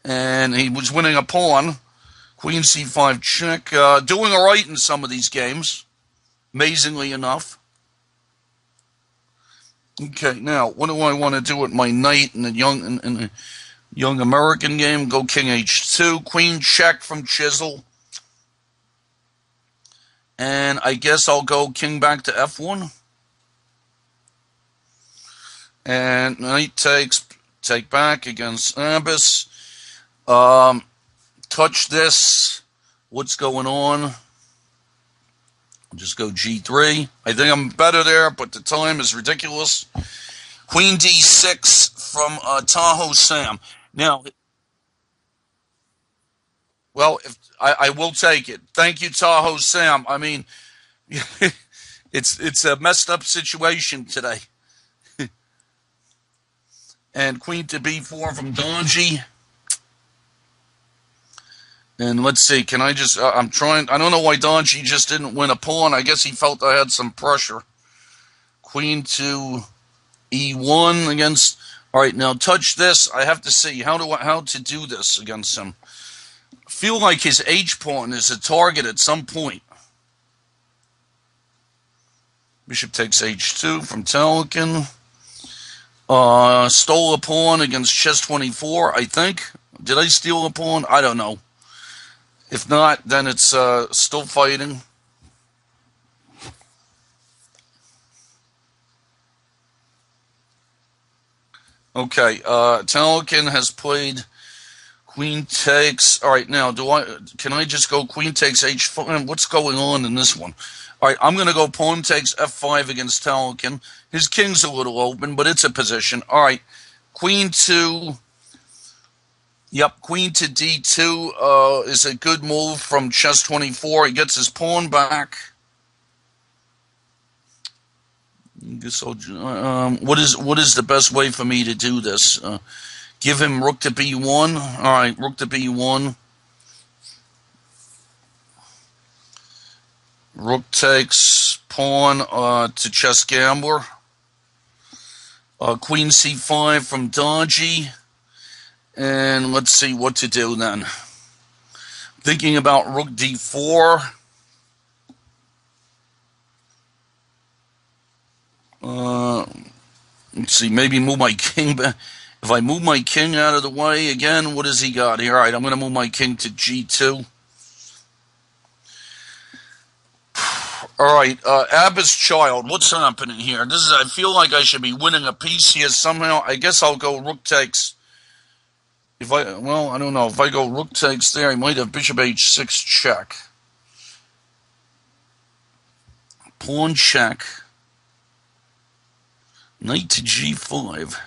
[SPEAKER 1] And he was winning a pawn. Queen c5 check. Doing all right in some of these games, amazingly enough. Okay, now what do I want to do with my knight in the young American game? Go king h2, queen check from Chisel, and I guess I'll go king back to f1, and knight take back against Abbas. Touch this. What's going on? Just go g3. I think I'm better there, but the time is ridiculous. Queen d6 from Tahoe Sam. Now, well, if I will take it. Thank you, Tahoe Sam. I mean, it's a messed up situation today. And queen to b4 from Donji. And let's see, can I just, I'm trying, I don't know why Donji just didn't win a pawn. I guess he felt I had some pressure. Queen to e1 against, all right, now touch this. I have to see, how to do this against him. I feel like his h-pawn is a target at some point. Bishop takes h2 from Talakin. Stole a pawn against chess 24, I think. Did I steal a pawn? I don't know. If not, then it's still fighting. Okay, Talakin has played queen takes. All right, now can I just go queen takes h5? What's going on in this one? All right, I'm going to go pawn takes f5 against Talakin. His king's a little open, but it's a position. All right, queen to Yep, queen to d2 is a good move from chess 24. He gets his pawn back. What is the best way for me to do this? Give him rook to b1. All right, rook to b1. Rook takes pawn to chess gambler. Queen c5 from dodgy. And let's see what to do then. Thinking about rook d4. Let's see, maybe move my king back. If I move my king out of the way again, what has he got here? All right, I'm going to move my king to g2. All right, Abba's child, what's happening here? I feel like I should be winning a piece here somehow. I guess I'll go rook takes. I don't know. If I go rook takes there, I might have bishop h6 check. Pawn check. Knight to g5.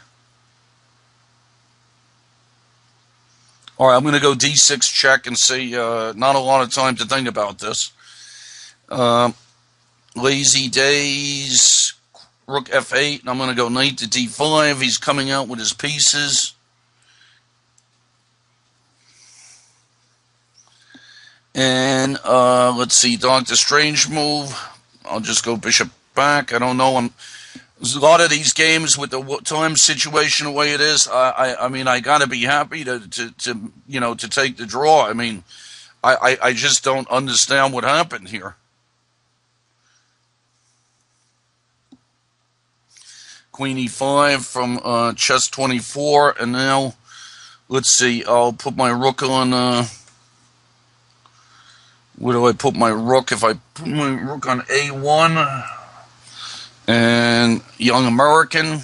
[SPEAKER 1] All right, I'm going to go d6 check and say not a lot of time to think about this. Lazy days, rook f8, and I'm going to go knight to d5. He's coming out with his pieces. And let's see, Dr. Strange move. I'll just go bishop back. I don't know. There's a lot of these games with the time situation the way it is. I mean, I got to be happy to take the draw. I mean, I just don't understand what happened here. Queen e5 from chess 24, and now let's see. I'll put my rook on. Where do I put my rook? If I put my rook on a1, and young American,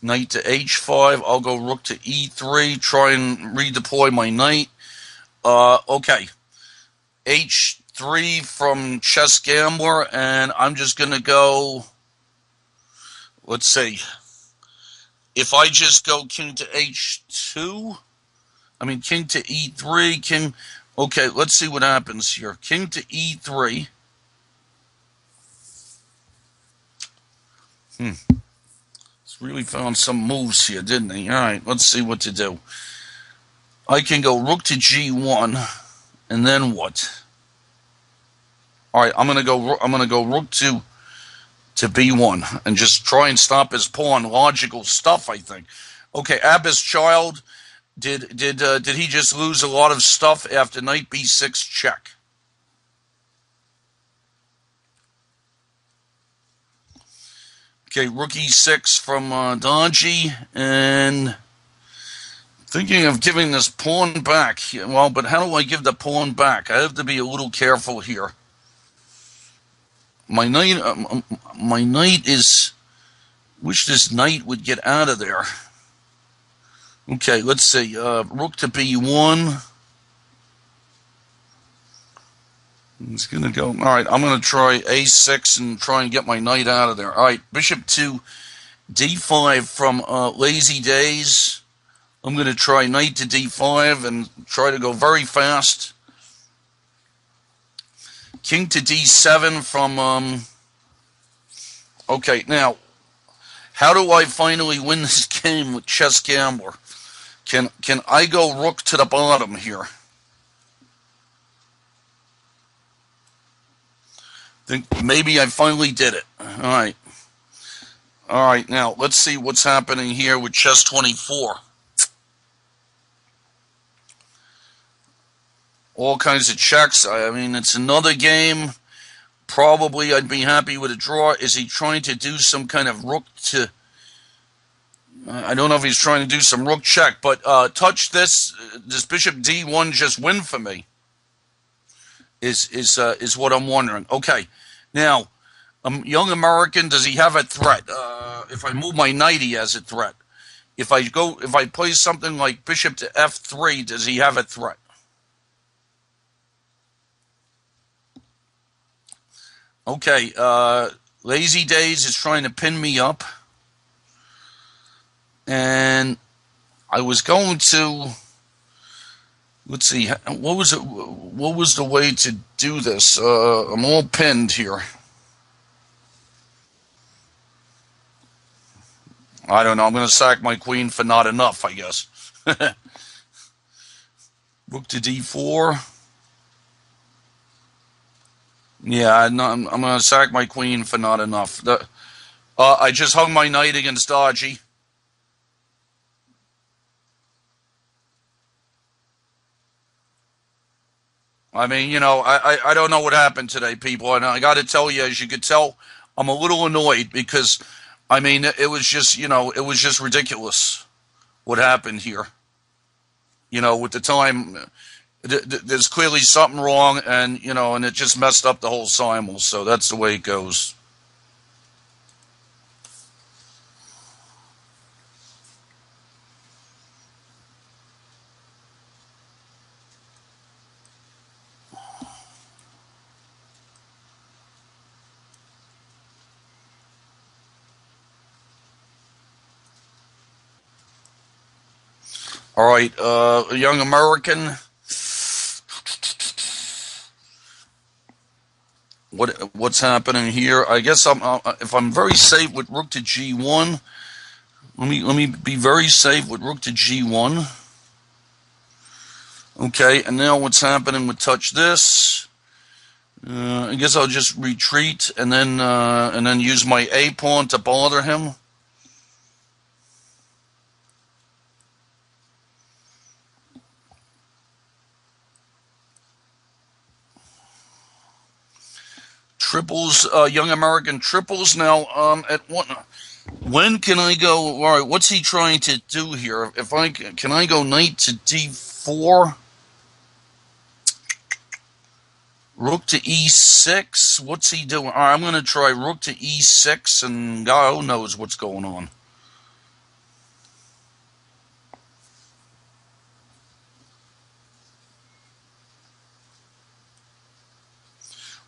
[SPEAKER 1] knight to h5. I'll go rook to e3. Try and redeploy my knight. Okay, h3 from chess gambler, and I'm just gonna go. Let's see. If I just go king to h2, king to e3, king. Okay, let's see what happens here. King to e3. It's really found some moves here, didn't he? All right, let's see what to do. I can go rook to g1, and then what? All right, I'm gonna go rook to b1 and just try and stop his pawn. Logical stuff, I think. Okay, Abba's child. Did he just lose a lot of stuff after knight b6 check? Okay, rook e6 from Dodgy, and thinking of giving this pawn back. Well, but how do I give the pawn back? I have to be a little careful here. My knight is. Wish this knight would get out of there. Okay, let's see. Rook to b1. It's going to go. All right, I'm going to try a6 and try and get my knight out of there. All right, bishop to d5 from Lazy Days. I'm going to try knight to d5 and try to go very fast. King to d7 from. Okay, now, how do I finally win this game with Chess Gambler? Can I go rook to the bottom here? Think maybe I finally did it. All right. Now let's see what's happening here with chess 24. All kinds of checks. I mean, it's another game. Probably I'd be happy with a draw. Is he trying to do some kind of rook to? I don't know if he's trying to do some rook check, but touch this. Does bishop d1 just win for me? Is what I'm wondering. Okay, now, young American, does he have a threat? If I move my knight, he has a threat. If I play something like bishop to f3, does he have a threat? Okay, Lazy Days is trying to pin me up, and I was going to, let's see, what was it? What was the way to do this? I'm all pinned here. I don't know. I'm going to sack my queen for not enough, I guess. Rook to d4. Yeah, I'm going to sack my queen for not enough. I just hung my knight against dodgy. I mean, you know, I don't know what happened today, people. And I got to tell you, as you could tell, I'm a little annoyed because, I mean, it was just, you know, it was just ridiculous what happened here. You know, with the time, there's clearly something wrong, and, you know, and it just messed up the whole simul. So that's the way it goes. All right, a young American. What's happening here? I guess if I'm very safe with rook to g1. Let me be very safe with rook to g1. Okay, and now what's happening with touch this? I guess I'll just retreat and then use my a pawn to bother him. Triples, young American triples. Now, at what? When can I go? All right, what's he trying to do here? If I can I go knight to d4, rook to e6. What's he doing? All right, I'm going to try rook to e6, and God knows what's going on.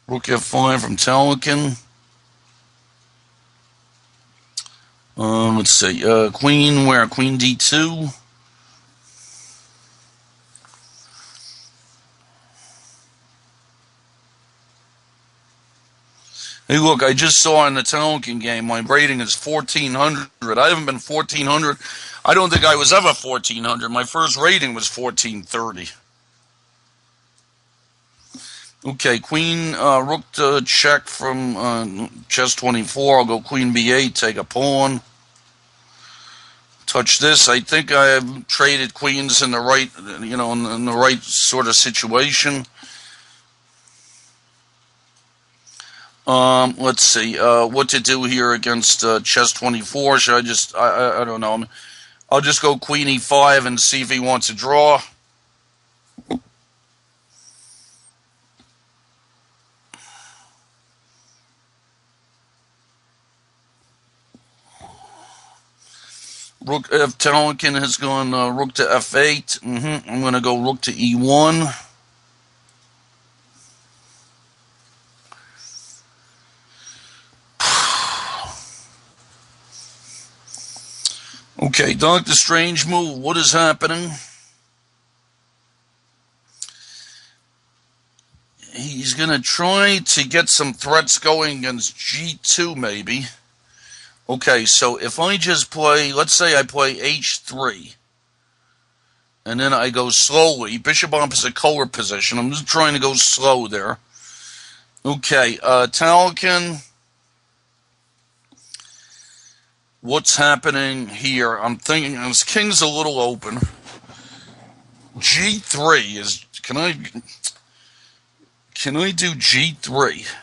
[SPEAKER 1] Rook f5 from Telekin. Let's see. Queen where? Queen d2. Hey, look, I just saw in the Telekin game my rating is 1400. I haven't been 1400. I don't think I was ever 1400. My first rating was 1430. Okay, queen, rook to check from chess 24. I'll go queen b8, take a pawn. Touch this. I think I have traded queens in the right, you know, in the right sort of situation. Let's see, what to do here against chess 24. Should I just, I don't know. I'll just go queen e5 and see if he wants to draw. Rook F. Telekin has gone rook to f8. I'm going to go rook to e1. Okay, Dr. Strange move. What is happening? He's going to try to get some threats going against g2 maybe. Okay, so if I just play, let's say I play h3, and then I go slowly, bishop opposite color position. I'm just trying to go slow there. Okay, Telekin, what's happening here? I'm thinking this king's a little open. g3 is, can I do g3?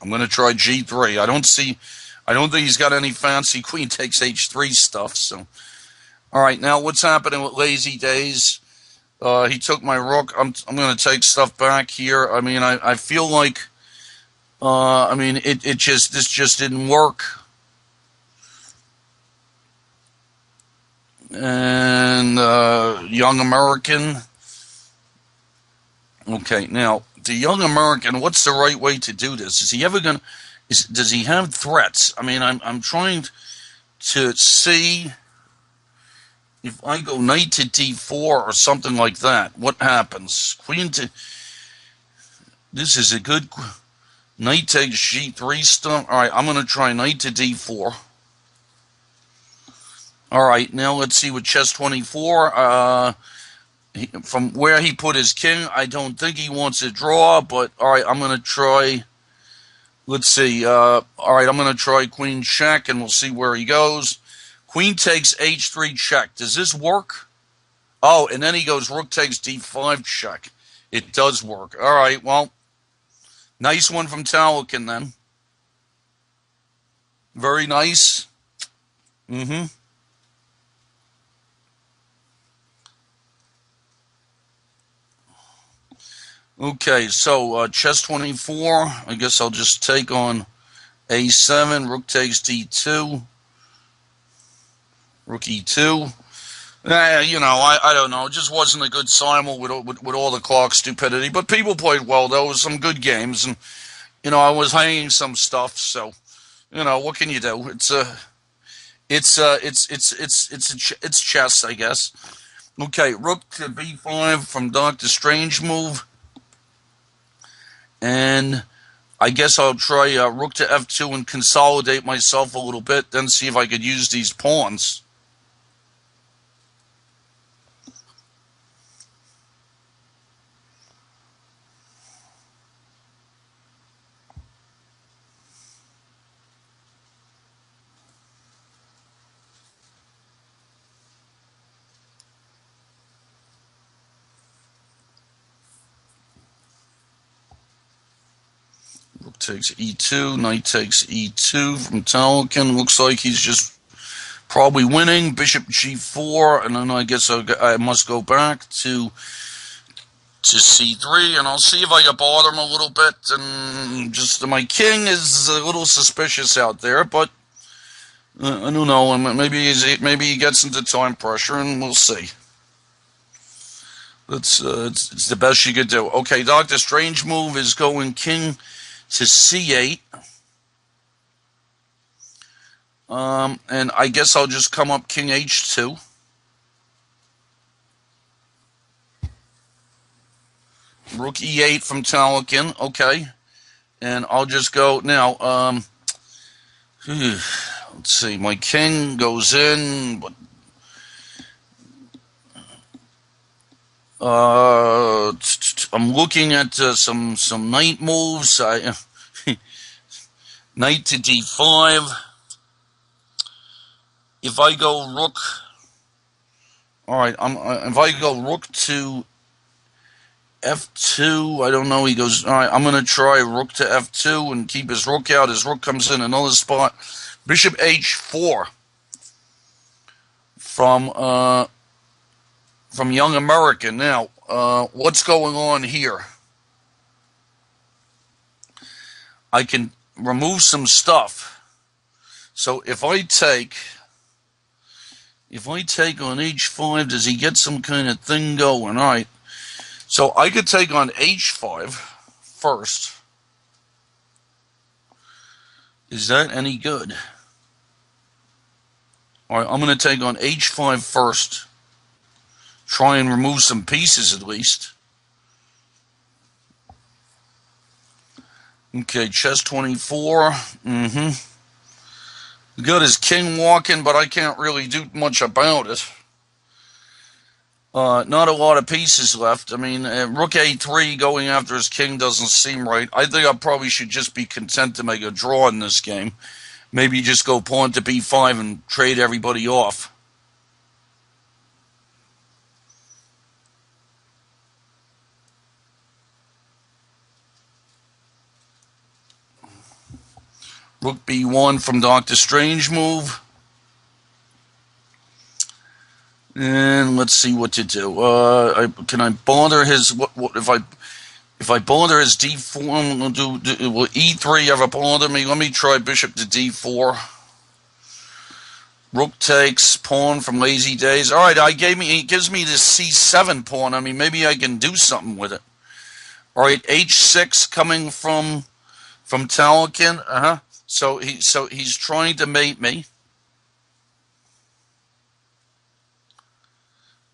[SPEAKER 1] I'm going to try g3. I don't think he's got any fancy queen takes h3 stuff. So, all right, now what's happening with Lazy Days? He took my rook. I'm going to take stuff back here. I mean, I feel like, I mean, this just didn't work. And young American. Okay, now. The young American, what's the right way to do this? Is he ever going to, does he have threats? I mean, I'm trying to see if I go knight to d4 or something like that. What happens? Queen to... This is a good... Knight takes g3 stuff. All right, I'm going to try knight to d4. All right, now let's see with chess 24. From where he put his king, I don't think he wants to draw, but all right, I'm going to try... Let's see. All right, I'm going to try queen check, and we'll see where he goes. Queen takes h3 check. Does this work? Oh, and then he goes rook takes d5 check. It does work. All right, well, nice one from Talikin then. Very nice. Okay, so chess 24. I guess I'll just take on a7. Rook takes d2. Rook e2. You know, I don't know. It just wasn't a good simul with all the clock stupidity. But people played well. There was some good games, and you know, I was hanging some stuff. So, you know, what can you do? It's chess, I guess. Okay, rook to b5 from Dr. Strange move. And I guess I'll try rook to f2 and consolidate myself a little bit, then see if I could use these pawns. Rook takes e2, knight takes e2 from Talikin. Looks like he's just probably winning. Bishop g4, and then I guess I must go back to c3, and I'll see if I can bother him a little bit. And just my king is a little suspicious out there, but I don't know. Maybe he gets into time pressure, and we'll see. It's the best you could do. Okay, Dr. Strange move is going king to c8. And I guess I'll just come up king h2. Rook e8 from Talikin. Okay. And I'll just go now. Let's see. My king goes in, but I'm looking at some knight moves. Knight to d5. If I go rook, all right. If I go rook to f2, I don't know. He goes. All right. I'm gonna try rook to f2 and keep his rook out. His rook comes in another spot. Bishop h4 from Young American. Now, what's going on here? I can remove some stuff. So if I take on h5, does he get some kind of thing going? All right. So I could take on h5 first. Is that any good? All right, I'm going to take on h5 first. Try and remove some pieces at least. Okay, chess 24. Got his king walking, but I can't really do much about it. Not a lot of pieces left. I mean, rook a3 going after his king doesn't seem right. I think I probably should just be content to make a draw in this game. Maybe just go pawn to b5 and trade everybody off. Rook b1 from Dr. Strange move. And let's see what to do. Can I bother his... What if I bother his d4, I'm going to do... Will e3 ever bother me? Let me try bishop to d4. Rook takes, pawn from Lazy Days. All right, he gives me this c7 pawn. I mean, maybe I can do something with it. All right, h6 coming from Talikin. So he's trying to mate me.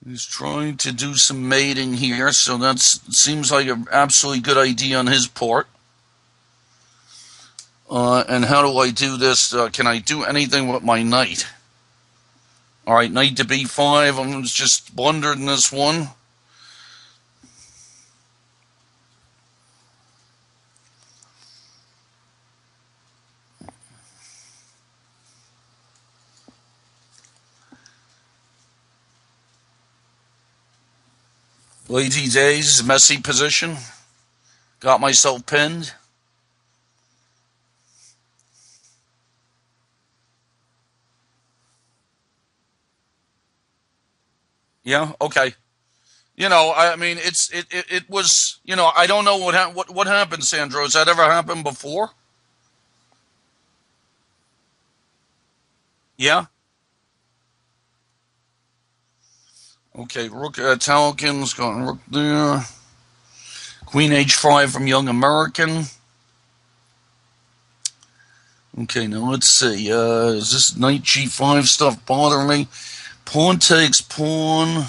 [SPEAKER 1] He's trying to do some mating here, so that seems like an absolutely good idea on his part. And how do I do this? Can I do anything with my knight? Alright, knight to b5. I'm just blundering this one. Lazy days, messy position. Got myself pinned. Yeah, okay. You know, I mean, it was, you know, I don't know what happened, Sandro. Has that ever happened before? Yeah. Okay, rook Talkin's going rook there. Queen h5 from Young American. Okay, now let's see. Is this knight g5 stuff bothering me? Pawn takes pawn.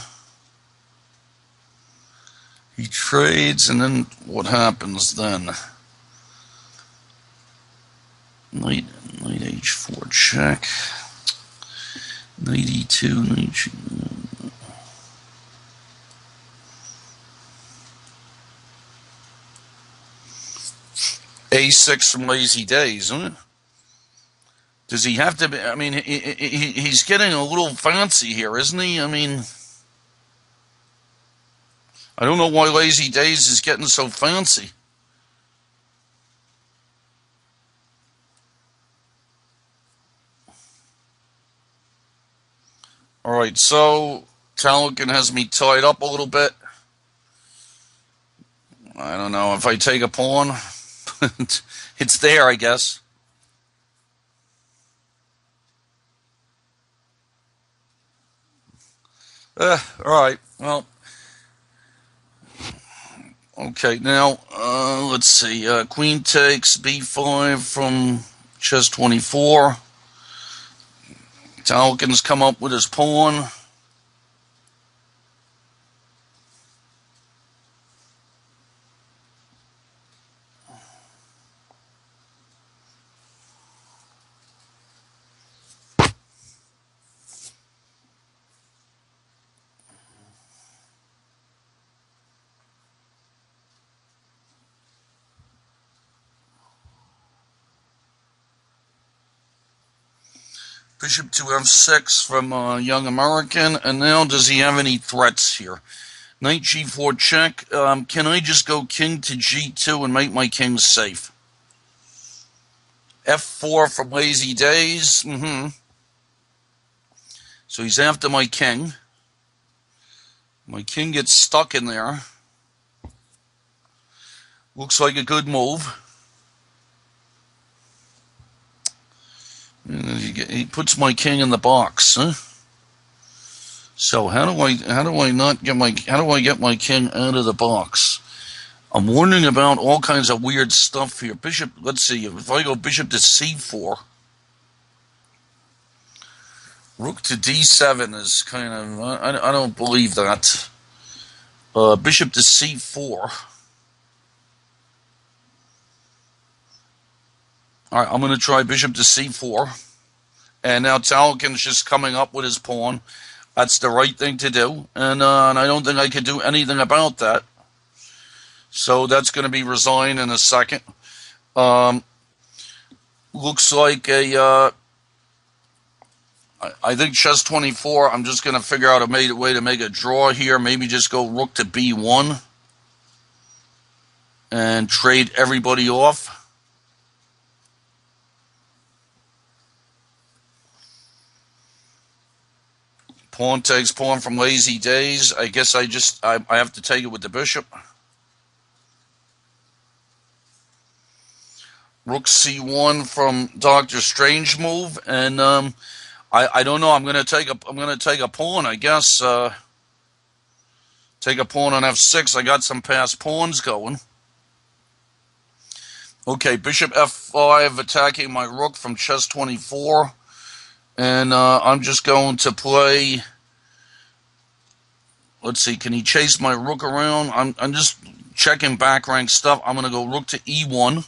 [SPEAKER 1] He trades, and then what happens then? Knight h4 check. Knight e2, knight g2. A6 from Lazy Days, isn't it? Does he have to be? I mean, he's getting a little fancy here, isn't he? I mean, I don't know why Lazy Days is getting so fancy. Alright, so Talkin has me tied up a little bit. I don't know if I take a pawn. It's there, I guess. Alright, well. Okay, now, let's see. Queen takes b5 from chess 24. Talkin's come up with his pawn. Bishop to f6 from Young American. And now, does he have any threats here? Knight g4 check. Can I just go king to g2 and make my king safe? f4 from Lazy Days. So he's after my king. My king gets stuck in there. Looks like a good move. He puts my king in the box, huh? So how do I get my king out of the box? I'm wondering about all kinds of weird stuff here. Bishop, let's see, if I go bishop to c4, rook to d7 is kind of, I don't believe that. Bishop to c4. All right, I'm going to try bishop to c4. And now Talkin's just coming up with his pawn. That's the right thing to do. And I don't think I can do anything about that. So that's going to be resigned in a second. Looks like I think chess 24, I'm just going to figure out a way to make a draw here. Maybe just go rook to b1 and trade everybody off. Pawn takes pawn from Lazy Days. I guess I have to take it with the bishop. Rook c1 from Dr. Strange move, and I don't know. I'm gonna take a pawn. I guess take a pawn on f6. I got some passed pawns going. Okay, bishop f5 attacking my rook from chess 24. And I'm just going to play let's see, can he chase my rook around? I'm just checking back rank stuff. I'm going to go rook to e1.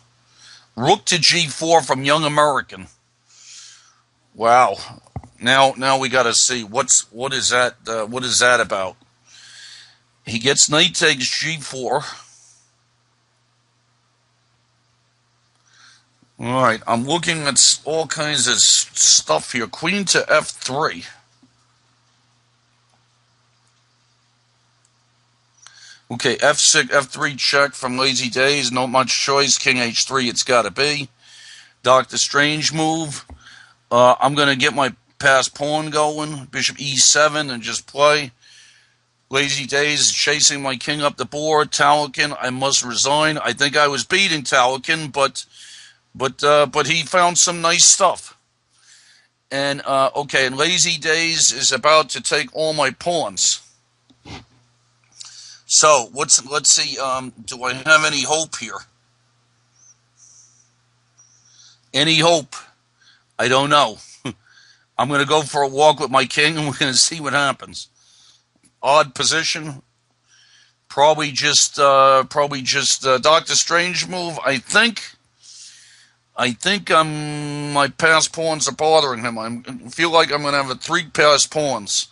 [SPEAKER 1] Rook to g4 from Young American. Wow. Now we got to see what is that about? He gets knight takes g4. All right, I'm looking at all kinds of stuff here. Queen to f3. Okay, f6, f3 check from Lazy Days. Not much choice. King h3, it's got to be. Doctor Strange move. I'm going to get my passed pawn going. Bishop e7 and just play. Lazy Days chasing my king up the board. Talakin, I must resign. I think I was beating Talakin, but he found some nice stuff. And okay, and Lazy Days is about to take all my pawns. So let's see. Do I have any hope here? Any hope? I don't know. I'm going to go for a walk with my king, and we're going to see what happens. Odd position. Probably just Doctor Strange move. I think my passed pawns are bothering him. I feel like I'm going to have 3 passed pawns.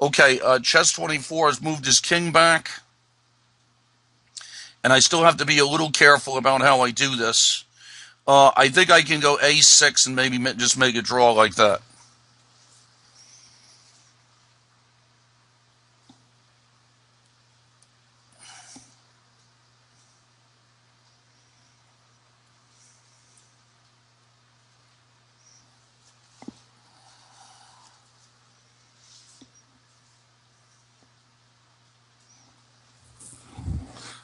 [SPEAKER 1] Okay, chess 24 has moved his king back. And I still have to be a little careful about how I do this. I think I can go a6 and maybe just make a draw like that.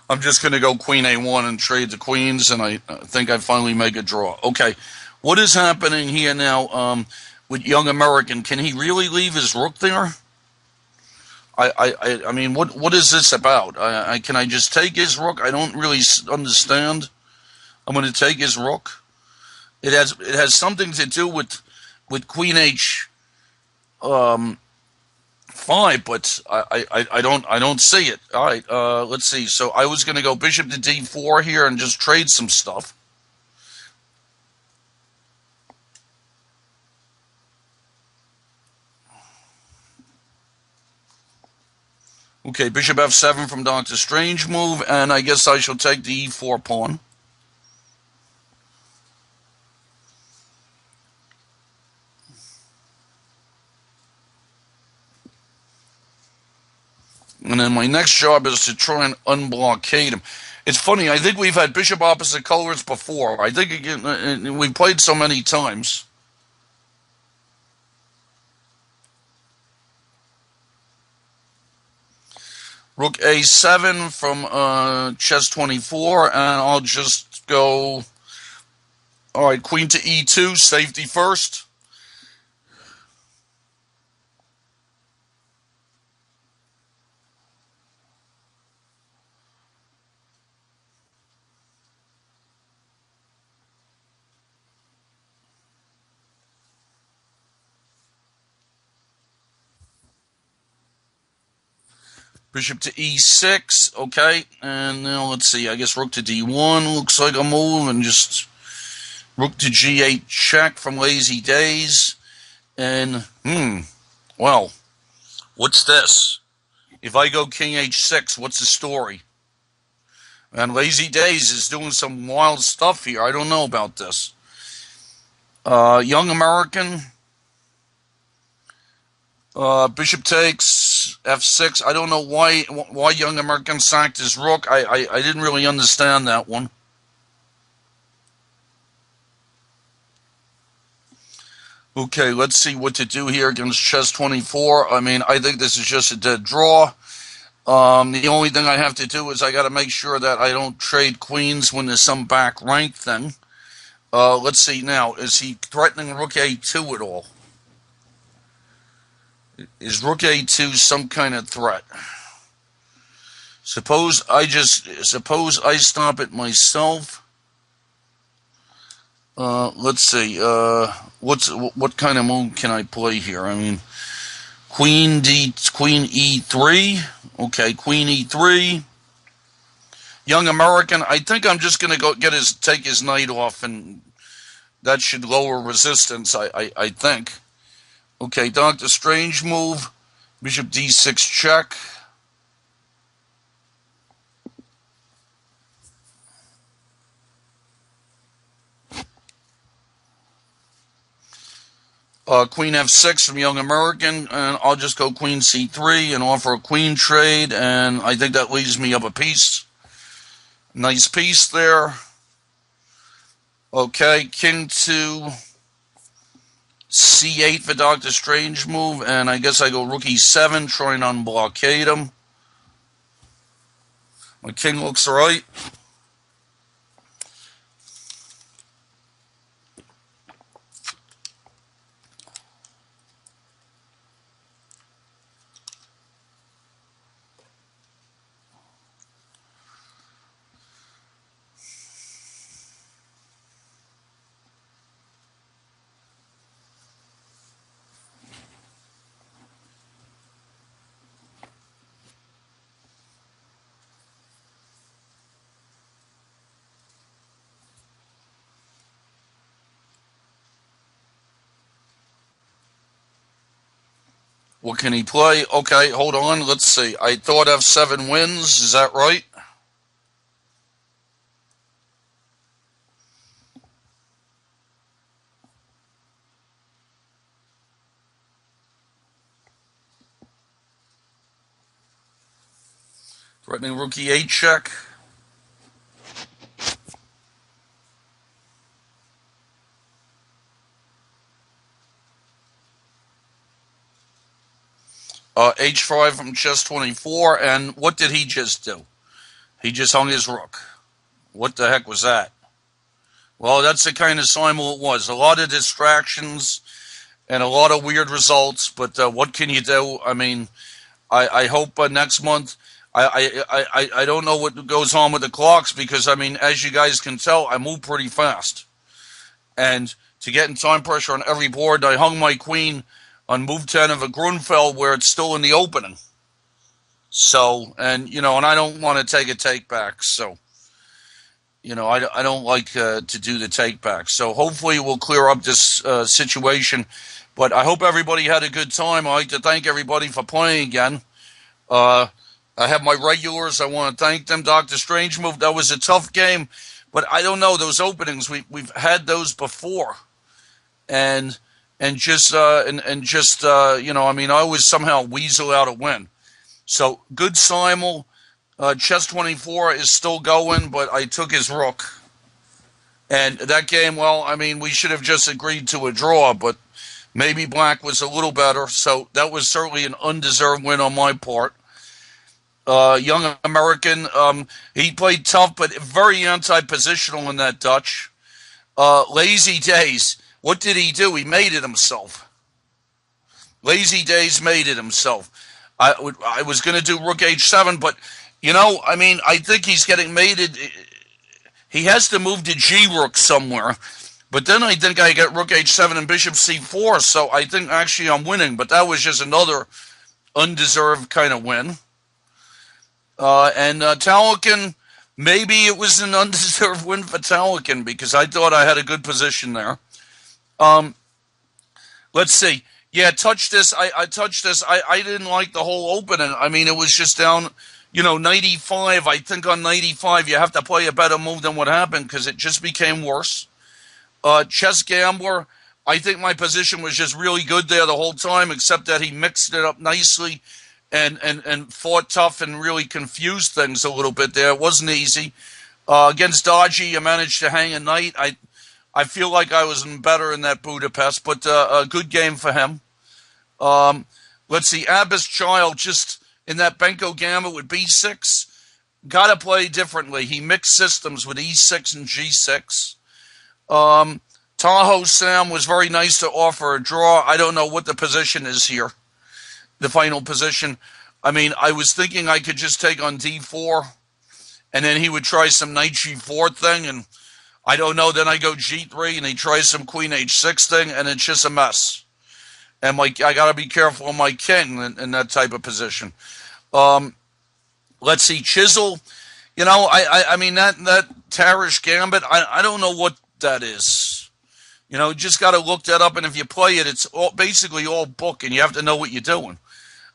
[SPEAKER 1] I'm just going to go queen a1 and trade the queens, and I think I finally make a draw. Okay, what is happening here now with Young American? Can he really leave his rook there? I mean, what is this about? Can I just take his rook? I don't really understand. I'm going to take his rook. It has something to do with queen h 5, but I don't see it. All right, let's see. So I was going to go bishop to d4 here and just trade some stuff. Okay, bishop f7 from Doctor Strange move, and I guess I shall take the e4 pawn. And then my next job is to try and unblockade him. It's funny, I think we've had bishop opposite colors before. I think again, we've played so many times. Rook a7 from chess 24, and I'll just go, all right, queen to e2, safety first. Bishop to e6, okay, and now let's see, I guess rook to d1 looks like a move, and just rook to g8 check from Lazy Days, and, well, what's this? If I go king h6, what's the story? And Lazy Days is doing some wild stuff here, I don't know about this. Young American, bishop takes, f6. I don't know why Young American sacked his rook. I didn't really understand that one. Okay, let's see what to do here against chess 24. I mean, I think this is just a dead draw. The only thing I have to do is I got to make sure that I don't trade queens when there's some back rank thing. Let's see now. Is he threatening rook a2 at all? Is rook a2 some kind of threat? Suppose I stop it myself. Let's see. What kind of move can I play here? I mean, Queen E3. Okay, Queen E3. Young American. I think I'm just gonna take his knight off, and that should lower resistance. I think. Okay, Doctor Strange move. Bishop D6 check. Queen F6 from Young American, and I'll just go Queen C3 and offer a queen trade, and I think that leaves me up a piece. Nice piece there. Okay, King to C8 for Doctor Strange move, and I guess I go Rook E7, trying to unblockade him. My king looks right. What can he play? Okay, hold on. Let's see. I thought F7 wins. Is that right? Threatening Rook E8 check. H5 from chess 24, and what did he just do? He just hung his rook. What the heck was that? Well, that's the kind of simul it was. A lot of distractions and a lot of weird results, but what can you do? I mean, I hope next month, I don't know what goes on with the clocks, because, I mean, as you guys can tell, I move pretty fast. And to get in time pressure on every board, I hung my queen on move 10 of a Grunfeld where it's still in the opening. So, and, you know, and I don't want to take a take back. So, you know, I don't like to do the take back. So hopefully we'll clear up this situation. But I hope everybody had a good time. I'd like to thank everybody for playing again. I have my regulars. I want to thank them. Doctor Strange move. That was a tough game. But I don't know, those openings, we've had those before. And just you know, I mean, I always somehow weasel out a win. So good simul. Chess 24 is still going, but I took his rook. And that game, well, I mean, we should have just agreed to a draw, but maybe black was a little better. So that was certainly an undeserved win on my part. Young American, he played tough, but very anti-positional in that Dutch. Lazy Days. What did he do? He made it himself. Lazy Days made it himself. I was going to do Rook H7, but, you know, I mean, I think he's getting mated. He has to move to G-Rook somewhere. But then I think I get Rook H7 and Bishop C4, so I think actually I'm winning. But that was just another undeserved kind of win. And Talikin, maybe it was an undeserved win for Talikin, because I thought I had a good position there. Let's see. Yeah, touch this. I touched this. I didn't like the whole opening. I mean, it was just down, you know, 95. I think on 95 you have to play a better move than what happened, because it just became worse. Chess Gambler, I think my position was just really good there the whole time, except that he mixed it up nicely and fought tough and really confused things a little bit there. It wasn't easy. Against Dodgy, I managed to hang a knight. I feel like I was better in that Budapest, but a good game for him. Let's see, Abbas Child, just in that Benko Gambit with B6, got to play differently. He mixed systems with E6 and G6. Tahoe Sam was very nice to offer a draw. I don't know what the position is here, the final position. I mean, I was thinking I could just take on D4, and then he would try some knight G4 thing, and I don't know, then I go G3, and he tries some queen H6 thing, and it's just a mess. and I got to be careful of my king in that type of position. Let's see, Chisel. I mean that Tarish Gambit. I don't know what that is. You just got to look that up, and if you play it, it's basically all book, and you have to know what you're doing.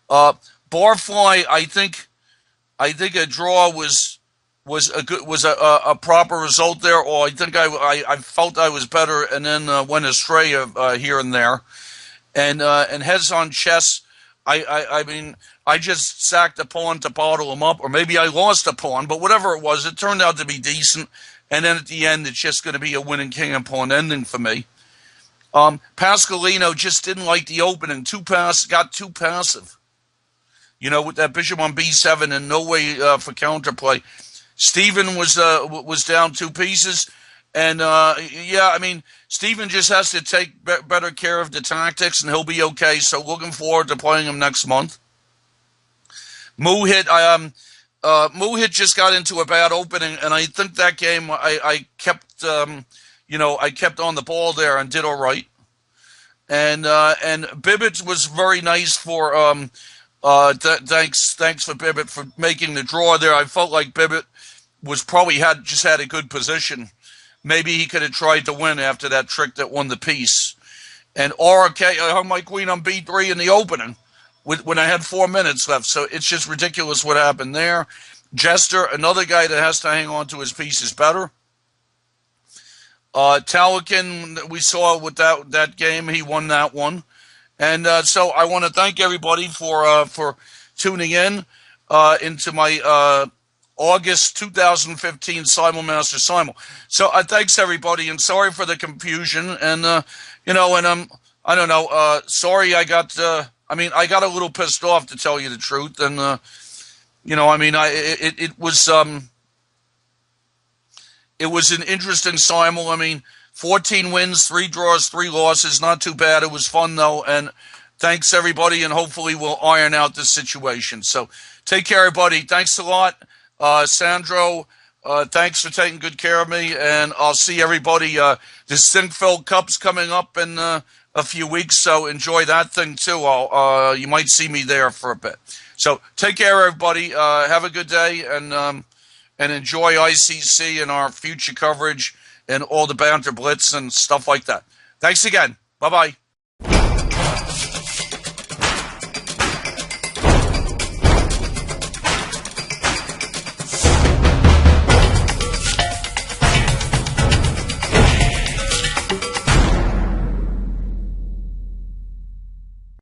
[SPEAKER 1] Barfly, I think a draw was a proper result there, or I think I felt I was better, and then went astray here and there. And heads on chess, I mean, I just sacked a pawn to bottle him up, or maybe I lost a pawn, but whatever it was, it turned out to be decent. And then at the end, it's just going to be a winning king and pawn ending for me. Pascalino just didn't like the opening. Got too passive. With that bishop on b7 and no way for counterplay. Steven was down 2 pieces. And, I mean, Steven just has to take better care of the tactics, and he'll be okay. So looking forward to playing him next month. Muhit just got into a bad opening, and I think that game I kept, I kept on the ball there and did all right. And Bibbett was very nice for, thanks for Bibbett for making the draw there. I felt like Bibbett was probably had a good position. Maybe he could have tried to win after that trick that won the piece. And RK, I hung my queen on b3 in the opening when I had 4 minutes left. So it's just ridiculous what happened there. Jester, another guy that has to hang on to his piece, is better. Talakin, we saw with that game, he won that one. And so I want to thank everybody for tuning in into my August 2015 Simul Master Simul. So thanks everybody, and sorry for the confusion. And I don't know. Sorry, I got a little pissed off, to tell you the truth. And it was an interesting Simul. I mean, 14 wins, 3 draws, 3 losses. Not too bad. It was fun though. And thanks everybody, and hopefully we'll iron out this situation. So take care, everybody. Thanks a lot. Sandro, thanks for taking good care of me, and I'll see everybody. The Sinkfeld Cup's coming up in a few weeks, so enjoy that thing too. You might see me there for a bit. So take care, everybody. Have a good day, and enjoy ICC and our future coverage and all the banter blitz and stuff like that. Thanks again. Bye-bye.